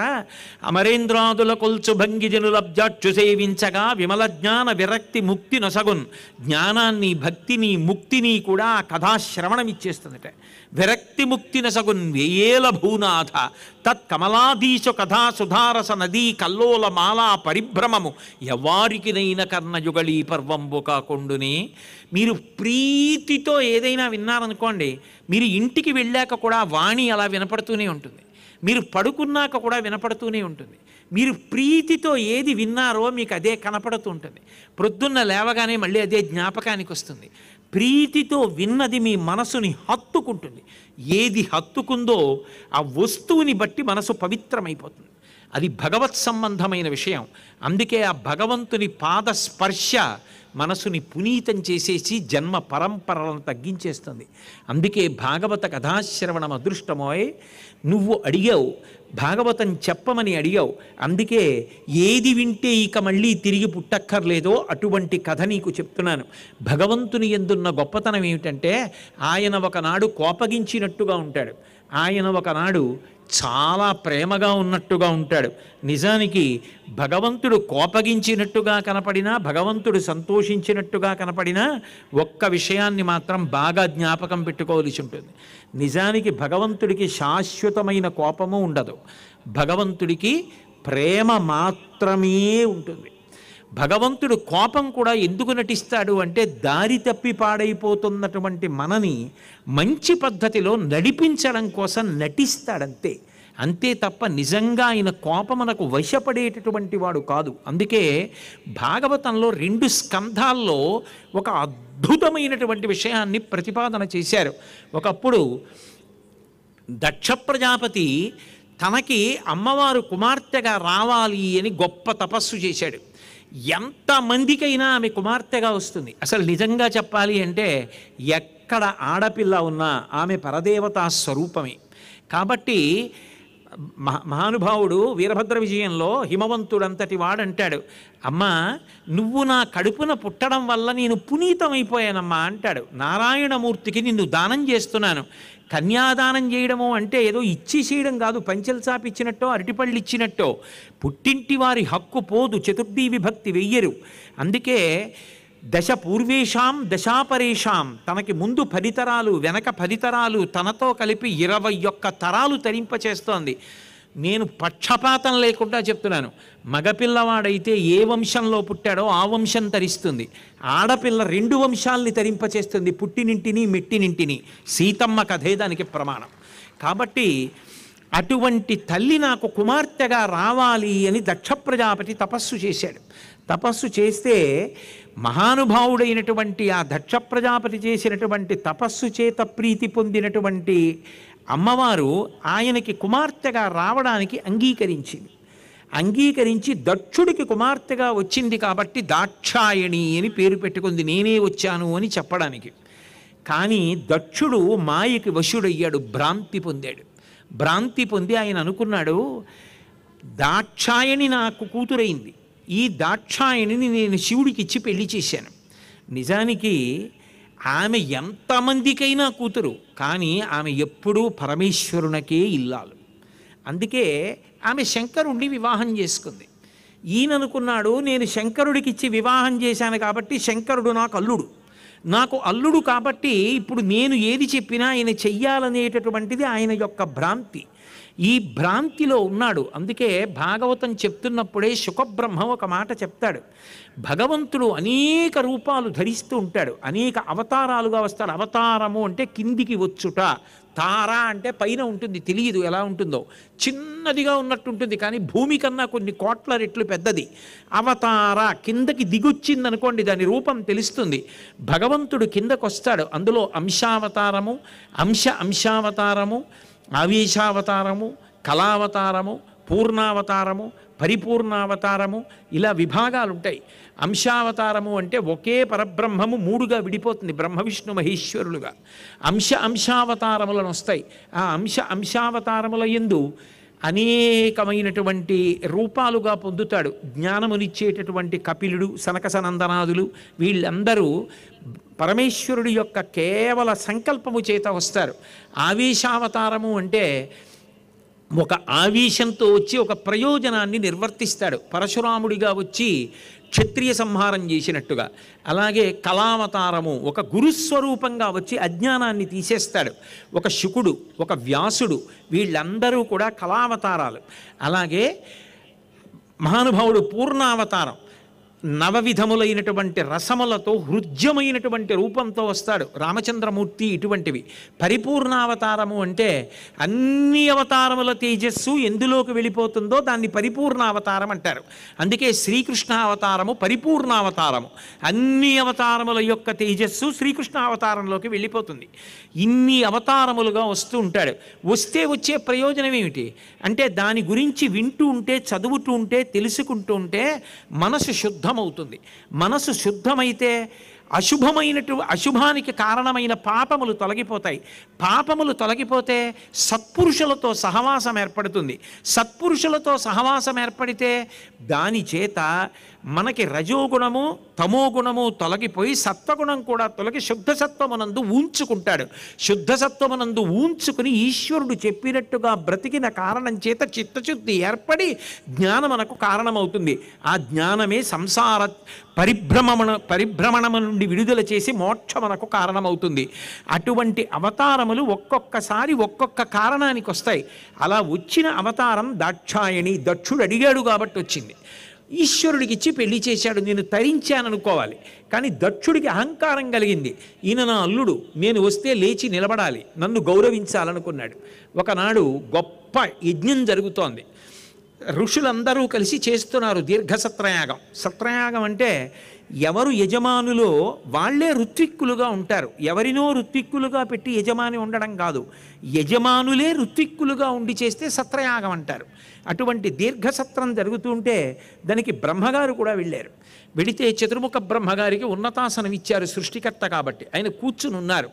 అమరేంద్రాదుల కొల్చు భంగిజనులబ్జాక్షు సేవించగా విమల జ్ఞాన విరక్తి ముక్తి నొసగున్. జ్ఞానాన్ని, భక్తిని, ముక్తిని కూడా ఆ కథాశ్రవణం ఇచ్చేస్తుందట. విరక్తి ముక్తి నొసగున్ వేయేల భూనాథ తత్కమలాధీశు కథా సుధారస నదీ కల్లోల మాలా పరిభ్రమము ఎవ్వారికినైన కర్ణయుగళీ పర్వంబు కాకుండునే. మీరు ప్రీతితో ఏదైనా విన్నారనుకోండి, మీరు ఇంటికి వెళ్ళాక కూడా వాణి అలా వినపడుతూనే ఉంటుంది, మీరు పడుకున్నాక కూడా వినపడుతూనే ఉంటుంది. మీరు ప్రీతితో ఏది విన్నారో మీకు అదే కనపడుతూ ఉంటుంది. ప్రొద్దున్న లేవగానే మళ్ళీ అదే జ్ఞాపకానికి వస్తుంది. ప్రీతితో విన్నది మీ మనసుని హత్తుకుంటుంది. ఏది హత్తుకుందో ఆ వస్తువుని బట్టి మనసు పవిత్రమైపోతుంది. అది భగవత్ సంబంధమైన విషయం. అందుకే ఆ భగవంతుని పాద స్పర్శ మనసుని పునీతం చేసేసి జన్మ పరంపరలను తగ్గించేస్తుంది. అందుకే భాగవత కథాశ్రవణం అదృష్టమోయ్. నువ్వు అడిగావు, భాగవతం చెప్పమని అడిగావు. అందుకే ఏది వింటే ఇక మళ్ళీ తిరిగి పుట్టక్కర్లేదో అటువంటి కథ నీకు చెప్తున్నాను. భగవంతుని యందున్న గొప్పతనం ఏమిటంటే ఆయన ఒకనాడు కోపగించినట్టుగా ఉంటాడు, ఆయన ఒకనాడు చాలా ప్రేమగా ఉన్నట్టుగా ఉంటాడు. నిజానికి భగవంతుడు కోపగించినట్టుగా కనపడినా, భగవంతుడు సంతోషించినట్టుగా కనపడినా ఒక్క విషయాన్ని మాత్రం బాగా జ్ఞాపకం పెట్టుకోవలసి ఉంటుంది. నిజానికి భగవంతుడికి శాశ్వతమైన కోపము ఉండదు. భగవంతుడికి ప్రేమ మాత్రమే ఉంటుంది. భగవంతుడు కోపం కూడా ఎందుకు నటిస్తాడు అంటే దారి తప్పి పాడైపోతున్నటువంటి మనని మంచి పద్ధతిలో నడిపించడం కోసం నటిస్తాడంతే. అంతే తప్ప నిజంగా ఆయన కోపమునకు వశపడేటటువంటి వాడు కాదు. అందుకే భాగవతంలో 2 స్కంధాల్లో ఒక అద్భుతమైనటువంటి విషయాన్ని ప్రతిపాదన చేశారు. ఒకప్పుడు దక్ష ప్రజాపతి తనకి అమ్మవారు కుమార్తెగా రావాలి అని గొప్ప తపస్సు చేశాడు. ఎంతమందికైనా ఆమె కుమార్తెగా వస్తుంది. అసలు నిజంగా చెప్పాలి అంటే ఎక్కడ ఆడపిల్ల ఉన్నా ఆమె పరదేవతా స్వరూపమే. కాబట్టి మహానుభావుడు వీరభద్ర విజయంలో హిమవంతుడంతటి వాడంటాడు, అమ్మా నువ్వు నా కడుపున పుట్టడం వల్ల నేను పునీతమైపోయానమ్మా అంటాడు. నారాయణమూర్తికి నిన్ను దానం చేస్తున్నాను. కన్యాదానం చేయడము అంటే ఏదో ఇచ్చేసేయడం కాదు, పంచెలు చాపిచ్చినట్టో అరటిపళ్ళు ఇచ్చినట్టో. పుట్టింటి వారి హక్కు పోదు, చతుర్థీ విభక్తి వెయ్యరు. అందుకే దశ పూర్వేషాం దశాపరేషాం, తనకి ముందు 10 తరాలు వెనక 10 తరాలు తనతో కలిపి 21 తరాలు తరింపచేస్తోంది. నేను పక్షపాతం లేకుండా చెప్తున్నాను, మగపిల్లవాడైతే ఏ వంశంలో పుట్టాడో ఆ వంశం తరిస్తుంది. ఆడపిల్ల 2 వంశాలని తరింపచేస్తుంది, పుట్టినింటిని మెట్టినింటిని. సీతమ్మ కథే దానికి ప్రమాణం. కాబట్టి అటువంటి తల్లి నాకు కుమార్తెగా రావాలి అని దక్ష ప్రజాపతి తపస్సు చేశాడు. తపస్సు చేస్తే మహానుభావుడైనటువంటి ఆ దక్ష ప్రజాపతి చేసినటువంటి తపస్సు చేత ప్రీతి పొందినటువంటి అమ్మవారు ఆయనకి కుమార్తెగా రావడానికి అంగీకరించి దక్షుడికి కుమార్తెగా వచ్చింది కాబట్టి దాక్షాయణి అని పేరు పెట్టుకుంది, నేనే వచ్చాను అని చెప్పడానికి. కానీ దక్షుడు మాయకి వశుడయ్యాడు, భ్రాంతి పొంది ఆయన అనుకున్నాడు, దాక్షాయణి నాకు కూతురైంది, ఈ దాక్షాయణిని నేను శివుడికి ఇచ్చి పెళ్లి చేశాను. నిజానికి ఆమె ఎంతమందికైనా కూతురు, కానీ ఆమె ఎప్పుడూ పరమేశ్వరునికే ఇల్లాలు. అందుకే ఆమె శంకరుణ్ణి వివాహం చేసుకుంది. ఈయన అనుకున్నాడు, నేను శంకరుడికి ఇచ్చి వివాహం చేశాను కాబట్టి శంకరుడు నాకు అల్లుడు కాబట్టి ఇప్పుడు నేను ఏది చెప్పినా ఆయన చెయ్యాలనేటటువంటిది ఆయన యొక్క భ్రాంతి. ఈ భ్రాంతిలో ఉన్నాడు. అందుకే భాగవతం చెప్తున్నప్పుడే శుకబ్రహ్మ ఒక మాట చెప్తాడు, భగవంతుడు అనేక రూపాలు ధరిస్తూ ఉంటాడు, అనేక అవతారాలుగా వస్తాడు. అవతారము అంటే కిందికి వచ్చుట, తార అంటే పైన ఉంటుంది, తెలియదు ఎలా ఉంటుందో, చిన్నదిగా ఉన్నట్టుంటుంది కానీ భూమి కన్నా కొన్ని కోట్ల రెట్లు పెద్దది. అవతార కిందకి దిగొచ్చిందనుకోండి, దాని రూపం తెలుస్తుంది. భగవంతుడు కిందకు వస్తాడు, అందులో అంశావతారము, అంశావతారము, ఆవేశావతారము, కళావతారము, పూర్ణావతారము, పరిపూర్ణావతారము, ఇలా విభాగాలు ఉంటాయి. అంశావతారము అంటే ఒకే పరబ్రహ్మము 3గా విడిపోతుంది, బ్రహ్మ విష్ణు మహేశ్వరులుగా. అంశావతారములను వస్తాయి. ఆ అంశావతారముల యందు అనేకమైనటువంటి రూపాలుగా పొందుతాడు. జ్ఞానమునిచ్చేటటువంటి కపిలుడు, సనక సనందనాదులు వీళ్ళందరూ పరమేశ్వరుడి యొక్క కేవల సంకల్పము చేత వస్తారు. ఆవేశావతారము అంటే ఒక ఆవేశంతో వచ్చి ఒక ప్రయోజనాన్ని నిర్వర్తిస్తాడు, పరశురాముడిగా వచ్చి క్షత్రియ సంహారం చేసినట్టుగా. అలాగే కళావతారము ఒక గురుస్వరూపంగా వచ్చి అజ్ఞానాన్ని తీసేస్తాడు, ఒక శుకుడు, ఒక వ్యాసుడు, వీళ్ళందరూ కూడా కళావతారాలు. అలాగే మహానుభావుడు పూర్ణావతారం, నవవిధములైనటువంటి రసములతో హృద్యమైనటువంటి రూపంతో వస్తాడు, రామచంద్రమూర్తి. ఇటువంటివి పరిపూర్ణావతారము అంటే అన్ని అవతారముల తేజస్సు ఎందులోకి వెళ్ళిపోతుందో దాన్ని పరిపూర్ణావతారం అంటారు. అందుకే శ్రీకృష్ణ అవతారము పరిపూర్ణావతారము, అన్ని అవతారముల యొక్క తేజస్సు శ్రీకృష్ణ అవతారంలోకి వెళ్ళిపోతుంది. ఇన్ని అవతారములుగా వస్తూ ఉంటాడు. వస్తే వచ్చే ప్రయోజనం ఏమిటి అంటే దాని గురించి వింటూ ఉంటే, చదువుతూ ఉంటే, తెలుసుకుంటూ ఉంటే మనసు శుద్ధమవుతుంది. మనసు శుద్ధమైతే అశుభానికి కారణమైన పాపములు తొలగిపోతాయి. పాపములు తొలగిపోతే సత్పురుషులతో సహవాసం ఏర్పడుతుంది. సత్పురుషులతో సహవాసం ఏర్పడితే దాని చేత మనకి రజోగుణము తమోగుణము తొలగిపోయి సత్వగుణం కూడా తొలగి శుద్ధసత్వమునందు ఊంచుకుంటాడు. శుద్ధసత్వమునందు ఊంచుకుని ఈశ్వరుడు చెప్పినట్టుగా బ్రతికిన కారణం చేత చిత్తశుద్ధి ఏర్పడి జ్ఞానమునకు కారణమవుతుంది. ఆ జ్ఞానమే సంసార పరిభ్రమణము నుండి విడుదల చేసి మోక్షమునకు కారణమవుతుంది. అటువంటి అవతారములు ఒక్కొక్కసారి ఒక్కొక్క కారణానికి వస్తాయి. అలా వచ్చిన అవతారం దాక్షాయణి. దక్షుడు అడిగాడు కాబట్టి వచ్చింది. ఈశ్వరుడికి ఇచ్చి పెళ్లి చేశాడు, నేను తరించాననుకోవాలి. కానీ దక్షుడికి అహంకారం కలిగింది. ఈయన నా అల్లుడు, నేను వస్తే లేచి నిలబడాలి, నన్ను గౌరవించాలనుకున్నాడు. ఒకనాడు గొప్ప యజ్ఞం జరుగుతోంది. ఋషులందరూ కలిసి చేస్తున్నారు దీర్ఘ సత్రయాగం. సత్రయాగం అంటే ఎవరు యజమానులో వాళ్లే ఋత్విక్కులుగా ఉంటారు. ఎవరినో ఋత్విక్కులుగా పెట్టి యజమాని ఉండడం కాదు, యజమానులే ఋత్విక్కులుగా ఉండి చేస్తే సత్రయాగం అంటారు. అటువంటి దీర్ఘసత్రం జరుగుతుంటే దానికి బ్రహ్మగారు కూడా వెళ్ళారు. వెడితే చతుర్ముఖ బ్రహ్మగారికి ఉన్నతాసనం ఇచ్చారు సృష్టికర్త కాబట్టి, ఆయన కూర్చుని ఉన్నారు.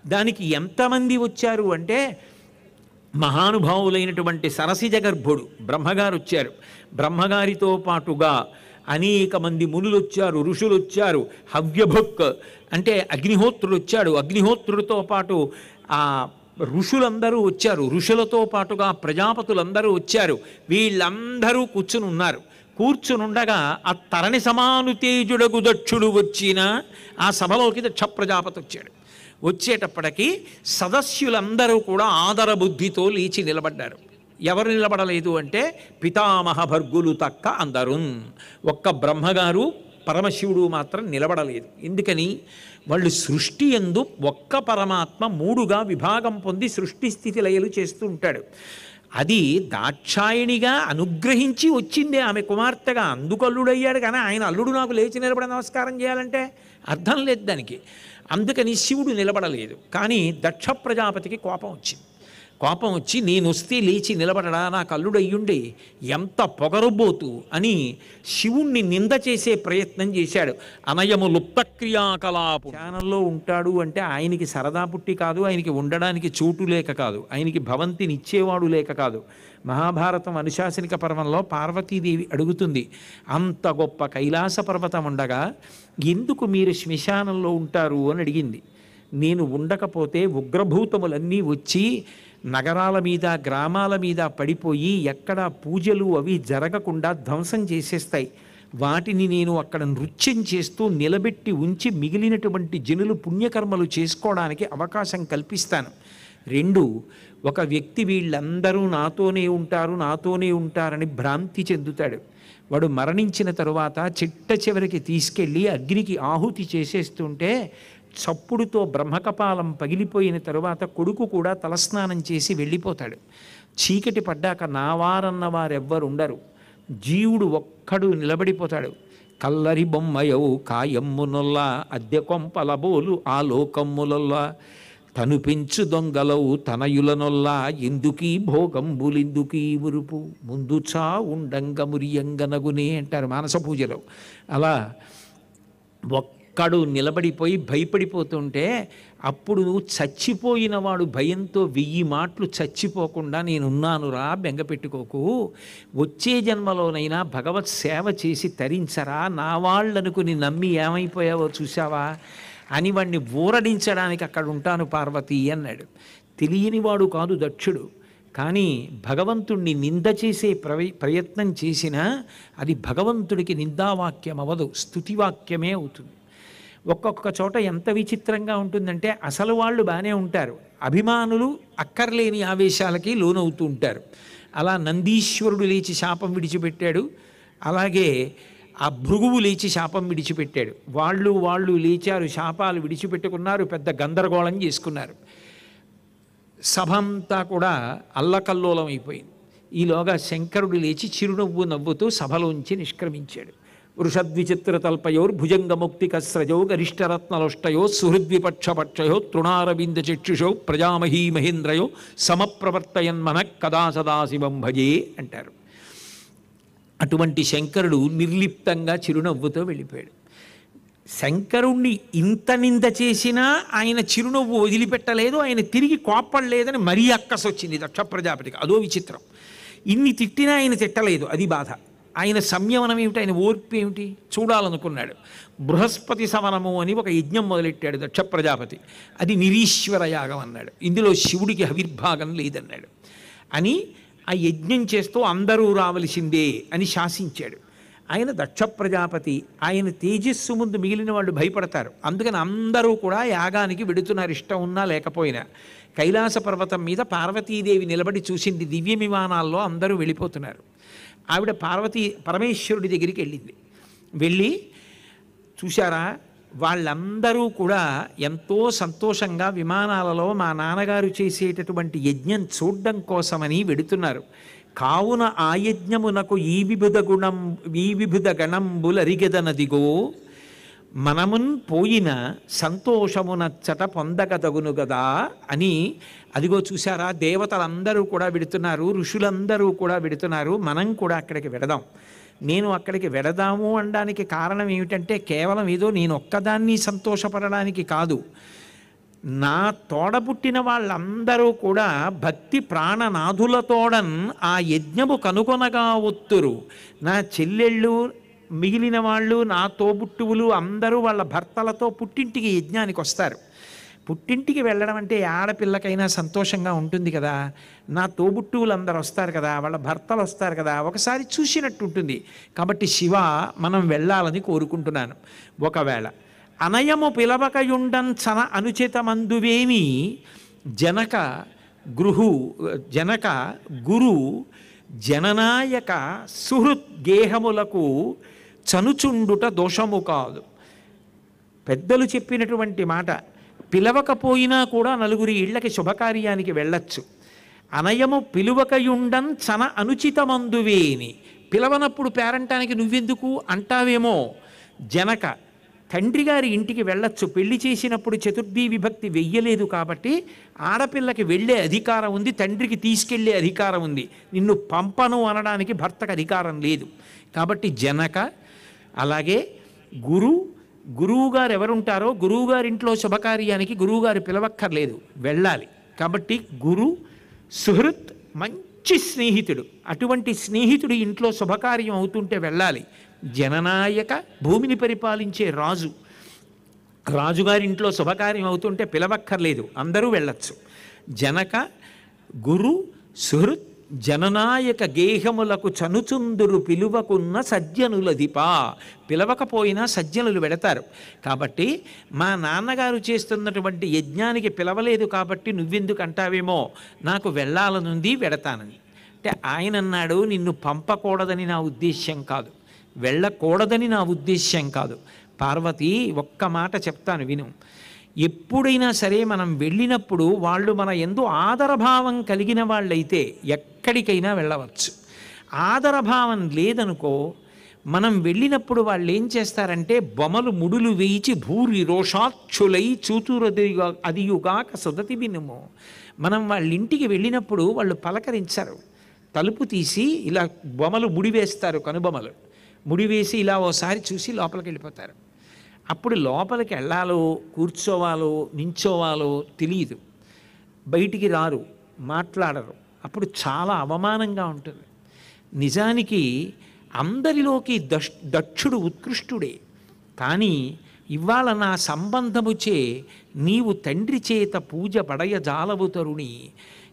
దానికి ఎంతమంది వచ్చారు అంటే మహానుభావులైనటువంటి సరసిజ గర్భుడు బ్రహ్మగారు వచ్చారు. బ్రహ్మగారితో పాటుగా అనేక మంది మునులు వచ్చారు, ఋషులు వచ్చారు. హవ్యభుక్ అంటే అగ్నిహోత్రుడు వచ్చాడు, అగ్నిహోత్రుడితో పాటు ఆ ఋషులందరూ వచ్చారు, ఋషులతో పాటుగా ప్రజాపతులందరూ వచ్చారు. వీళ్ళందరూ కూర్చుని ఉన్నారు. కూర్చునుండగా ఆ తరణి సమాను తేజుడగు దక్షుడు వచ్చిన ఆ సభలోకి దక్ష ప్రజాపతి వచ్చాడు. వచ్చేటప్పటికి సదస్యులందరూ కూడా ఆదర బుద్ధితో లేచి నిలబడ్డారు. ఎవరు నిలబడలేదు అంటే పితామహ భర్గులు తక్క అందరూ, ఒక్క బ్రహ్మగారు పరమశివుడు మాత్రం నిలబడలేదు. ఎందుకని? వాళ్ళు సృష్టి యందు ఒక్క పరమాత్మ మూడుగా విభాగం పొంది సృష్టి స్థితి లయలు చేస్తూ ఉంటాడు. అది దాక్షాయణిగా అనుగ్రహించి వచ్చిందే ఆమె కుమార్తెగా, అందుకు అల్లుడయ్యాడు. కానీ ఆయన అల్లుడు నాకు లేచి నిలబడి నమస్కారం చేయాలంటే అర్థం లేదు దానికి. అందుకని శివుడు నిలబడలేదు. కానీ దక్ష ప్రజాపతికి కోపం వచ్చింది. కోపం వచ్చి నేను వస్తే లేచి నిలబడడా, నాకు అల్లుడు అయ్యుండి ఎంత పొగరుబోతు అని శివుణ్ణి నింద చేసే ప్రయత్నం చేశాడు. అనయము లుప్త క్రియాకలాపు ధ్యానంలో ఉంటాడు అంటే ఆయనకి సరదా పుట్టి కాదు, ఆయనకి ఉండడానికి చోటు లేక కాదు, ఆయనకి భవంతిని ఇచ్చేవాడు లేక కాదు. మహాభారతం అనుశాసనిక పర్వంలో పార్వతీదేవి అడుగుతుంది, అంత గొప్ప కైలాస పర్వతం ఉండగా ఎందుకు మీరు శ్మశానంలో ఉంటారు అని అడిగింది. నేను ఉండకపోతే ఉగ్రభూతములన్నీ వచ్చి నగరాల మీద గ్రామాల మీద పడిపోయి ఎక్కడ పూజలు అవి జరగకుండా ధ్వంసం చేసేస్తాయి. వాటిని నేను అక్కడ నృత్యం చేస్తూ నిలబెట్టి ఉంచి మిగిలినటువంటి జనులు పుణ్యకర్మలు చేసుకోవడానికి అవకాశం కల్పిస్తాను. రెండు, ఒక వ్యక్తి వీళ్ళందరూ నాతోనే ఉంటారని భ్రాంతి చెందుతాడు. వాడు మరణించిన తరువాత చిట్ట చివరికి తీసుకెళ్ళి అగ్నికి ఆహుతి చేసేస్తుంటే చప్పుడుతో బ్రహ్మకపాలం పగిలిపోయిన తరువాత కొడుకు కూడా తలస్నానం చేసి వెళ్ళిపోతాడు. చీకటి పడ్డాక నావారన్న వారెవ్వరు ఉండరు. జీవుడు ఒక్కడు నిలబడిపోతాడు. కల్లరి బొమ్మయవు కాయమ్మునొల్లా అద్దె కొంపలబోలు ఆ లోకమ్ములొల్లా తను పెంచు దొంగలవు తనయులనొల్లా ఎందుకీ భోగంబులెందుకీ ఉరుపు ముందు చా ఉండంగ మురియంగనగునే అంటారు మానస పూజలో. అలా ఒక్కడు నిలబడిపోయి భయపడిపోతుంటే అప్పుడు చచ్చిపోయిన వాడు భయంతో 1000 మాటలు చచ్చిపోకుండా నేనున్నానురా బెంగపెట్టుకోకు, వచ్చే జన్మలోనైనా భగవత్ సేవ చేసి తరించరా, నా వాళ్ళనుకుని నమ్మి ఏమైపోయావో చూసావా అని వాడిని ఊరడించడానికి అక్కడ ఉంటాను పార్వతి అన్నాడు. తెలియనివాడు కాదు దక్షుడు, కానీ భగవంతుణ్ణి నింద చేసే ప్రయత్నం చేసినా అది భగవంతుడికి నిందావాక్యం అవ్వదు, స్తుతివాక్యమే అవుతుంది. ఒక్కొక్క చోట ఎంత విచిత్రంగా ఉంటుందంటే అసలు వాళ్ళు బాగానే ఉంటారు, అభిమానులు అక్కర్లేని ఆవేశాలకి లోనవుతూ ఉంటారు. అలా నందీశ్వరుడు లేచి శాపం విడిచిపెట్టాడు, అలాగే ఆ భృగువు లేచి శాపం విడిచిపెట్టాడు. వాళ్ళు లేచారు, శాపాలు విడిచిపెట్టుకున్నారు, పెద్ద గందరగోళం చేసుకున్నారు. సభ అంతా కూడా అల్లకల్లోలం అయిపోయింది. ఈలోగా శంకరుడు లేచి చిరునవ్వు నవ్వుతూ సభలోంచి నిష్క్రమించాడు. వృషద్విచిత్రతల్పయోర్ భుజంగముక్తికస్రజో గరిష్టరత్నలోష్టయో సుహృద్విపక్షపక్షయో తృణారవింద చక్షుషో ప్రజామహీ మహేంద్రయో సమప్రవర్తయన్మన కదా సదాశివం భజే అంటారు. అటువంటి శంకరుడు నిర్లిప్తంగా చిరునవ్వుతో వెళ్ళిపోయాడు. శంకరుణ్ణి ఇంత నింద చేసినా ఆయన చిరునవ్వు వదిలిపెట్టలేదు, ఆయన తిరిగి కోప్పడలేదని మరీ అక్కసొచ్చింది దక్ష ప్రజాపతికి. అదో విచిత్రం. ఇన్ని తిట్టినా ఆయన తిట్టలేదు, అది బాధ. ఆయన సంయమనం ఏమిటి, ఆయన ఓర్పు ఏమిటి చూడాలనుకున్నాడు. బృహస్పతి సవనము అని ఒక యజ్ఞం మొదలెట్టాడు దక్ష ప్రజాపతి. అది నిరీశ్వర యాగం అన్నాడు, ఇందులో శివుడికి హవిర్భాగం లేదన్నాడు. అని ఆ యజ్ఞం చేస్తూ అందరూ రావలసిందే అని శాసించాడు. ఆయన దక్ష ప్రజాపతి, ఆయన తేజస్సు ముందు మిగిలిన వాళ్ళు భయపడతారు. అందుకని అందరూ కూడా యాగానికి వెడుతున్నారు, ఇష్టం ఉన్నా లేకపోయినా. కైలాస పర్వతం మీద పార్వతీదేవి నిలబడి చూసింది, దివ్య విమానాల్లో అందరూ వెళ్ళిపోతున్నారు. ఆవిడ పరమేశ్వరుడి దగ్గరికి వెళ్ళింది. వెళ్ళి చూశారా, వాళ్ళందరూ కూడా ఎంతో సంతోషంగా విమానాలలో మా నాన్నగారు చేసేటటువంటి యజ్ఞం చూడడం కోసమని వెడుతున్నారు. కావున ఆయజ్ఞమునకు ఈ విభుద గణంబులరిగెదనదిగో మనమున్ పోయిన సంతోషమునచ్చట పొందగదగును గదా అని. అదిగో చూసారా, దేవతలందరూ కూడా విడుతున్నారు, ఋషులందరూ కూడా విడుతున్నారు, మనం కూడా అక్కడికి వెడదాం. నేను అక్కడికి వెడదాము అనడానికి కారణం ఏమిటంటే కేవలం ఏదో నేను ఒక్కదాన్ని సంతోషపడడానికి కాదు, నా తోడబుట్టిన వాళ్ళందరూ కూడా భక్తి ప్రాణనాథులతోడన్ ఆ యజ్ఞము కనుగొనగా ఒత్తురు. నా చెల్లెళ్ళు, మిగిలిన వాళ్ళు, నా తోబుట్టువులు అందరూ వాళ్ళ భర్తలతో పుట్టింటికి యజ్ఞానికి వస్తారు. పుట్టింటికి వెళ్ళడం అంటే ఆడపిల్లకైనా సంతోషంగా ఉంటుంది కదా, నా తోబుట్టువులు అందరూ వస్తారు కదా, వాళ్ళ భర్తలు వస్తారు కదా, ఒకసారి చూసినట్టు ఉంటుంది. కాబట్టి శివ, మనం వెళ్ళాలని కోరుకుంటున్నాను. ఒకవేళ అనయము పిలవకయుండంచన అనుచితమందువేమి జనక గురు జననాయక సుహృద్గేహములకు చనుచుండుట దోషము కాదు. పెద్దలు చెప్పినటువంటి మాట. పిలవకపోయినా కూడా నలుగురి ఇళ్ళకి శుభకార్యానికి వెళ్ళచ్చు. అనయము పిలువకయుండన్ చన అనుచితమందువేని, పిలవనప్పుడు పేరంటానికి నువ్వెందుకు అంటావేమో. జనక తండ్రి గారి ఇంటికి వెళ్ళచ్చు, పెళ్లి చేసినప్పుడు చతుర్థీ విభక్తి వెయ్యలేదు కాబట్టి ఆడపిల్లకి వెళ్ళే అధికారం ఉంది, తండ్రికి తీసుకెళ్లే అధికారం ఉంది. నిన్ను పంపను అనడానికి భర్తకు అధికారం లేదు. కాబట్టి జనక, అలాగే గురువుగారు ఎవరుంటారో గురువుగారింట్లో శుభకార్యానికి గురువుగారు పిలవక్కర్లేదు, వెళ్ళాలి. కాబట్టి గురు సుహృత్, మంచి స్నేహితుడు, అటువంటి స్నేహితుడు ఇంట్లో శుభకార్యం అవుతుంటే వెళ్ళాలి. జననాయక, భూమిని పరిపాలించే రాజు, రాజుగారింట్లో శుభకార్యం అవుతుంటే పిలవక్కర్లేదు, అందరూ వెళ్ళచ్చు. జనక గురు సుహృత్ జననాయక గేహములకు చనుచుందురు పిలువకున్న సజ్జనులధిప, పిలవకపోయినా సజ్జనులు వెడతారు. కాబట్టి మా నాన్నగారు చేస్తున్నటువంటి యజ్ఞానికి పిలవలేదు కాబట్టి నువ్వెందుకు అంటావేమో, నాకు వెళ్ళాలనుంది, వెడతానని. అంటే ఆయన అన్నాడు, నిన్ను పంపకూడదని నా ఉద్దేశ్యం కాదు, వెళ్ళకూడదని నా ఉద్దేశ్యం కాదు. పార్వతి, ఒక్క మాట చెప్తాను విను. ఎప్పుడైనా సరే మనం వెళ్ళినప్పుడు వాళ్ళు మన యందు ఆదరభావం కలిగిన వాళ్ళైతే ఎక్కడికైనా వెళ్ళవచ్చు. ఆదరభావం లేదనుకో, మనం వెళ్ళినప్పుడు వాళ్ళు ఏం చేస్తారంటే బొమలు ముడులు వేయించి భూరి రోషాక్షులై అదియుగాక సుదతి వినుము. మనం వాళ్ళ ఇంటికి వెళ్ళినప్పుడు వాళ్ళు పలకరించరు, తలుపు తీసి ఇలా బొమలు ముడివేస్తారు, కనుబొమలు ముడివేసి ఇలా ఓసారి చూసి లోపలికి వెళ్ళిపోతారు. అప్పుడు లోపలికి వెళ్ళాలో కూర్చోవాలో నించోవాలో తెలియదు, బయటికి రారు, మాట్లాడరు. అప్పుడు చాలా అవమానంగా ఉంటుంది. నిజానికి అందరిలోకి దక్షుడు ఉత్కృష్టుడే, కానీ ఇవాళ నా సంబంధముచే నీవు తండ్రి చేత పూజ పడయ జాలవు తరుణి.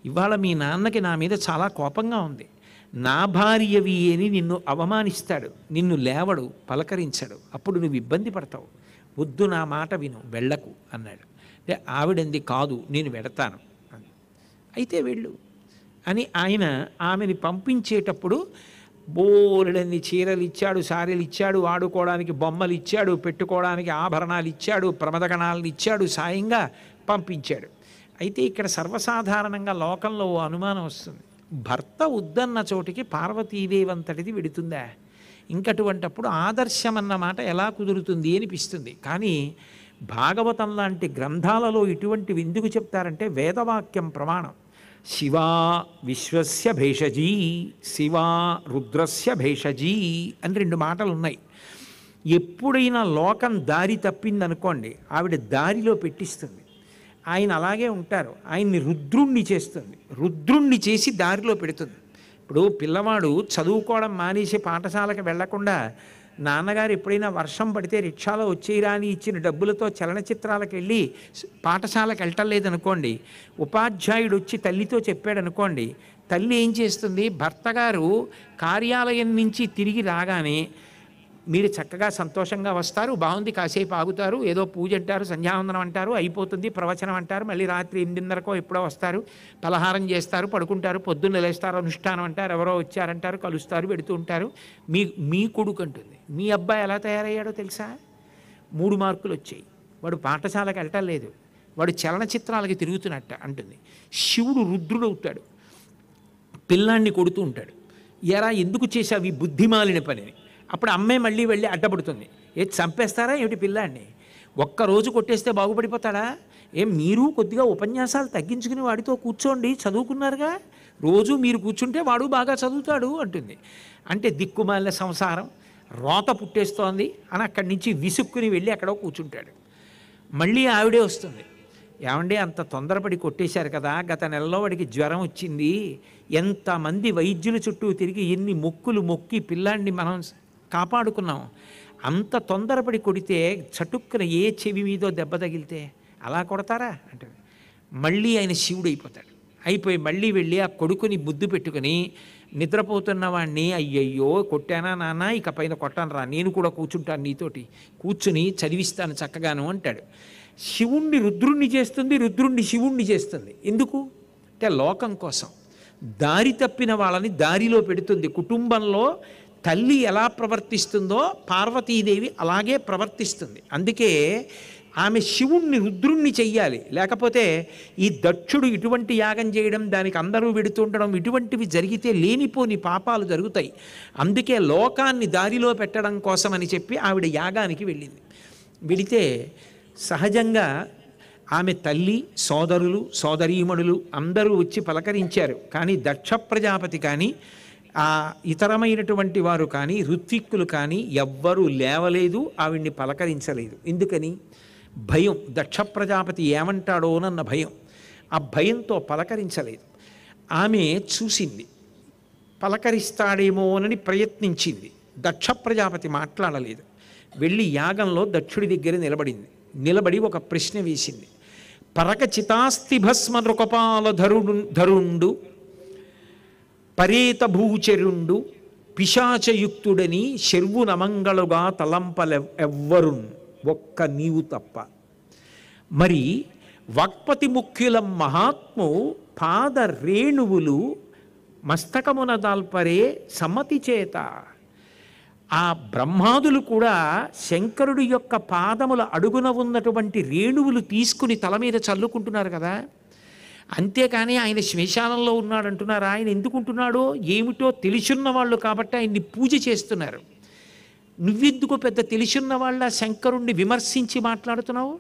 ఇవాళ మీ నాన్నకి నా మీద చాలా కోపంగా ఉంది, నా భార్యవి అని నిన్ను అవమానిస్తాడు, నిన్ను లేవడు, పలకరించడు, అప్పుడు నువ్వు ఇబ్బంది పడతావు. వద్దు, నా మాట విను, వెళ్ళకు అన్నాడు. అంటే ఆవిడంది, కాదు నేను వెడతాను. అయితే వెళ్ళు అని ఆయన ఆమెని పంపించేటప్పుడు బోలెడన్ని చీరలు ఇచ్చాడు, సారీలు ఇచ్చాడు, ఆడుకోవడానికి బొమ్మలు ఇచ్చాడు, పెట్టుకోవడానికి ఆభరణాలు ఇచ్చాడు, ప్రమదగణాలను ఇచ్చాడు, సాయంగా పంపించాడు. అయితే ఇక్కడ సర్వసాధారణంగా లోకంలో ఓ అనుమానం వస్తుంది, భర్త వద్దన్న చోటికి పార్వతీదేవంతటిది వెడుతుందా? ఇంకటువంటప్పుడు ఆదర్శం అన్న మాట ఎలా కుదురుతుంది అనిపిస్తుంది. కానీ భాగవతం లాంటి గ్రంథాలలో ఇటువంటివి ఎందుకు చెప్తారంటే వేదవాక్యం ప్రమాణం. శివా విశ్వస్య భేషజీ, శివా రుద్రస్య భేషజీ అని 2 మాటలు ఉన్నాయి. ఎప్పుడైనా లోకం దారి తప్పిందనుకోండి, ఆవిడ దారిలో పెట్టిస్తుంది. ఆయన అలాగే ఉంటారు, ఆయన్ని రుద్రుణ్ణి చేస్తుంది, రుద్రుణ్ణి చేసి దారిలో పెడుతుంది. ఇప్పుడు పిల్లవాడు చదువుకోవడం మానేసి పాఠశాలకు వెళ్లకుండా నాన్నగారు ఎప్పుడైనా వర్షం పడితే రిక్షాలో వచ్చేయరా అని ఇచ్చిన డబ్బులతో చలనచిత్రాలకు వెళ్ళి పాఠశాలకు వెళ్ళటం లేదనుకోండి, ఉపాధ్యాయుడు వచ్చి తల్లితో చెప్పాడనుకోండి, తల్లి ఏం చేస్తుంది, భర్త గారు కార్యాలయం నుంచి తిరిగి రాగానే మీరు చక్కగా సంతోషంగా వస్తారు, బాగుంది, కాసేపు ఆగుతారు, ఏదో పూజ అంటారు, సంధ్యావందనం అంటారు, అయిపోతుంది, ప్రవచనం అంటారు, మళ్ళీ రాత్రి 8:30కో ఎప్పుడో వస్తారు, పలహారం చేస్తారు, పడుకుంటారు, పొద్దున్న లేస్తారు, అనుష్ఠానం అంటారు, ఎవరో వచ్చారంటారు, కలుస్తారు, పెడుతూ ఉంటారు. మీ కొడుకు అంటుంది, మీ అబ్బాయి ఎలా తయారయ్యాడో తెలుసా? 3 మార్కులు వచ్చాయి, వాడు పాఠశాలకు వెళ్ళటం లేదు, వాడు చలనచిత్రాలకి తిరుగుతున్నట్ట అంటుంది. శివుడు రుద్రుడవుతాడు, పిల్లాన్ని కొడుతూ ఉంటాడు. ఎరా ఎందుకు చేసావు ఈ బుద్ధిమాలిన పనిని? అప్పుడు అమ్మే మళ్ళీ వెళ్ళి అడ్డపడుతుంది. ఏది చంపేస్తారా ఏమిటి పిల్లాన్ని? ఒక్కరోజు కొట్టేస్తే బాగుపడిపోతాడా? మీరు కొద్దిగా ఉపన్యాసాలు తగ్గించుకుని వాడితో కూర్చోండి, చదువుకున్నారుగా, రోజు మీరు కూర్చుంటే వాడు బాగా చదువుతాడు అంటుంది. అంటే దిక్కుమాలిన సంసారం, రోత పుట్టేస్తోంది అని అక్కడి నుంచి విసుక్కుని వెళ్ళి ఎక్కడో కూర్చుంటాడు. మళ్ళీ ఆవిడే వస్తుంది. ఏమండి అంత తొందరపడి కొట్టేశారు కదా, గత నెలలో వాడికి జ్వరం వచ్చింది, ఎంతమంది వైద్యుల చుట్టూ తిరిగి ఎన్ని మొక్కులు మొక్కి పిల్లాన్ని మనం కాపాడుకున్నాం, అంత తొందరపడి కొడితే చటుక్కున ఏ చెవి మీదో దెబ్బ తగిలితే అలా కొడతారా అంటే మళ్ళీ ఆయన శివుడు అయిపోతాడు. అయిపోయి మళ్ళీ వెళ్ళి ఆ కొడుకుని ముద్దు పెట్టుకుని నిద్రపోతున్న వాడిని, అయ్యయ్యో కొట్టానా నాన్న, ఇక పైన కొట్టాను రా, నేను కూడా కూర్చుంటాను నీతోటి, కూర్చుని చదివిస్తాను చక్కగాను అంటాడు. శివుణ్ణి రుద్రుణ్ణి చేస్తుంది, రుద్రుణ్ణి శివుణ్ణి చేస్తుంది. ఎందుకు అంటే లోకం కోసం. దారి తప్పిన వాళ్ళని దారిలో పెడుతుంది. కుటుంబంలో తల్లి ఎలా ప్రవర్తిస్తుందో పార్వతీదేవి అలాగే ప్రవర్తిస్తుంది. అందుకే ఆమె శివుణ్ణి రుద్రుణ్ణి చెయ్యాలి. లేకపోతే ఈ దక్షుడు ఇటువంటి యాగం చేయడం, దానికి అందరూ వెడుతుండడం, ఇటువంటివి జరిగితే లేనిపోని పాపాలు జరుగుతాయి. అందుకే లోకాన్ని దారిలో పెట్టడం కోసమని చెప్పి ఆవిడ యాగానికి వెళ్ళింది. వెళితే సహజంగా ఆమె తల్లి, సోదరులు, సోదరీమణులు అందరూ వచ్చి పలకరించారు. కానీ దక్ష ప్రజాపతి కానీ ఆ ఇతరమైనటువంటి వారు కానీ ఋత్విక్కులు కానీ ఎవ్వరూ లేవలేదు, ఆవిడ్ని పలకరించలేదు. ఎందుకని? భయం. దక్ష ప్రజాపతి ఏమంటాడోనన్న భయం. ఆ భయంతో పలకరించలేదు. ఆమె చూసింది, పలకరిస్తాడేమోనని ప్రయత్నించింది. దక్ష ప్రజాపతి మాట్లాడలేదు. వెళ్ళి యాగంలో దక్షుడి దగ్గర నిలబడింది. నిలబడి ఒక ప్రశ్న వేసింది. పరక చితాస్తి భస్మ నృకపాల ధరుండు పరేత భూచరుండు పిశాచయుక్తుడని శర్వు నమంగళుగా తలంపలెవ్వరున్ ఒక్క నీవు తప్ప. మరి వక్పతి ముఖ్యులం మహాత్ము పాద రేణువులు మస్తకమున దాల్పరే సమ్మతి చేత. ఆ బ్రహ్మాదులు కూడా శంకరుడి యొక్క పాదముల అడుగున ఉన్నటువంటి రేణువులు తీసుకుని తల మీద చల్లుకుంటున్నారు కదా. అంతేకాని ఆయన శ్మశానంలో ఉన్నాడంటున్నారా? ఆయన ఎందుకుంటున్నాడో ఏమిటో తెలిసున్న వాళ్ళు కాబట్టి ఆయన్ని పూజ చేస్తున్నారు. నువ్వెందుకు పెద్ద తెలిసున్న వాళ్ళ శంకరుణ్ణి విమర్శించి మాట్లాడుతున్నావు?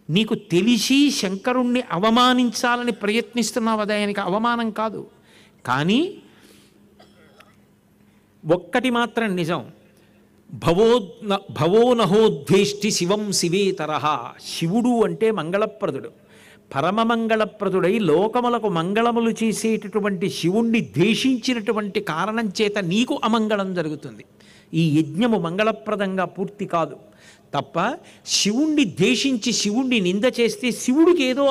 నీకు తెలిసి శంకరుణ్ణి అవమానించాలని ప్రయత్నిస్తున్నావు, అది ఆయనకి అవమానం కాదు. కానీ ఒక్కటి మాత్రం నిజం, భవోనహోద్వేష్టి శివం శివేతరహ. శివుడు అంటే మంగళప్రదుడు, పరమమంగళప్రదుడై లోకములకు మంగళములు చేసేటటువంటి శివుణ్ణి ద్వేషించినటువంటి కారణం చేత నీకు అమంగళం జరుగుతుంది. ఈ యజ్ఞము మంగళప్రదంగా పూర్తి కాదు తప్ప శివుణ్ణి ద్వేషించి శివుణ్ణి నింద చేస్తే శివుడికి ఏదో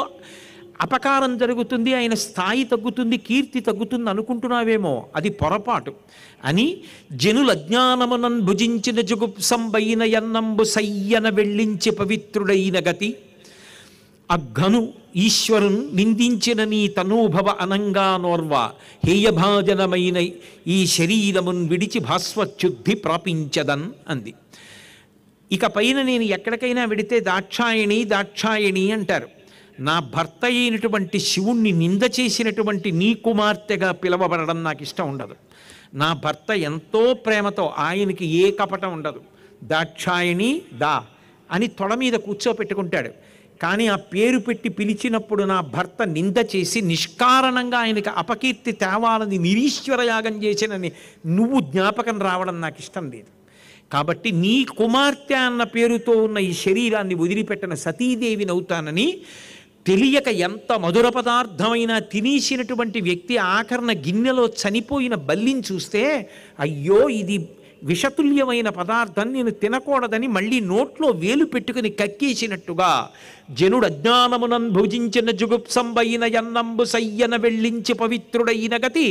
అపకారం జరుగుతుంది, ఆయన స్థాయి తగ్గుతుంది, కీర్తి తగ్గుతుంది అనుకుంటున్నావేమో, అది పొరపాటు అని జనుల అజ్ఞానమునన్ భుజించిన జుగుప్సంబైన యన్నంబు సయ్యన వెళ్ళించి పవిత్రుడైన గతి అఘను ఈశ్వరున్ నిందించిన నీ తనూభవ అనంగా నోర్వ హేయభాజనమైన ఈ శరీరమున్ విడిచి భాస్వచ్యుద్ధి ప్రాపించదన్ అంది. ఇక పైన నేను ఎక్కడికైనా వెడితే దాక్షాయణి దాక్షాయణి అంటారు. నా భర్త అయినటువంటి శివుణ్ణి నింద చేసినటువంటి నీ కుమార్తెగా పిలవబడడం నాకు ఇష్టం ఉండదు. నా భర్త ఎంతో ప్రేమతో, ఆయనకి ఏ కపటం ఉండదు, దాక్షాయణి దా అని తొడ మీద కూర్చోపెట్టుకుంటాడు. కానీ ఆ పేరు పెట్టి పిలిచినప్పుడు నా భర్త నింద చేసి నిష్కారణంగా ఆయనకి అపకీర్తి తేవాలని నిరీశ్వర యాగం చేసినని నువ్వు జ్ఞాపకం రావడం నాకు ఇష్టం లేదు. కాబట్టి నీ కుమార్తె అన్న పేరుతో ఉన్న ఈ శరీరాన్ని వదిలిపెట్టిన సతీదేవిని అవుతానని తెలియక ఎంత మధుర పదార్థమైనా తినేసినటువంటి వ్యక్తి ఆఖరణ గిన్నెలో చనిపోయిన బల్లిని చూస్తే అయ్యో ఇది విషతుల్యమైన పదార్థం, నేను తినకూడదని మళ్ళీ నోట్లో వేలు పెట్టుకుని కక్కేసినట్టుగా జనుడు అజ్ఞానమునన్ భుజించిన జుగుప్సంబైన యన్నంబు సయ్యన వెళ్ళించి పవిత్రుడైన గతి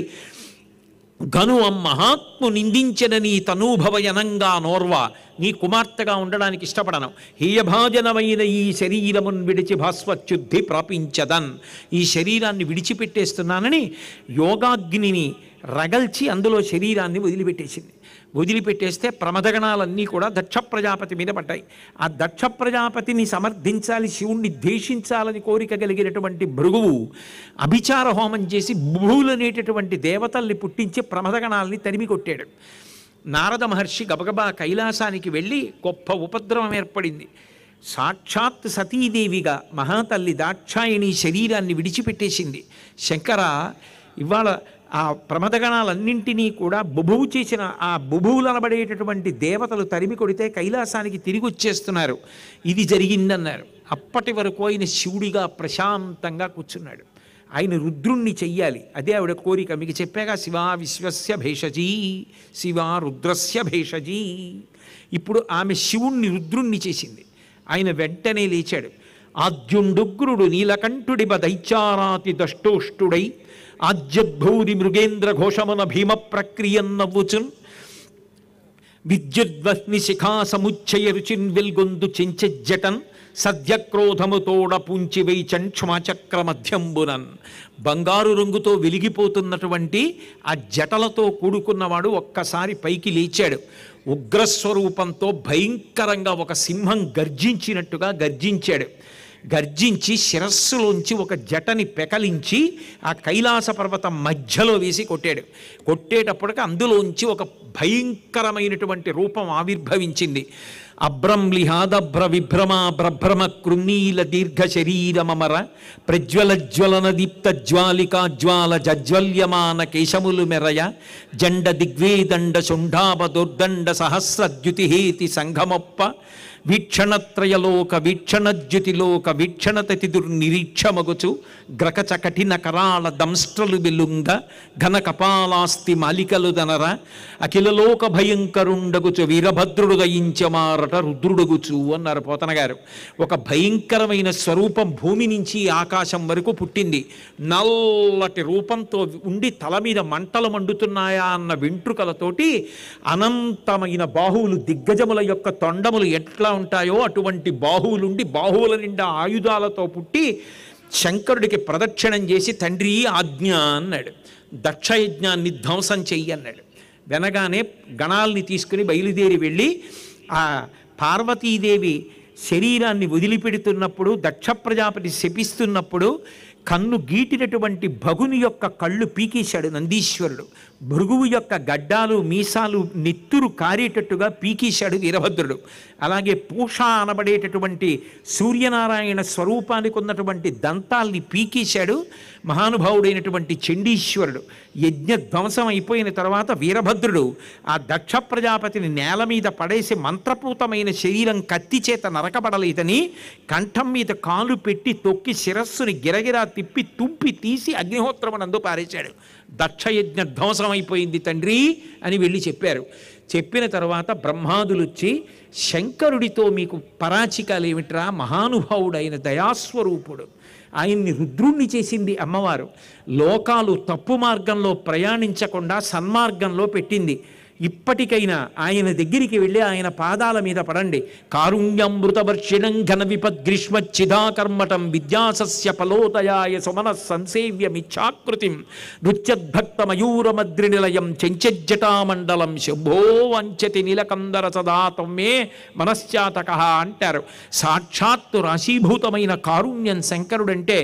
గను మహాత్ము నిందించిన నీ తనూభవయనంగా నోర్వ. నీ కుమార్తెగా ఉండడానికి ఇష్టపడను. హేయభాజనమైన ఈ శరీరమున్ విడిచి భాస్వచ్యుద్ధి ప్రాపించదన్. ఈ శరీరాన్ని విడిచిపెట్టేస్తున్నానని యోగాగ్నిని రగల్చి అందులో శరీరాన్ని వదిలిపెట్టేసింది. వదిలిపెట్టేస్తే ప్రమదగణాలన్నీ కూడా దక్ష ప్రజాపతి మీద పడ్డాయి. ఆ దక్ష ప్రజాపతిని సమర్థించాలి, శివుణ్ణి ద్వేషించాలని కోరిక కలిగినటువంటి భృగువు అభిచార హోమం చేసి బుభువులనేటటువంటి దేవతల్ని పుట్టించి ప్రమదగణాలని తరిమి కొట్టాడు. నారద మహర్షి గబగబా కైలాసానికి వెళ్ళి గొప్ప ఉపద్రవం ఏర్పడింది. సాక్షాత్ సతీదేవిగా మహాతల్లి దాక్షాయిణి శరీరాన్ని విడిచిపెట్టేసింది. శంకర, ఇవాళ ఆ ప్రమదగణాలన్నింటినీ కూడా బుభువు చేసిన ఆ బుభువులు అనబడేటటువంటి దేవతలు తరిమి కొడితే కైలాసానికి తిరిగి వచ్చేస్తున్నారు. ఇది జరిగిందన్నారు. అప్పటి వరకు ఆయన శివుడిగా ప్రశాంతంగా కూర్చున్నాడు. ఆయన రుద్రుణ్ణి చెయ్యాలి, అదే ఆవిడ కోరిక. మీకు చెప్పాగా, శివా విశ్వస్య భేషజీ, శివా రుద్రస్య భేషజీ. ఇప్పుడు ఆమె శివుణ్ణి రుద్రుణ్ణి చేసింది. ఆయన వెంటనే లేచాడు. ఆద్యుండుగ్రుడు నీలకంఠుడిబ దైత్యారాతి దష్టోష్టుడై ఆజ్యద్భూరి మృగేంద్ర ఘోషమున భీమ ప్రక్రియన్నవ్వుచున్ విద్యుద్వహ్ని శిఖా సముచ్చయ రుచిన్ వెల్గొందు చెంచెజ్జటన్ సద్యక్రోధముతోడ పూంచి వైచన్ క్షమాచక్ర మధ్యంబునన్. బంగారు రంగుతో వెలిగిపోతున్నటువంటి ఆ జటలతో కూడుకున్నవాడు ఒక్కసారి పైకి లేచాడు. ఉగ్రస్వరూపంతో భయంకరంగా ఒక సింహం గర్జించినట్టుగా గర్జించాడు. గర్జించి శిరస్సులోంచి ఒక జటని పెకలించి ఆ కైలాస పర్వతం మధ్యలో వేసి కొట్టాడు. కొట్టేటప్పటికి అందులోంచి ఒక భయంకరమైనటువంటి రూపం ఆవిర్భవించింది. అభ్రంలిహాదభ్ర విభ్రమ బ్రభ్రమ కృన్నీల దీర్ఘ శరీరమర ప్రజ్వల జ్వలన దీప్త జ్వాలికా జ్వాల జజ్వల్యమాన కేశములు మెరయ జండ దిగ్వేదండ శుంఠాభ దుర్దండ సహస్రద్యుతిహేతి సంఘమొప్ప వీక్షణత్రయలోక వీక్షణద్యుతిలోక వీక్షణతతి దుర్నిరీక్షమగుచు గ్రకచ కఠిన కరాళ దంస్ట్రలు వెలుంగ ఘన కపాలాస్తి మాలికలు దనర అఖిలలోక భయంకరుండగుచు వీరభద్రుడు దయించమారట రుద్రుడగుచు అన్నారు పోతన గారు. ఒక భయంకరమైన స్వరూపం భూమి నుంచి ఆకాశం వరకు పుట్టింది. నల్లటి రూపంతో ఉండి తల మీద మంటలు మండుతున్నాయా అన్న వెంట్రుకలతోటి అనంతమైన బాహువులు, దిగ్గజముల యొక్క తొండములు ఎట్లా ఉంటాయో అటువంటి బాహువులుండి బాహువుల నిండా ఆయుధాలతో పుట్టి శంకరుడికి ప్రదక్షిణం చేసి తండ్రి ఆజ్ఞ అన్నాడు. దక్షయజ్ఞాన్ని ధ్వంసం చెయ్యి అన్నాడు. వెనగానే గణాల్ని తీసుకుని బయలుదేరి వెళ్ళి ఆ పార్వతీదేవి శరీరాన్ని వదిలిపెడుతున్నప్పుడు, దక్ష ప్రజాపతి శపిస్తున్నప్పుడు కన్ను గీటినటువంటి భగుని యొక్క కళ్ళు పీకేశాడు నందీశ్వరుడు. భృగువు యొక్క గడ్డాలు మీసాలు నెత్తురు కారేటట్టుగా పీకేశాడు వీరభద్రుడు. అలాగే పూష అనబడేటటువంటి సూర్యనారాయణ స్వరూపానికి ఉన్నటువంటి దంతాల్ని పీకేశాడు మహానుభావుడైనటువంటి చండీశ్వరుడు. యజ్ఞ ధ్వంసం అయిపోయిన తర్వాత వీరభద్రుడు ఆ దక్ష ప్రజాపతిని నేల మీద పడేసి మంత్రపూతమైన శరీరం కత్తి చేత నరకబడలేదని కంఠం మీద కాలు పెట్టి తొక్కి శిరస్సుని గిరగిరా తిప్పి తుంపి తీసి అగ్నిహోత్రమునందు పారేశాడు. దక్షయజ్ఞ ధ్వంసం అయిపోయింది తండ్రి అని వెళ్ళి చెప్పారు. చెప్పిన తర్వాత బ్రహ్మాదులు వచ్చి శంకరుడితో మీకు పరాచికాలేమిట్రా, మహానుభావుడైన దయాస్వరూపుడు, ఆయన్ని రుద్రుణ్ణి చేసింది అమ్మవారు, లోకాలు తప్పు మార్గంలో ప్రయాణించకుండా సన్మార్గంలో పెట్టింది. ఇప్పటికైనా ఆయన దగ్గరికి వెళ్ళి ఆయన పాదాల మీద పడండి. కారుణ్యమృతవర్షిణం ఘన విపద్గ్రీష్మచ్చిదాకర్మటం విద్యాసస్య ఫలోదయాయ సుమన సంసేవ్యమిచ్ఛాకృతిం నృత్యద్భక్త మయూరమద్రినిలయం చెంచజ్జటామండలం శంభో వంచతి నీలకందర సదా తమ్మే మనశ్చాతక అంటారు. సాక్షాత్తు రాశీభూతమైన కారుణ్యం శంకరుడంటే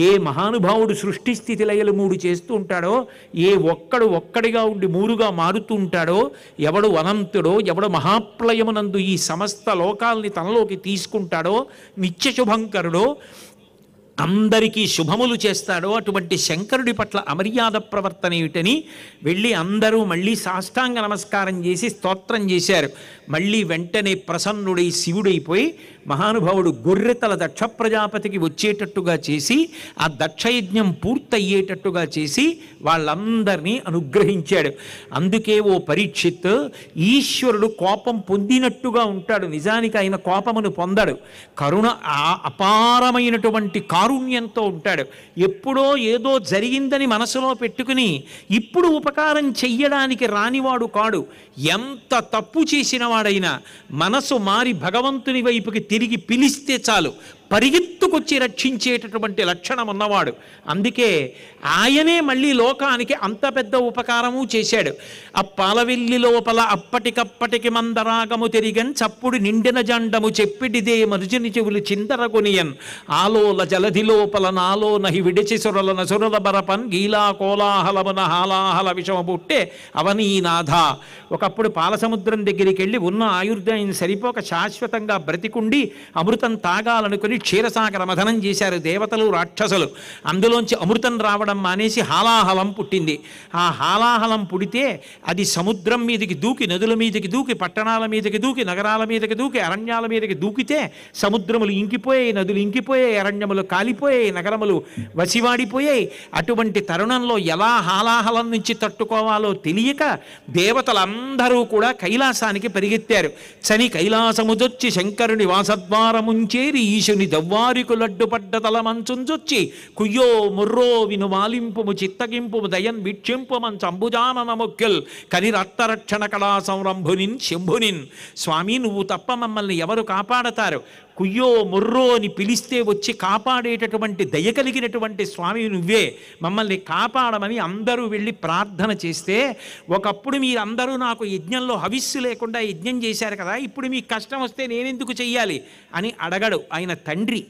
ఏ మహానుభావుడు సృష్టి స్థితి లయలు మూడు చేస్తూ ఉంటాడో, ఏ ఒక్కడిగా ఉండి మూడుగా మారుతూ ఉంటాడో, ఎవడు అనంతుడో, ఎవడు మహాప్లయమునందు ఈ సమస్త లోకాల్ని తనలోకి తీసుకుంటాడో, నిత్య శుభంకరుడో, అందరికీ శుభములు చేస్తాడో అటువంటి శంకరుడి పట్ల అమర్యాద ప్రవర్తన ఏమిటని వెళ్ళి అందరూ మళ్ళీ సాష్టాంగ నమస్కారం చేసి స్తోత్రం చేశారు. మళ్ళీ వెంటనే ప్రసన్నుడై శివుడైపోయి మహానుభావుడు గొర్రెతల దక్ష ప్రజాపతికి వచ్చేటట్టుగా చేసి ఆ దక్షయజ్ఞం పూర్తయ్యేటట్టుగా చేసి వాళ్ళందరినీ అనుగ్రహించాడు. అందుకే ఓ పరీక్షిత్, ఈశ్వరుడు కోపం పొందినట్టుగా ఉంటాడు, నిజానికి ఆయన కోపమును పొందడు. కరుణ అపారమైనటువంటి కారుణ్యంతో ఉంటాడు. ఎప్పుడో ఏదో జరిగిందని మనసులో పెట్టుకుని ఇప్పుడు ఉపకారం చెయ్యడానికి రానివాడు కాడు. ఎంత తప్పు చేసిన వాడైనా మనసు మారి భగవంతుని వైపుకి తిరిగి పిలిస్తే చాలు, పరిగెత్తుకొచ్చి రక్షించేటటువంటి లక్షణం ఉన్నవాడు. అందుకే ఆయనే మళ్ళీ లోకానికి అంత పెద్ద ఉపకారము చేశాడు. ఆ పాలవెల్లి లోపల అప్పటికప్పటికి మందరాగము తిరిగన్ చప్పుడు నిండిన జండము చెప్పిడిదే మరుజుని చెవులు చిందరగొనియన్ ఆలోల జలధి లోపల నాలో నహి విడిచి సురలన సురల బరపన్ గీలా కోలాహలమున హాలాహల విషము పుట్టే అవనీనాథ. ఒకప్పుడు పాలసముద్రం దగ్గరికి వెళ్ళి ఉన్న ఆయుర్దాయం సరిపోక శాశ్వతంగా బ్రతికుండి అమృతం తాగాలనుకుని క్షీరసాగర మథనం చేశారు దేవతలు రాక్షసులు. అందులోంచి అమృతం రావడం మానేసి హాలాహలం పుట్టింది. ఆ హాలాహలం పుడితే అది సముద్రం మీదకి దూకి, నదుల మీదకి దూకి, పట్టణాల మీదకి దూకి, నగరాల మీదకి దూకి, అరణ్యాల మీదకి దూకితే సముద్రములు ఇంకిపోయాయి, నదులు ఇంకిపోయాయి, అరణ్యములు కాలిపోయాయి, నగరములు వసివాడిపోయాయి. అటువంటి తరుణంలో ఎలా హాలాహలం నుంచి తట్టుకోవాలో తెలియక దేవతలందరూ కూడా కైలాసానికి పరిగెత్తారు. చని కైలాసముదొచ్చి శంకరుని వాసద్వారముంచేరి ఈశుని దవ్వారికు లడ్డుపడ్డ తలమంచుంచొచ్చి కుయ్యో ముర్రో విను మాలింపుము చిత్తగింపుము దయన్ వీక్షింపుమన్ చంబుజానన మొక్కెల్ కని రక్తరక్షణ కళా సంరంభునిన్ శంభునిన్. స్వామి, నువ్వు తప్ప మమ్మల్ని ఎవరు కాపాడతారు? కుయ్యో ముర్రో అని పిలిస్తే వచ్చి కాపాడేటటువంటి దయ కలిగినటువంటి స్వామి నువ్వే, మమ్మల్ని కాపాడమని అందరూ వెళ్ళి ప్రార్థన చేస్తే, ఒకప్పుడు మీరందరూ నాకు యజ్ఞంలో హవిస్సు లేకుండా యజ్ఞం చేశారు కదా, ఇప్పుడు మీకు కష్టం వస్తే నేనెందుకు చెయ్యాలి అని అడగడు ఆయన తండ్రి.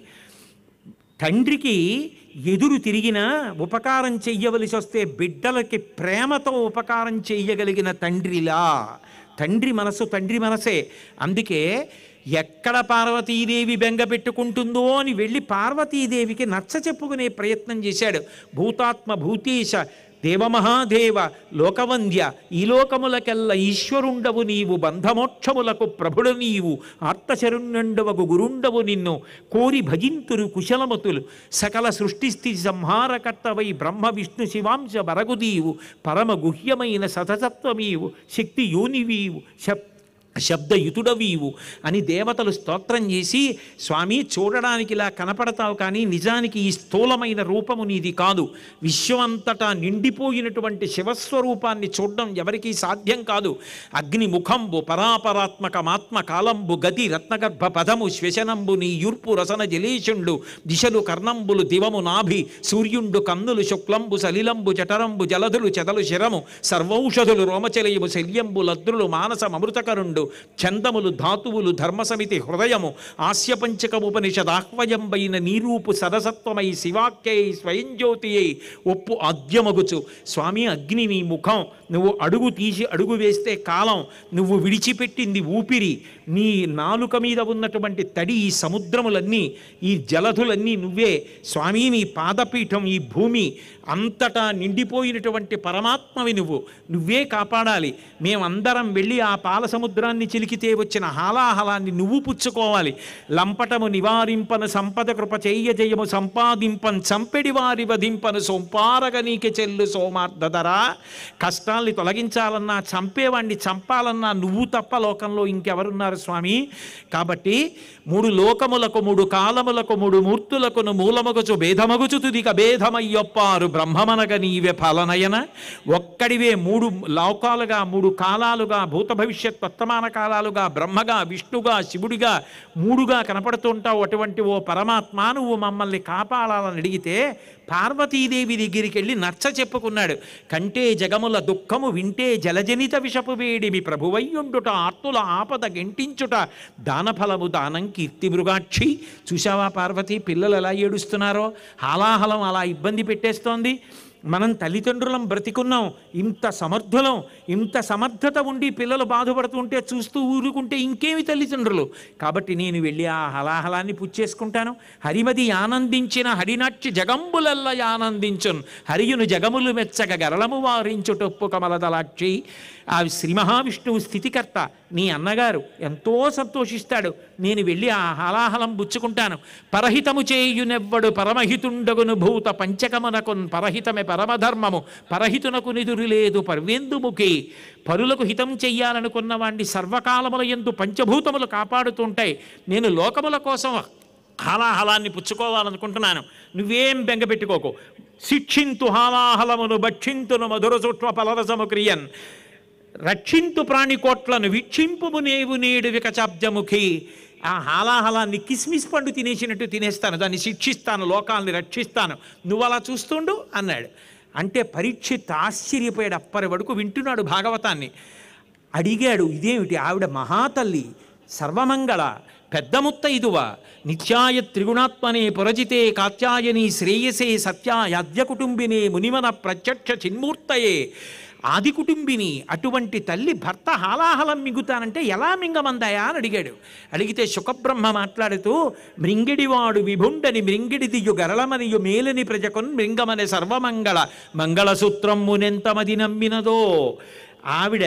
తండ్రికి ఎదురు తిరిగినా ఉపకారం చెయ్యవలసి వస్తే బిడ్డలకి ప్రేమతో ఉపకారం చెయ్యగలిగిన తండ్రిలా. తండ్రి మనసు తండ్రి మనసే. అందుకే ఎక్కడ పార్వతీదేవి బెంగ పెట్టుకుంటుందో అని వెళ్ళి పార్వతీదేవికి నచ్చ చెప్పుకునే ప్రయత్నం చేశాడు. భూతాత్మ భూతీశ దేవమహాదేవ లోకవంద్య ఈ లోకములకెల్ల ఈశ్వరుండవు నీవు, బంధమోక్షములకు ప్రభుడు నీవు, ఆర్తశరుణ్యుండవగు గురుండవు నిన్ను కోరి భజింతురు కుశలమతులు, సకల సృష్టిస్థితి సంహారకర్తవై బ్రహ్మ విష్ణు శివాంశ బరగుదీవు, పరమ గుహ్యమైన సతసత్వమీవు, శక్తి యోనివీవు, శబ్దయుతుడవీవు అని దేవతలు స్తోత్రం చేసి, స్వామి చూడడానికి ఇలా కనపడతావు కానీ నిజానికి ఈ స్థూలమైన రూపము నీది కాదు. విశ్వమంతటా నిండిపోయినటువంటి శివస్వరూపాన్ని చూడడం ఎవరికీ సాధ్యం కాదు. అగ్ని ముఖంబు పరాపరాత్మకమాత్మ కాలంబు గతి రత్నగర్భ పదము శ్వశనంబు నీ యూర్పు రసన జలేశుండు దిశలు కర్ణంబులు దివము నాభి సూర్యుండు కన్నులు శుక్లంబు సలిలంబు జఠరంబు జలధులు చెదలు శిరము సర్వౌషధులు రోమచలయము శల్యంబు లద్రులు మానసం అమృతకరుండు చందములు ధాతువులు ధర్మసమితి హృదయము ఆస్యపంచకముపనిషదాహ్వయంబైన నీరూపు సరసత్వమై శివాఖ్యై స్వయంజ్యోతియై ఒప్పు ఆద్యమగుచు. స్వామి, అగ్ని నీ ముఖం, నువ్వు అడుగు తీసి అడుగు వేస్తే కాలం, నువ్వు విడిచిపెట్టింది ఊపిరి, నీ నాలుక మీద ఉన్నటువంటి తడి, ఈ సముద్రములన్నీ, ఈ జలధులన్నీ నువ్వే. స్వామి, నీ పాదపీఠం ఈ భూమి అంతటా నిండిపోయినటువంటి పరమాత్మవి నువ్వు, నువ్వే కాపాడాలి. మేమందరం వెళ్ళి ఆ పాల సముద్రాన్ని చిలికితే వచ్చిన హాలాహలాన్ని నువ్వు పుచ్చుకోవాలి. లంపటము నివారింపను సంపద కృప చెయ్య జయము సంపాదింపన్ చంపెడి వారి వధింపను సోంపారగ నీకే చెల్లు సోమార్ధధరా. కష్టాల్ని తొలగించాలన్నా, చంపేవాణ్ణి చంపాలన్నా నువ్వు తప్ప లోకంలో ఇంకెవరున్నారు స్వామి? కాబట్టి 3 లోకములకు 3 కాలములకు 3 మూర్తులకును మూలమగుచు భేదమగుచు తుదిక భేదమయ్యొప్పారు బ్రహ్మమనగ నీవే ఫలనయన. ఒక్కడివే 3 లోకాలుగా 3 కాలాలుగా భూత భవిష్యత్ వర్తమాన కాలాలుగా బ్రహ్మగా విష్ణుగా శివుడిగా 3గా కనపడుతుంటావు. అటువంటి ఓ పరమాత్మ, నువ్వు మమ్మల్ని కాపాడాలని అడిగితే పార్వతీదేవి దగ్గరికి వెళ్ళి నచ్చ చెప్పుకున్నాడు. కంటే జగముల దుఃఖము వింటే జలజనిత విషపు వేడిమి ప్రభువయ్యుండుట ఆర్తుల ఆపద గెంటించుట దానఫలము దానం కీర్తి మృగాక్షి. చూశావా పార్వతి, పిల్లలు ఎలా ఏడుస్తున్నారో, హాలాహలం అలా ఇబ్బంది పెట్టేస్తోంది. మనం తల్లిదండ్రులం బ్రతికున్నాం, ఇంత సమర్థులం, ఇంత సమర్థత ఉండి పిల్లలు బాధపడుతుంటే చూస్తూ ఊరుకుంటే ఇంకేమి తల్లిదండ్రులు. కాబట్టి నేను వెళ్ళి ఆ హలాహలాన్ని పుచ్చేసుకుంటాను. హరిమది ఆనందించిన హరినాట్య జగంబులల్ల ఆనందించున్ హరియును జగములు మెచ్చగ గరళము వారించుటొప్పు కమలదలాక్షి. ఆ శ్రీ మహావిష్ణువు స్థితికర్త, నీ అన్నగారు ఎంతో సంతోషిస్తాడు. నేను వెళ్ళి ఆ హలాహలం పుచ్చుకుంటాను. పరహితము చేయునెవ్వడు పరమహితుండగును భూత పంచకమనకున్ పరహితమే పరమధర్మము పరహితునకు నిదురు లేదు పర్వేందుముఖి. పరులకు హితం చెయ్యాలనుకున్న వాణ్ణి సర్వకాలముల యందు పంచభూతములు కాపాడుతుంటాయి. నేను లోకముల కోసం హాలాహలాన్ని పుచ్చుకోవాలనుకుంటున్నాను. నువ్వేం బెంగపెట్టుకోకు. శిక్షింతు హాలాహలమును భక్షింతును మధుర సూక్ష్మ ఫలరసము క్రియన్ రక్షింతు ప్రాణికోట్లను వీక్షింపుము నేవు నేడు వికచాబ్జముఖి. ఆ హాలాహలాన్ని కిస్మిస్ పండు తినేసినట్టు తినేస్తాను, దాన్ని శిక్షిస్తాను, లోకాల్ని రక్షిస్తాను, నువ్వు అలా చూస్తుండు అన్నాడు. అంటే పరీక్షిత్ ఆశ్చర్యపోయాడు. అప్పటి వరకు వింటున్నాడు భాగవతాన్ని. అడిగాడు, ఇదేమిటి, ఆవిడ మహాతల్లి, సర్వమంగళ, పెద్ద ముత్తైదువ, నిత్యాయ త్రిగుణాత్మనే పురజితే కాత్యాయని శ్రేయసే సత్యాయాద్య కుటుంబినే మునిమన ప్రత్యక్ష చిన్మూర్తయే, ఆది కుటుంబిని, అటువంటి తల్లి భర్త హాలాహలం మింగుతానంటే ఎలా మింగమందాయా అని అడిగాడు. అడిగితే శుకబ్రహ్మ మాట్లాడుతూ, మృంగిడివాడు విభుండని మృంగిడిదియు గరళమనియు మేలని ప్రజకొన్ మృంగమనే సర్వమంగళ మంగళసూత్రమ్మునెంతమది నమ్మినదో. ఆవిడ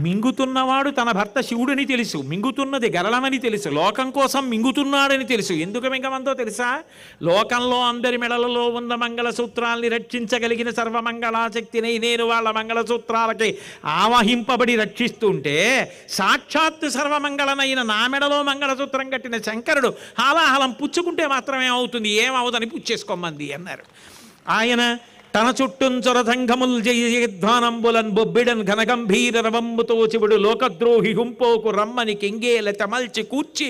మింగుతున్నవాడు తన భర్త శివుడని తెలుసు, మింగుతున్నది గరళమని తెలుసు, లోకం కోసం మింగుతున్నాడని తెలుసు. ఎందుకు మింగమందో తెలుసా? లోకంలో అందరి మెడలలో ఉన్న మంగళసూత్రాల్ని రక్షించగలిగిన సర్వమంగళాశక్తిని నేను వాళ్ళ మంగళసూత్రాలకి ఆవహింపబడి రక్షిస్తుంటే, సాక్షాత్తు సర్వమంగళనైన నా మెడలో మంగళసూత్రం కట్టిన శంకరుడు హాలాహలం పుచ్చుకుంటే మాత్రమే అవుతుంది, ఏమవుదని పుచ్చేసుకోమంది అన్నారు. ఆయన తన చుట్టూన్ చొరసంఘముల్ జయధ్వానంబులన్ బొబ్బిడన్ ఘనగంభీర రవంబుతో శివుడు లోకద్రోహి హుంపోకు రమ్మని కెంగేల తమల్చి కూర్చి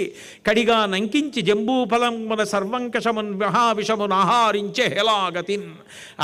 కడిగా నంకించి జంబూఫలమున సర్వంకషమున్ మహావిషమున్ ఆహారించే హెలాగతిన్.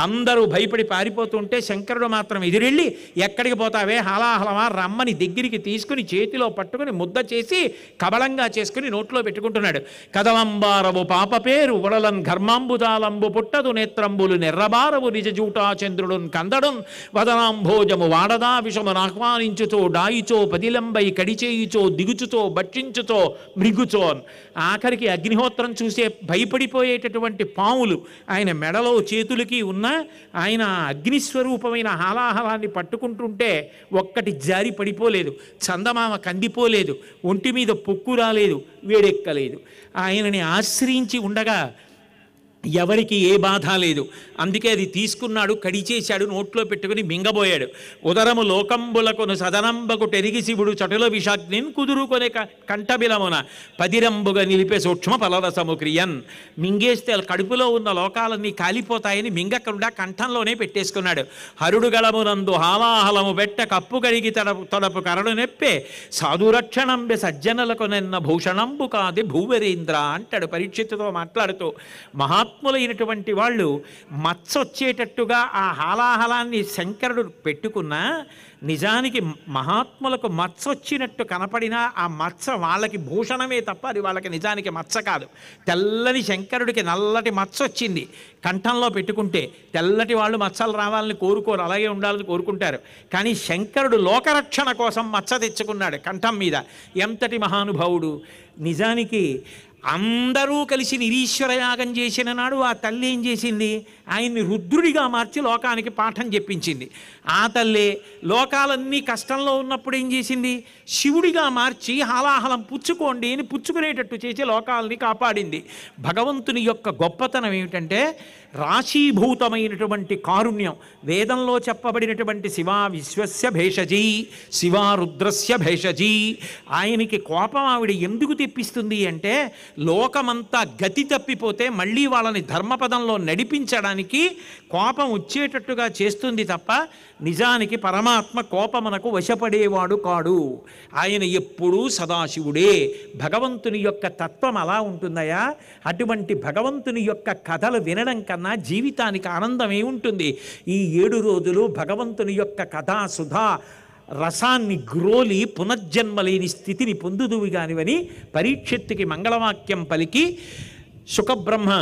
అందరూ భయపడి పారిపోతుంటే శంకరుడు మాత్రం ఎదురెళ్ళి, ఎక్కడికి పోతావే హాలాహలమా, రమ్మని దగ్గరికి తీసుకుని చేతిలో పట్టుకుని ముద్ద చేసి కబళంగా చేసుకుని నోట్లో పెట్టుకుంటున్నాడు. కదలంబారవు పాప పేరు ఉడలన్ ఘర్మాంబుదాలంబు పుట్టదు నేత్రంబులు నెర్రబారవు జూటా చంద్రుడున్ కందడున్ వదనాంభోజము వాడదా విషమును ఆహ్వానించుతో డాయిచో పదిలంబై కడిచేయుచో దిగుచుతో భక్షించుతో మృగుచోన్. ఆఖరికి అగ్నిహోత్రం చూసే భయపడిపోయేటటువంటి పాములు ఆయన మెడలో చేతులకి ఉన్న ఆయన అగ్నిస్వరూపమైన హాలాహలాన్ని పట్టుకుంటుంటే ఒక్కటి జారి పడిపోలేదు, చందమామ కందిపోలేదు, ఒంటి మీద పొక్కు రాలేదు, వేడెక్కలేదు. ఆయనని ఆశ్రయించి ఉండగా ఎవరికి ఏ బాధ లేదు. అందుకే అది తీసుకున్నాడు, కడిచేశాడు, నోట్లో పెట్టుకుని మింగబోయాడు. ఉదరము లోకంబులకును సదనంబకు టెరిగి శివుడు చటుల విషాగ్నిన్ కుదురుకొనే కంఠబిలమున పదిరంబుగా నిలిపే సూక్ష్మ ఫలరసము క్రియన్. మింగేస్తే కడుపులో ఉన్న లోకాలన్నీ కాలిపోతాయని మింగకుండా కంఠంలోనే పెట్టేసుకున్నాడు. హరుడు గళమునందు హాలాహలము బెట్ట కప్పు కడిగి తొడపు కరడు నెప్పే సాధురక్షణంబె సజ్జనులకు నిన్న భూషణంబు కాది భూవరేంద్ర అంటాడు పరీక్షిత్తుతో మాట్లాడుతూ. మహాత్ములైనటువంటి వాళ్ళు మచ్చ వచ్చేటట్టుగా ఆ హాలాహలాన్ని శంకరుడు పెట్టుకున్నా, నిజానికి మహాత్ములకు మచ్చ వచ్చినట్టు కనపడినా ఆ మచ్చ వాళ్ళకి భూషణమే తప్ప అది వాళ్ళకి నిజానికి మచ్చ కాదు. తెల్లని శంకరుడికి నల్లటి మచ్చ వచ్చింది కంఠంలో పెట్టుకుంటే. తెల్లటి వాళ్ళు మచ్చలు రావాలని కోరుకోరు, అలాగే ఉండాలని కోరుకుంటారు. కానీ శంకరుడు లోకరక్షణ కోసం మచ్చ తెచ్చుకున్నాడు కంఠం మీద. ఎంతటి మహానుభావుడు! నిజానికి అందరూ కలిసి నిరీశ్వర యాగం చేసిన నాడు ఆ తల్లి ఏం చేసింది? ఆయన్ని రుద్రుడిగా మార్చి లోకానికి పాఠం చెప్పించింది. ఆ తల్లే లోకాలన్నీ కష్టంలో ఉన్నప్పుడు ఏం చేసింది? శివుడిగా మార్చి హాలాహలం పుచ్చుకోండి అని పుచ్చుకునేటట్టు చేసి లోకాలని కాపాడింది. భగవంతుని యొక్క గొప్పతనం ఏమిటంటే రాశీభూతమైనటువంటి కారుణ్యం. వేదంలో చెప్పబడినటువంటి శివా విశ్వస్య భేషజీ, శివా రుద్రస్య భేషజీ. ఆయనకి కోపం ఆవిడ ఎందుకు తెప్పిస్తుంది అంటే, లోకమంతా గతి తప్పిపోతే మళ్ళీ వాళ్ళని ధర్మపదంలో నడిపించడానికి కోపం వచ్చేటట్టుగా చేస్తుంది తప్ప నిజానికి పరమాత్మ కోపమునకు వశపడేవాడు కాడు. ఆయన ఎప్పుడూ సదాశివుడే. భగవంతుని యొక్క తత్వం అలా ఉంటుందయా? అటువంటి భగవంతుని యొక్క కథలు వినడం కన్నా జీవితానికి ఆనందమే ఉంటుంది. ఈ 7 రోజులు భగవంతుని యొక్క కథా సుధా రసాన్ని గ్రోలి పునర్జన్మలేని స్థితిని పొందుదువి కానివని పరీక్షిత్తుకి మంగళవాక్యం పలికి శుకబ్రహ్మ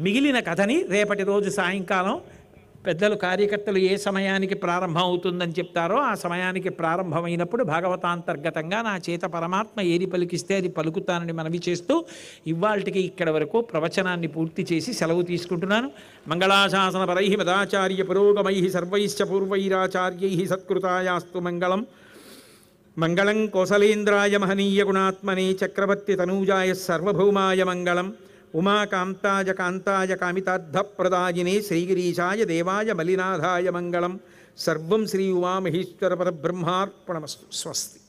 మిగిలిన కథని రేపటి రోజు సాయంకాలం పెద్దలు కార్యకర్తలు ఏ సమయానికి ప్రారంభం అవుతుందని చెప్తారో ఆ సమయానికి ప్రారంభమైనప్పుడు భాగవతాంతర్గతంగా నా చేత పరమాత్మ ఏది పలికిస్తే అది పలుకుతానని మనవి చేస్తూ ఇవాళకి ఇక్కడ వరకు ప్రవచనాన్ని పూర్తి చేసి సెలవు తీసుకుంటున్నాను. మంగళాశాసన పరై మదాచార్య పురోగమై సర్వైశ్చ పూర్వైరాచార్యై సత్కృతాయాస్తు మంగళం. మంగళం కోసలేంద్రాయ మహనీయ గుణాత్మనే చక్రవర్తి తనూజాయ సర్వభౌమాయ మంగళం. ఉమాకాంతాయ కాంతాయ కామితార్థప్రదాయినే శ్రీగిరీశాయ దేవాయ మలినాథాయ మంగళం. సర్వం శ్రీ ఉమామహేశ్వర పరబ్రహ్మార్పణమస్తు. స్వస్తి.